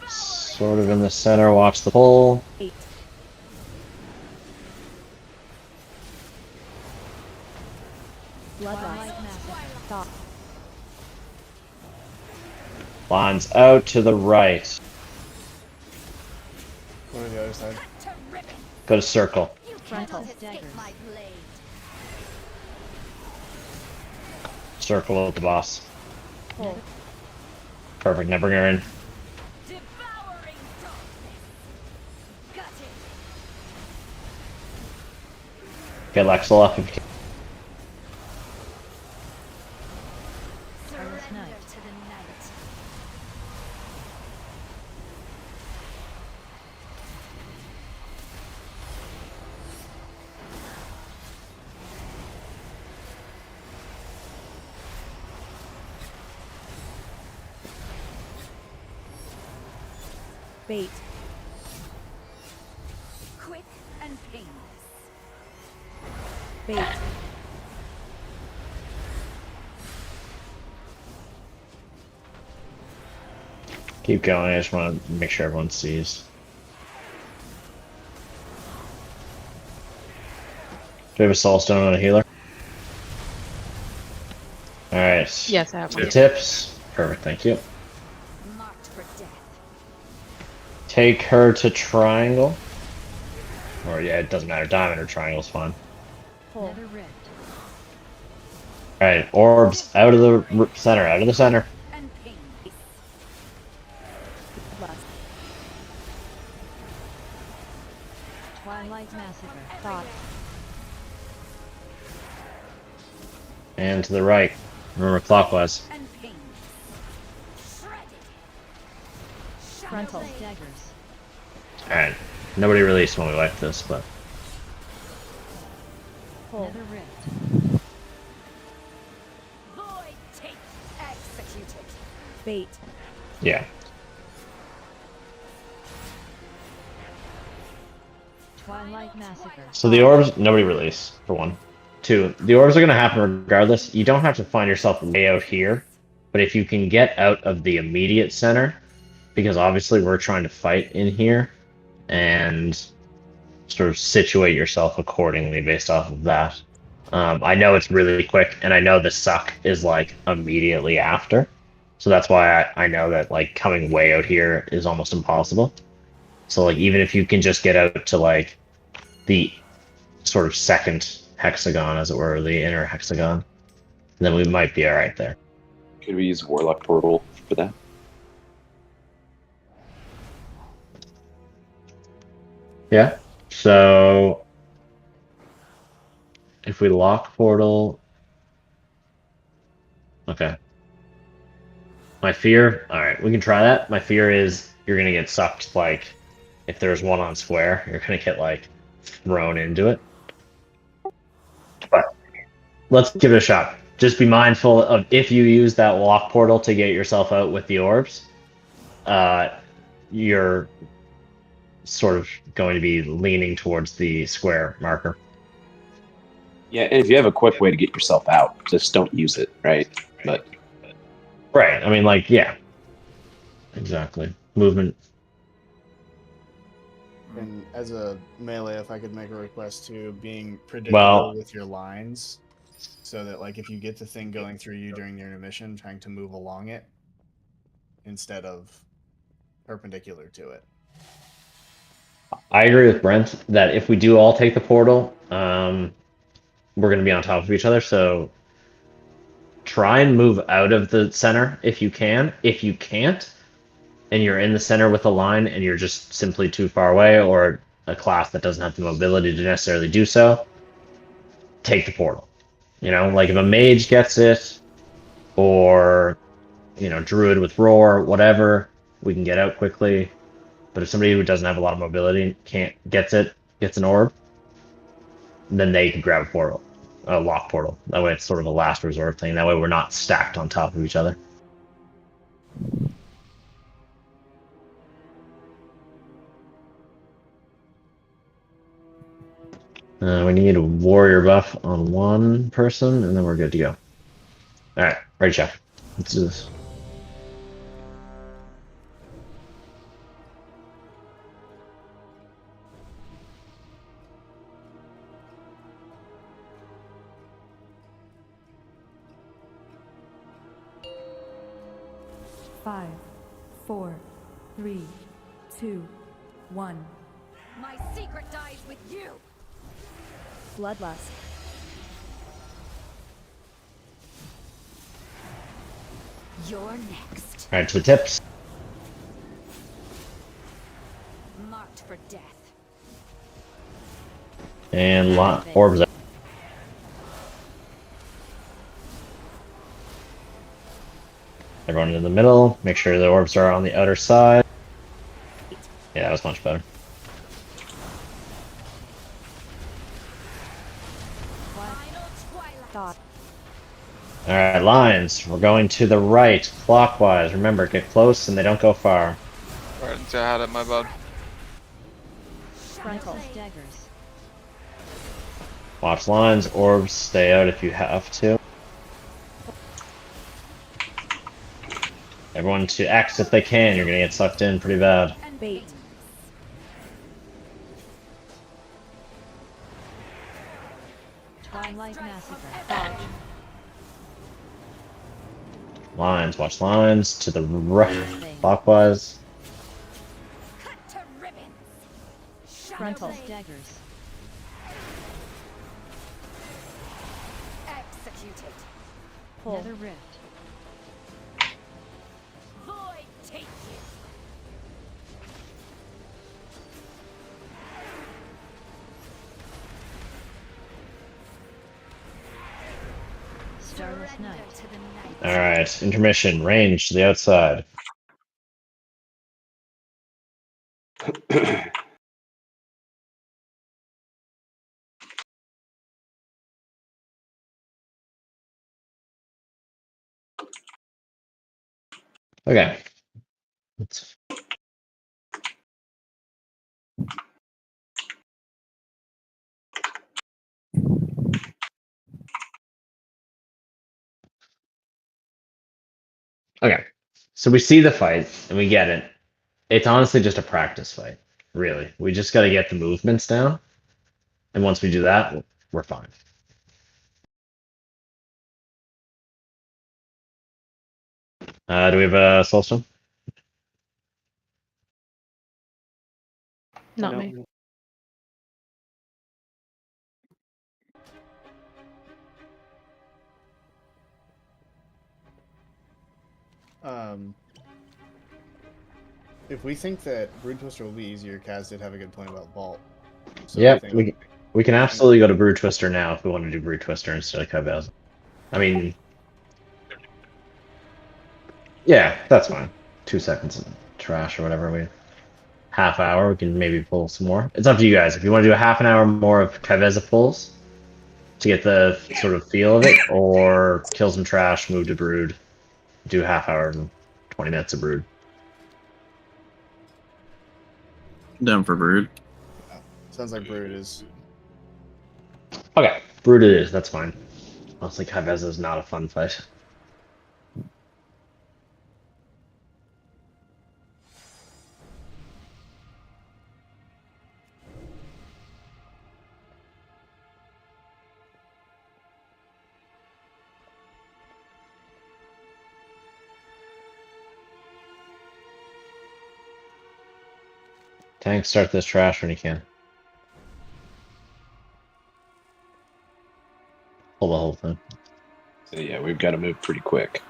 Sort of in the center, watch the pull. 8. Bloodlust. Stop. Lines out to the right. Go to the other side. Go to circle. Frontal. Circle with the boss. Pull. Perfect, now bring her in. Get Lexel up if you can. Surrender to the night. Bait. Quick and painless. Bait. Keep going, I just want to make sure everyone sees. Do we have a soul stone on a healer? Alright. Yes, I have one. Tips. Perfect, thank you. Marked for death. Take her to triangle. Or yeah, it doesn't matter. Diamond or triangle's fine. Nether rift. Alright, orbs out of the center, out of the center. And painless. Lust. Twilight massacre. Thought. And to the right. Remember, clockwise. And painless. Shredded. Frontal. Daggers. Alright. Nobody released when we wiped this, but... Pull. Nether rift. Void take executed. Bait. Yeah. Twilight massacre. So the orbs, nobody release, for one. Two, the orbs are going to happen regardless. You don't have to find yourself way out here, but if you can get out of the immediate center, because obviously we're trying to fight in here, and sort of situate yourself accordingly based off of that. I know it's really quick, and I know the suck is like immediately after, so that's why I know that like coming way out here is almost impossible. So like even if you can just get out to like the sort of second hexagon, as it were, the inner hexagon, then we might be alright there. Could we use Warlock Portal for that? Yeah. So if we lock portal, okay. My fear, alright, we can try that. My fear is you're gonna get sucked, like, if there's one on square, you're gonna get, like, thrown into it. But let's give it a shot. Just be mindful of if you use that lock portal to get yourself out with the orbs, you're sort of going to be leaning towards the square marker. Yeah, and if you have a quick way to get yourself out, just don't use it, right? But right, I mean, like, yeah. Exactly. Movement. And as a melee, if I could make a request to being predictable with your lines, so that like if you get the thing going through you during your intermission, trying to move along it instead of perpendicular to it. I agree with Brent that if we do all take the portal, we're going to be on top of each other, so try and move out of the center if you can. If you can't, and you're in the center with a line and you're just simply too far away, or a class that doesn't have the mobility to necessarily do so, take the portal. You know, like if a mage gets it, or, you know, druid with roar, whatever, we can get out quickly. But if somebody who doesn't have a lot of mobility gets an orb, then they can grab a portal, a lock portal. That way it's sort of a last resort thing. That way we're not stacked on top of each other. We need a warrior buff on one person, and then we're good to go. Alright, ready, chef. Let's do this. Five, 4, 3, 2, 1. My secret dies with you. Bloodlust. You're next. Alright, to the tips. Marked for death. And orbs out. Everyone in the middle. Make sure the orbs are on the outer side. Yeah, that was much better. Alright, lines. We're going to the right, clockwise. Remember, get close and they don't go far. Alright, until I had it, my bad. Daggers. Watch lines, orbs, stay out if you have to. Everyone to X if they can, you're gonna get sucked in pretty bad. Bait. Twilight Massacre. Lines, watch lines, to the right, clockwise. Frontal. Daggers. Executed. Pull. Nether Rift. Void take you. Starless Night. Alright, intermission, range to the outside. Okay. Okay. So we see the fight and we get it. It's honestly just a practice fight, really. We just got to get the movements down. And once we do that, we're fine. Do we have a Soulstone? Not No. me. If we think that Brood Twister will be easier, Kaz did have a good point about Vault. So Yep, I think we can absolutely go to Brood Twister now if we want to do Brood Twister instead of Kybaz. I mean, yeah, that's fine. 2 seconds of trash or whatever. Half hour, we can maybe pull some more. It's up to you guys. If you want to do a half an hour more of Kybeza pulls to get the sort of feel of it, or kill some trash, move to Brood, do half hour and 20 minutes of Brood. Down for Brood. sounds like Brood is. Okay, Brood it is. That's fine. Honestly, Kybeza is not a fun fight. Tank, start this trash when you can. Pull the whole thing. So yeah, we've got to move pretty quick.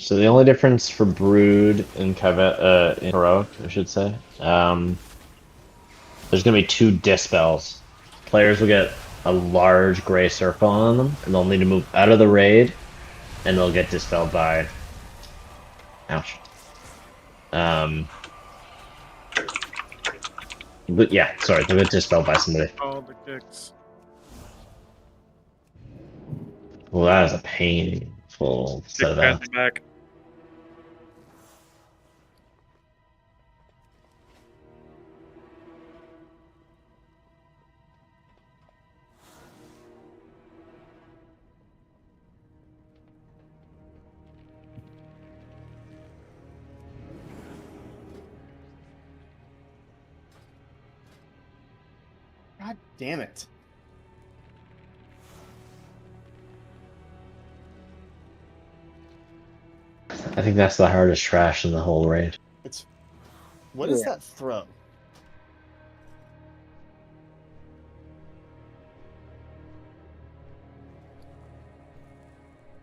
So the only difference for Brood and in Heroic, I should say, there's going to be 2 Dispels. Players will get a large gray circle on them, and they'll need to move out of the raid, and they'll get dispelled by... Ouch. But yeah, sorry, they'll get dispelled by somebody. All the kicks. Well, that is a painful set of that. Back. God damn it. I think that's the hardest trash in the whole raid. It's what is that throw?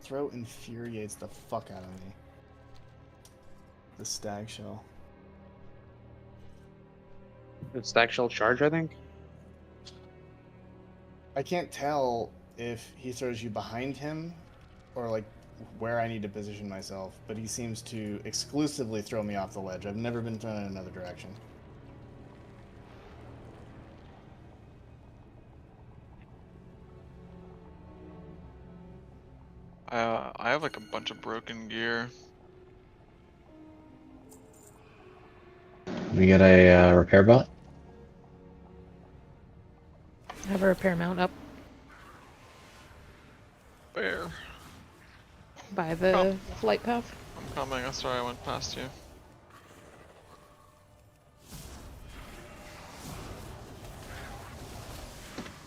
Throw infuriates the fuck out of me. The stag shell. The stack shell charge, I think. I can't tell if he throws you behind him or like where I need to position myself, but he seems to exclusively throw me off the ledge. I've never been thrown in another direction. I have like a bunch of broken gear. We get a repair bot. I have a repair mount up Where? by the flight path. I'm coming. I'm sorry I went past you.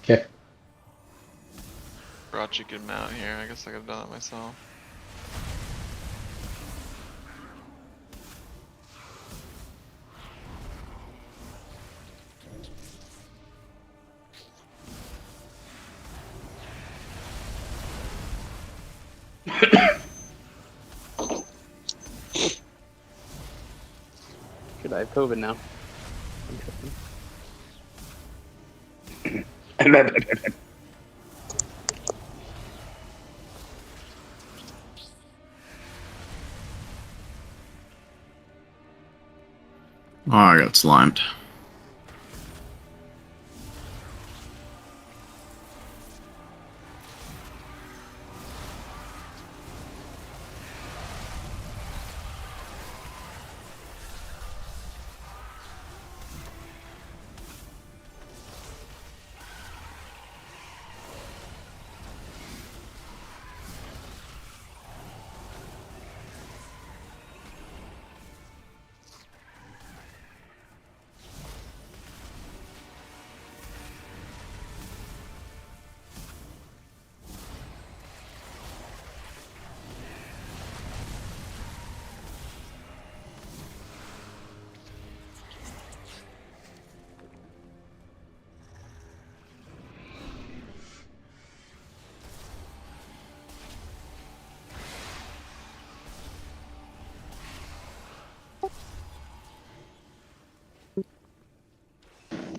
Okay. Brought you a good mount here. I guess I could have done it myself. Should I have COVID now? Oh, I got slimed.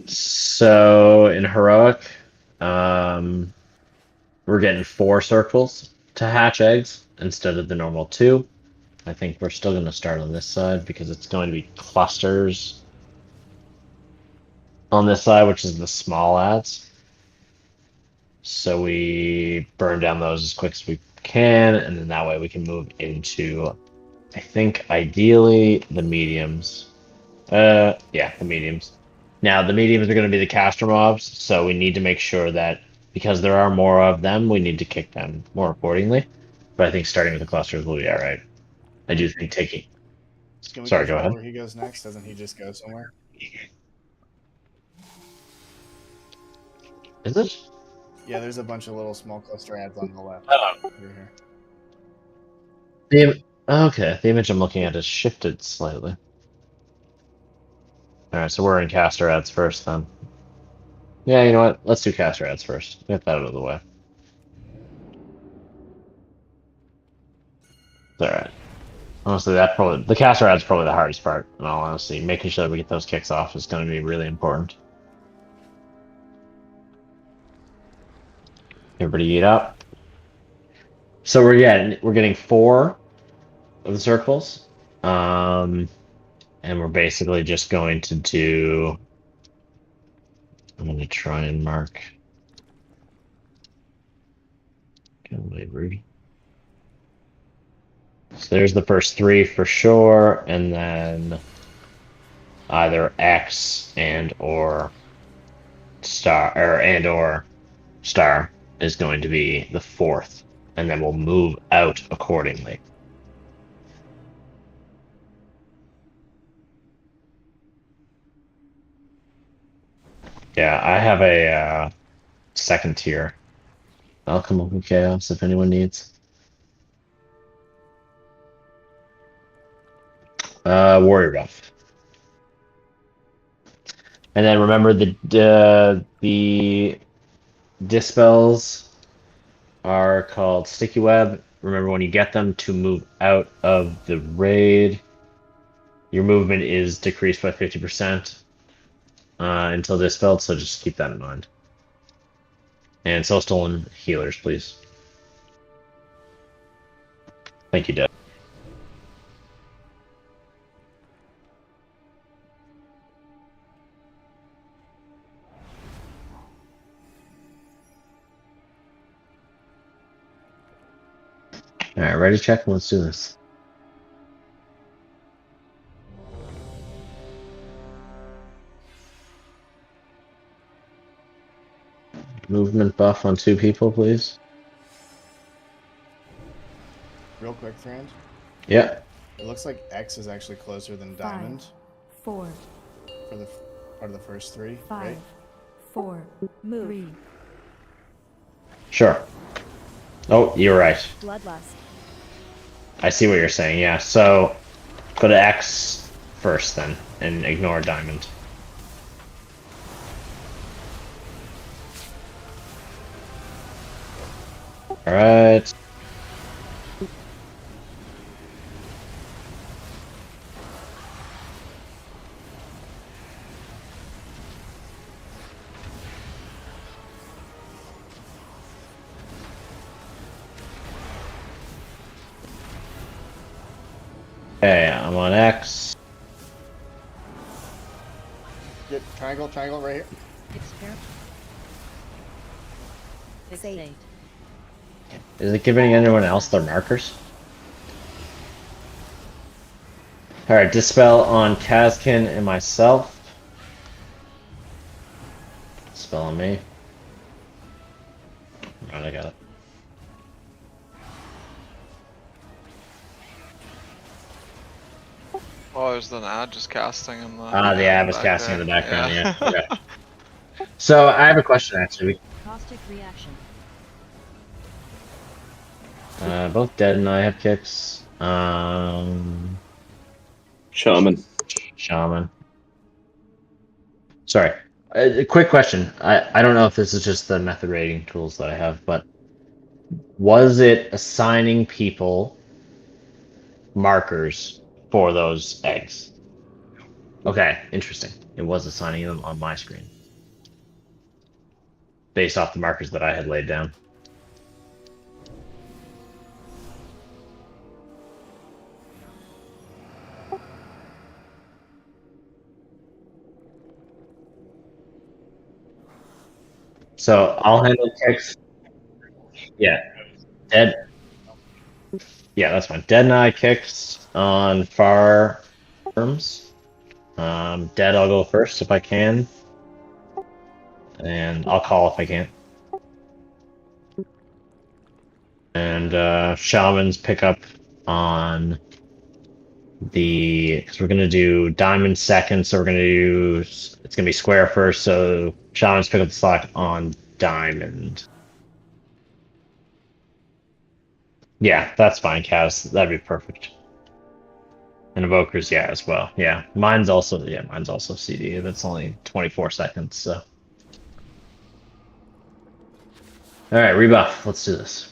So in heroic, we're getting 4 circles to hatch eggs instead of the normal 2. I think we're still going to start on this side because it's going to be clusters on this side, which is the small ads. So we burn down those as quick as we can, and then that way we can move into, I think, ideally the mediums. Yeah, the mediums. Now, the mediums are going to be the caster mobs, so we need to make sure that, because there are more of them, we need to kick them more accordingly. But I think starting with the clusters will be alright. I do think taking... Can we Sorry, go control ahead. where he goes next? Doesn't he just go somewhere? Is it? Yeah, there's a bunch of little small cluster ads on the left. Over here. Okay, the image I'm looking at is shifted slightly. Alright, so we're in caster ads first then. Yeah, you know what? Let's do caster ads first. Get that out of the way. It's alright. Honestly, the caster ad's probably the hardest part, in all honesty. Making sure that we get those kicks off is going to be really important. Everybody eat up. So we're getting 4 of the circles. And we're basically just going to do... I'm going to try and mark... Get away, Rudy. So there's the first 3 for sure, and then either X and or star is going to be the 4th, and then we'll move out accordingly. Yeah, I have a second tier. I'll come up with chaos if anyone needs. Warrior buff. And then remember the dispels are called Sticky Web. Remember when you get them to move out of the raid, your movement is decreased by 50% until dispelled, so just keep that in mind. And Soul Stolen healers, please. Thank you, Deb. Alright, ready to check? Let's do this. Movement buff on 2 people, please. Real quick, Thran. Yeah. It looks like X is actually closer than Diamond. 4. Are the first 3, 5. right? 4. Move. 3. Sure. Oh, you're right. Bloodlust. I see what you're saying, yeah. So, go to X first then, and ignore Diamond. Alright. Okay, I'm on X. Get triangle right here. Experiment. Fixate. Is it giving anyone else their markers? Alright, Dispel on Kazkin and myself. Dispel on me. Alright, I got it. Oh, there's an ad just casting in the. The ad was casting in the background, yeah. Okay. So, I have a question actually. Caustic reaction. Both Dead and I have kicks. Shaman. Sorry. A quick question. I don't know if this is just the method rating tools that I have, but was it assigning people markers for those eggs? Okay, interesting. It was assigning them on my screen. Based off the markers that I had laid down. So I'll handle kicks. Yeah. Dead. Yeah, that's fine. Dead and I kicks on far arms. Dead, I'll go first if I can. And I'll call if I can't. And Shaman's pick up on the, because we're gonna do Diamond second, so we're gonna do, it's gonna be square first, so Shaman's pick up the slack on Diamond. Yeah, that's fine, Kaz. That'd be perfect. And Evokers, yeah, as well. Yeah, mine's also CD. That's only 24 seconds, so. All right, rebuff. Let's do this.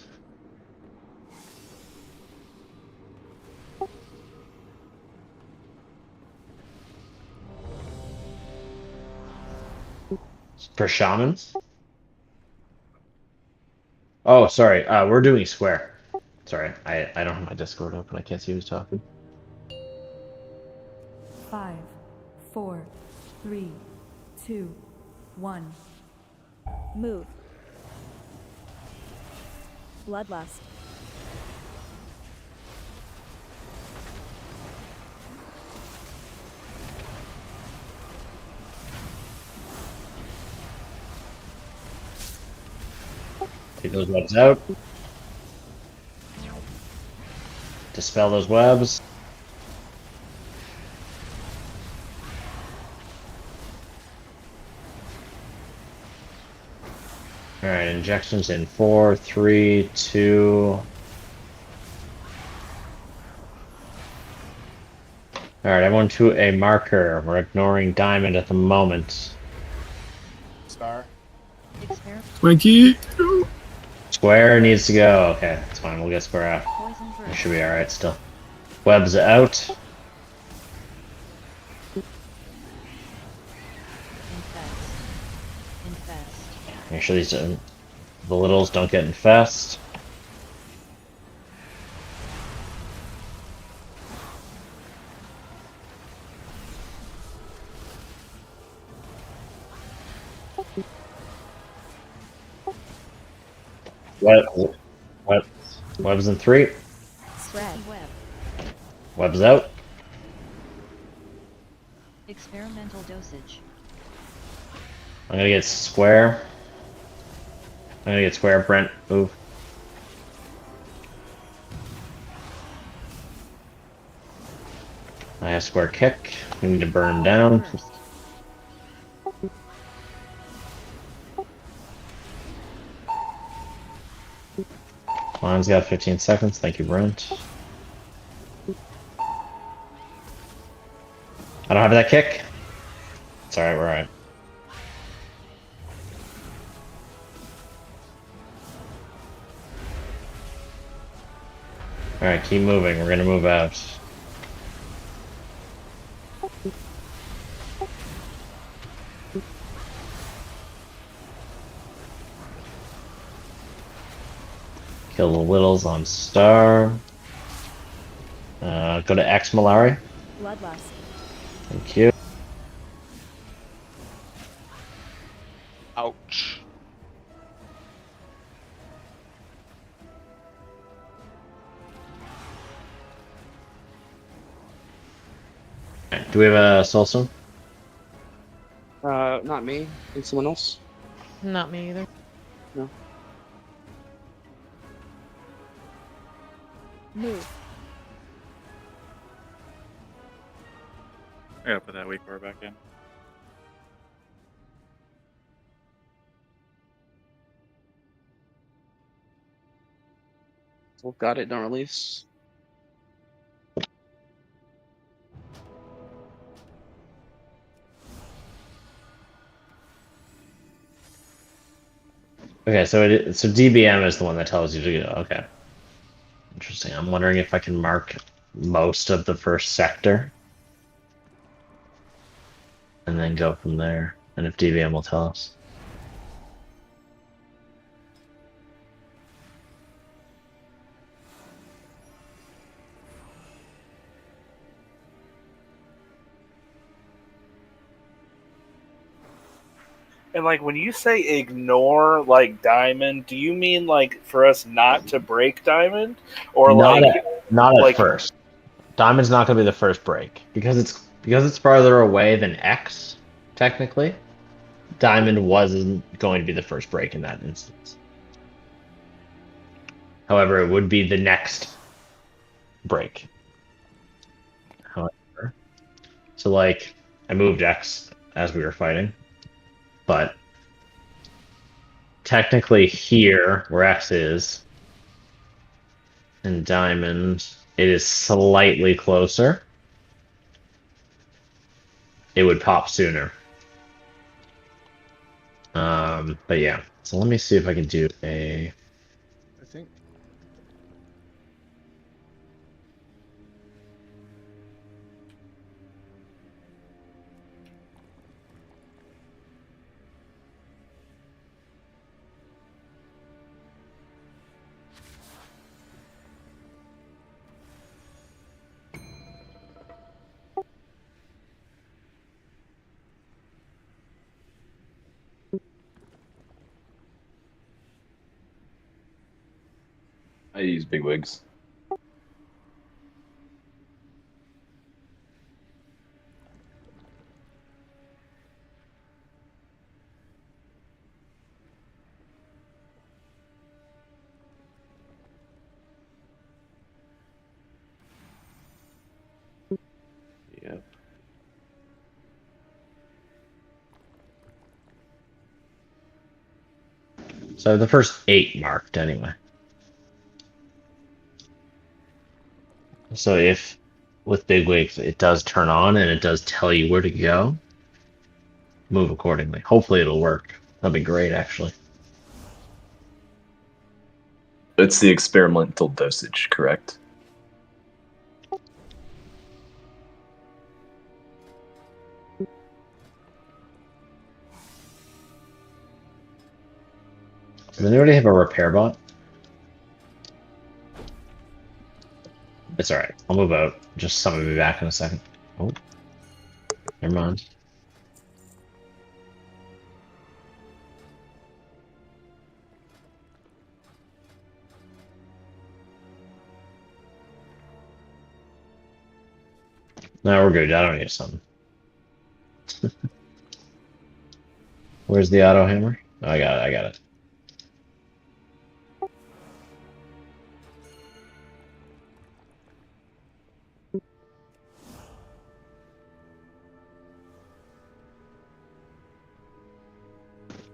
For Shamans? Oh, sorry. We're doing square. Sorry, I don't have my Discord open. I can't see who's talking. 5, 4, 3, 2, 1. Move. Bloodlust. Take those webs out. Dispel those webs. Alright, injections in 4, 3, 2. Alright, everyone to a marker. We're ignoring diamond at the moment. Star. Mikey. Square needs to go. Okay, that's fine. We'll get square out. We should be alright still. Web's out. Make sure these the littles don't get infest. Web's in 3. Web's out. Experimental dosage. I'm gonna get square. I'm gonna get square. Brent, move. I have square kick. We need to burn down. Mine's got 15 seconds. Thank you, Brent. I don't have that kick. It's alright, we're alright. Alright, keep moving. We're gonna move out. Kill the littles on star. Go to X Malari. Bloodlust. Thank you. Ouch. Do we have a soul stone? Not me. And someone else? Not me either. No. Move. I gotta put that weak bar back in. So got it, don't release. Okay, so so DBM is the one that tells you to go. Okay. Interesting. I'm wondering if I can mark most of the first sector. And then go from there. And if DBM will tell us. And like when you say ignore like diamond, do you mean like for us not to break diamond, or Not like at first. Diamond's not going to be the first break because it's farther away than X. Technically, Diamond wasn't going to be the first break in that instance. However, it would be the next break. However, so like I moved X as we were fighting, but technically here where X is in Diamond, it is slightly closer. It would pop sooner. But yeah, so let me see if I can do a. I think. I use big wigs. Yep. So the first 8 marked anyway. So if with bigwigs, it does turn on and it does tell you where to go. Move accordingly. Hopefully it'll work. That'd be great, actually. It's the experimental dosage, correct? Does anybody have a repair bot? It's alright. I'll move out. Just summon me back in a second. Oh. Never mind. No, we're good. I don't need something. Where's the auto hammer? Oh, I got it. I got it.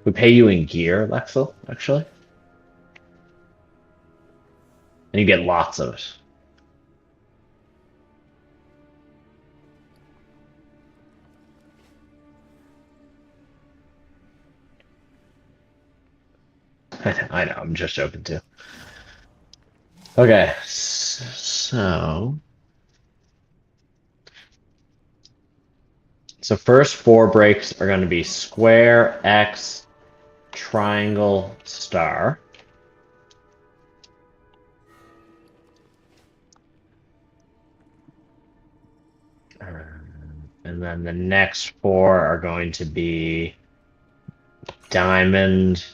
We pay you in gear, Lexel, actually. And you get lots of it. I know, I'm just joking too. Okay, so first 4 breaks are going to be square, X, triangle, star. And then the next 4 are going to be diamond,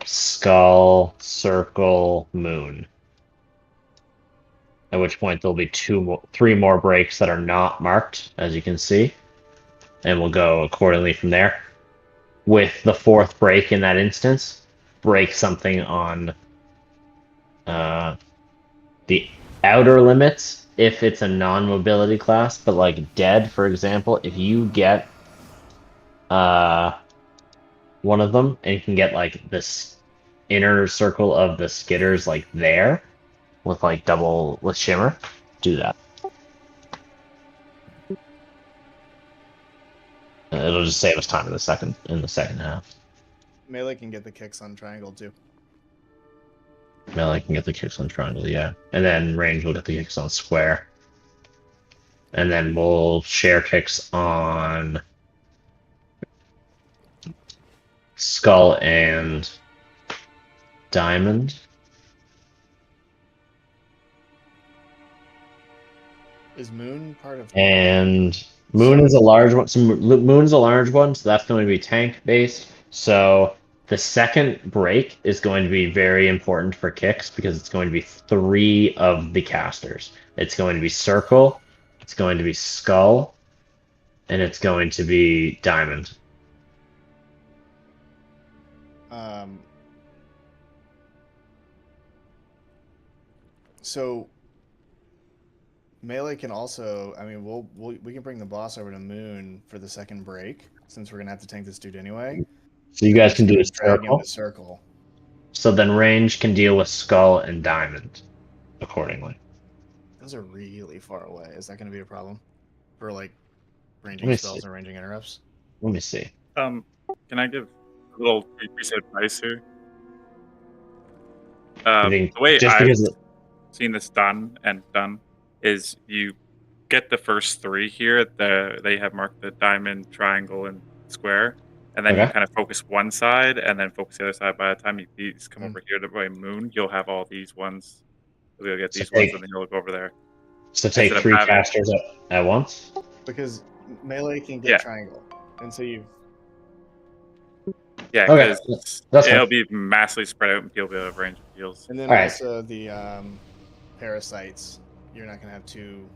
skull, circle, moon. At which point there'll be 3 more breaks that are not marked, as you can see. And we'll go accordingly from there. With the 4th break in that instance, break something on the outer limits if it's a non-mobility class, but like dead, for example, if you get one of them and you can get like this inner circle of the skitters like there with like double with shimmer, do that. It'll just save us time in the second half. Melee can get the kicks on triangle too. Melee can get the kicks on triangle, yeah. And then range will get the kicks on square. And then we'll share kicks on skull and diamond. Is moon part of? And moon is a large one. So moon's a large one, so that's going to be tank based. So the second break is going to be very important for kicks because it's going to be 3 of the casters. It's going to be circle, it's going to be skull, and it's going to be diamond. So melee can also, I mean, we can bring the boss over to moon for the second break since we're gonna have to tank this dude anyway. So you guys can do a drag him circle. to circle. So then range can deal with skull and diamond accordingly. Those are really far away. Is that gonna be a problem for like Let ranging me spells see. and ranging interrupts? Let me see. Can I give a little piece of advice here? I think The way just I've because seen this done is you get the first 3 here. They have marked the diamond, triangle, and square, and then you Okay. kind of focus one side and then focus the other side. By the time you come over here to play moon, you'll have all these ones. You'll get So these ones, take- and then you'll go over there. So take Instead of 3 having- casters at once. Because melee can get Yeah. triangle, and so you. Yeah, Okay, because that's it'll fine. be massively spread out and you'll be able to range heals. And then Alright. also the parasites. You're not gonna have 2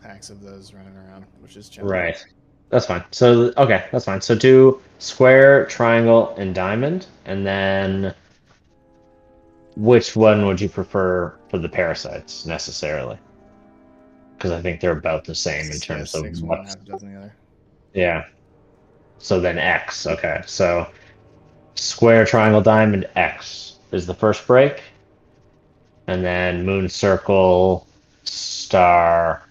packs of those running around, which is challenging. Right. That's fine. So okay, that's fine. So do square, triangle, and diamond, and then which one would you prefer for the parasites necessarily? Because I think they're about the same in terms of 6 what. one, half a dozen the other. Yeah. So then X. Okay. So square, triangle, diamond, X is the first break, and then moon, circle, Star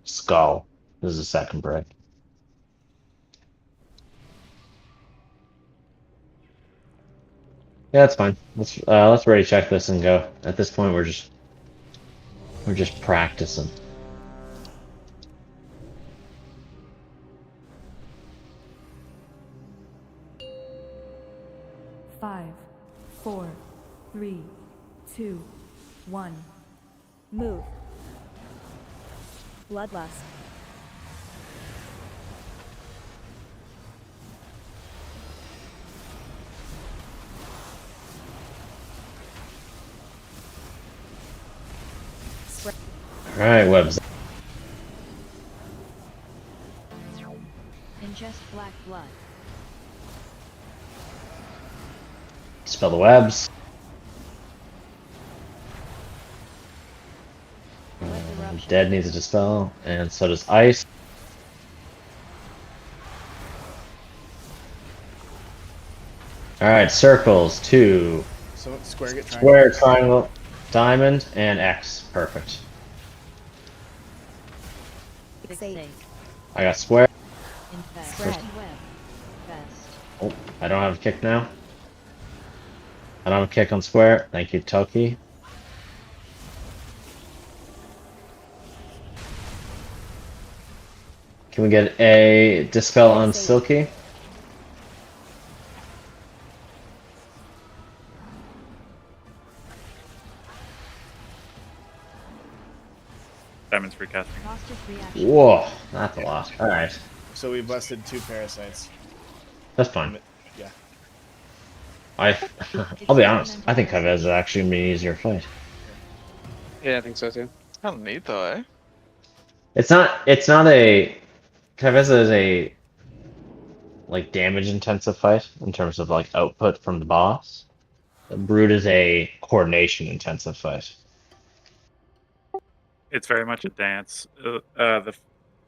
Skull. This is the second break. Yeah, that's fine. Let's ready check this and go. At this point, we're just practicing. Five, 4, 3, 2, 1. Move. Bloodlust. Alright, webs. Ingest black blood. Spell the webs. Dead needs a dispel, and so does ice. Alright, circles, 2. So square, get triangle. Square, triangle, diamond, and X. Perfect. I got square. Infest. Web. Vest. Oh, I don't have a kick now. I don't have a kick on square. Thank you, Toki. Can we get a dispel on Silky? Diamond's free casting. Whoa, that's a lot. Alright. So we busted 2 parasites. That's fine. Yeah. I'll be honest, I think Kavez is actually gonna be an easier fight. Yeah, I think so too. Kind of neat though, eh? It's not a Kavez is a like damage intensive fight in terms of like output from the boss. Brood is a coordination intensive fight. It's very much a dance. The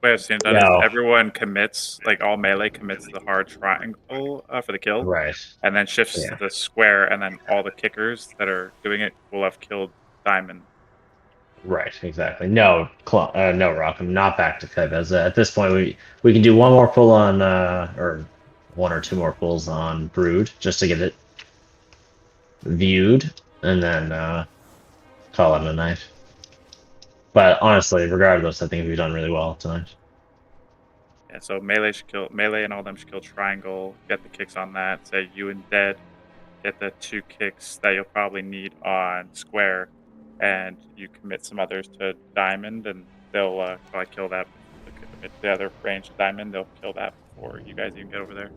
way I've seen it done No. is everyone commits, like all melee commits the hard triangle for the kill. Right. And then shifts Yeah. to the square, and then all the kickers that are doing it will have killed Diamond. Right, exactly. No, no, Rock. I'm not back to Kavez. At this point, we can do one more pull on, or 1 or 2 more pulls on Brood, just to get it viewed, and then call it a night. But honestly, regardless, I think we've done really well tonight. Yeah, so melee and all them should kill triangle, get the kicks on that, say you and Dead, get the 2 kicks that you'll probably need on square, and you commit some others to diamond, and they'll probably kill that. The other range diamond, they'll kill that before you guys even get over there.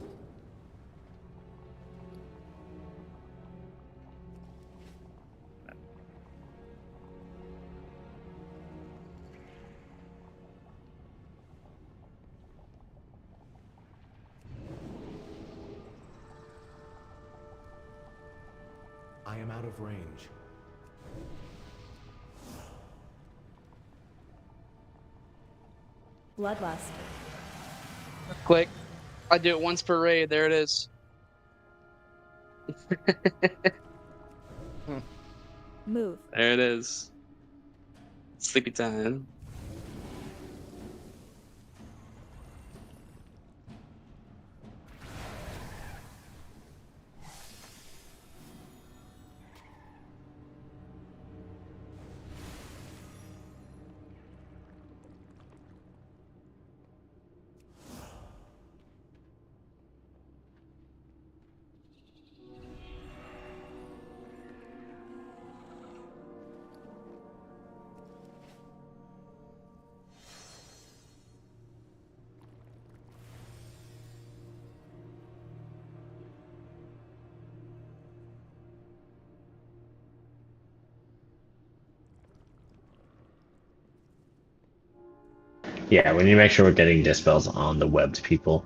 I am out of range. Bloodlust. Click. I do it once per raid. There it is. Move. There it is. Sleepy time. Yeah, we need to make sure we're getting dispels on the webbed people.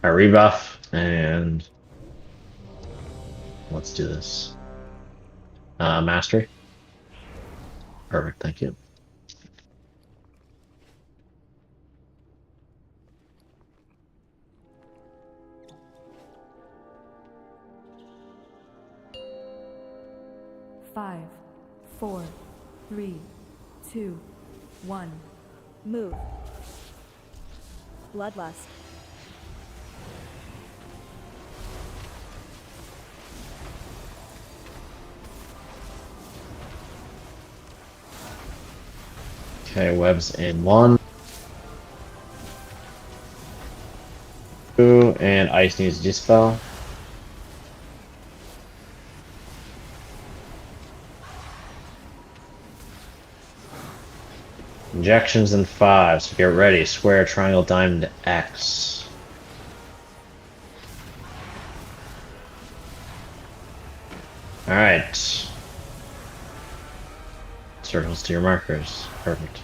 A rebuff, and let's do this. Mastery. Perfect, thank you. 5, 4, 3, 2, 1. Move. Bloodlust. Okay, webs in 1. 2, and ice needs to dispel. Injections in 5, so get ready. Square, triangle, diamond, X. Alright. Circles to your markers. Perfect.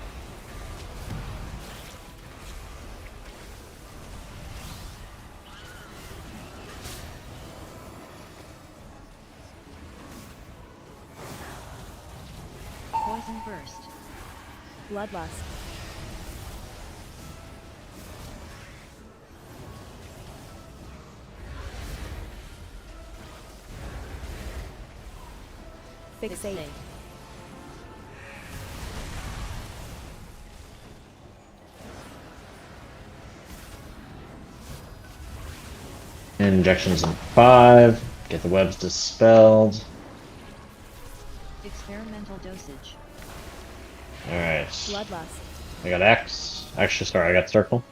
Poison burst. Bloodlust. Fixate. Injections in 5. Get the webs dispelled. Experimental dosage. Alright. Bloodlust. I got X. Actually, sorry, I got circle.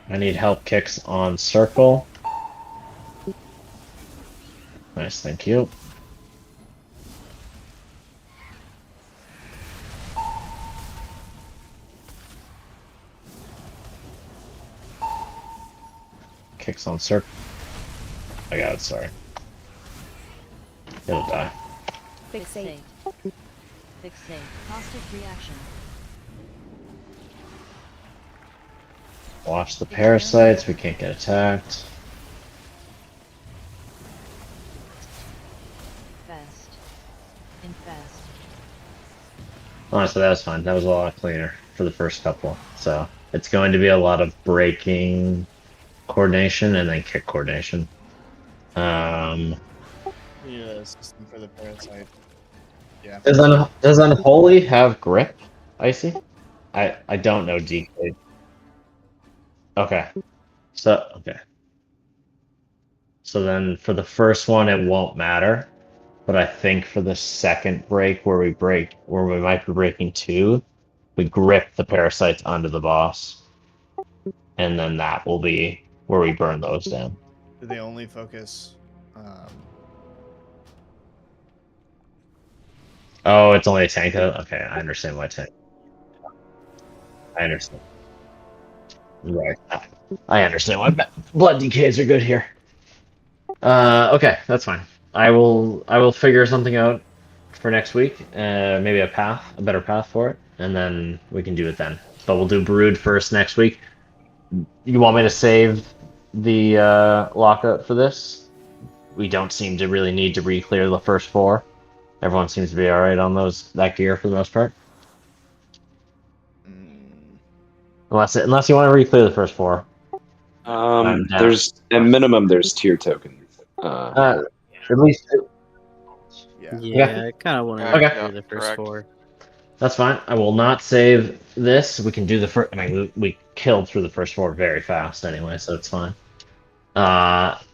I need help kicks on circle. Nice, thank you. Kicks on circle. I got it, sorry. It'll die. Fixate. Fixate. Caustic reaction. Watch the parasites, we can't get attacked. Fast. Infest. Honestly, that was fine. That was a lot cleaner for the first couple. So, it's going to be a lot of breaking coordination and then kick coordination. Yeah, system for the parasite. Yeah. Does Unholy have grip, Icy? I don't know DK. Okay. Okay. So then for the first one it won't matter. But I think for the second break where we might be breaking 2, we grip the parasites onto the boss. And then that will be where we burn those down. Do they only focus? Oh, it's only a tank. Okay, I understand why tank. I understand. Right. I understand why blood DKs are good here. Okay, that's fine. I will figure something out for next week. Maybe a better path for it, and then we can do it then. But we'll do Brood first next week. You want me to save the lockout for this? We don't seem to really need to re-clear the first 4. Everyone seems to be alright on that gear for the most part. Unless you want to re-clear the first 4. There's at minimum there's tier tokens. At least. Yeah, I kind of want to Okay. do the first 4. That's fine. I will not save this. We can do the first. I mean, we killed through the first 4 very fast anyway, so it's fine.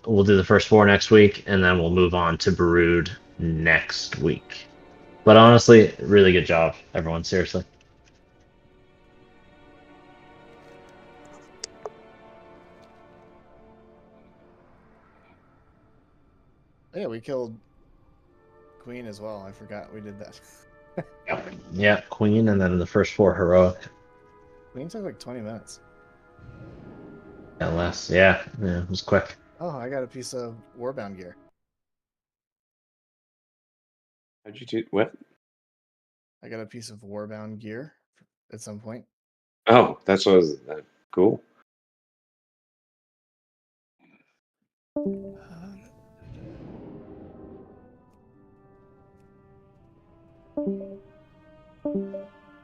We'll do the first 4 next week, and then we'll move on to Brood next week. But honestly, really good job, everyone. Seriously. Yeah, we killed Queen as well. I forgot we did that. Yeah, Queen, and then the first 4 heroic. Queen took like 20 minutes. Yeah, less. Yeah, it was quick. Oh, I got a piece of Warbound gear. How'd you do what? I got a piece of Warbound gear at some point. Oh, that's what was that cool. Bye.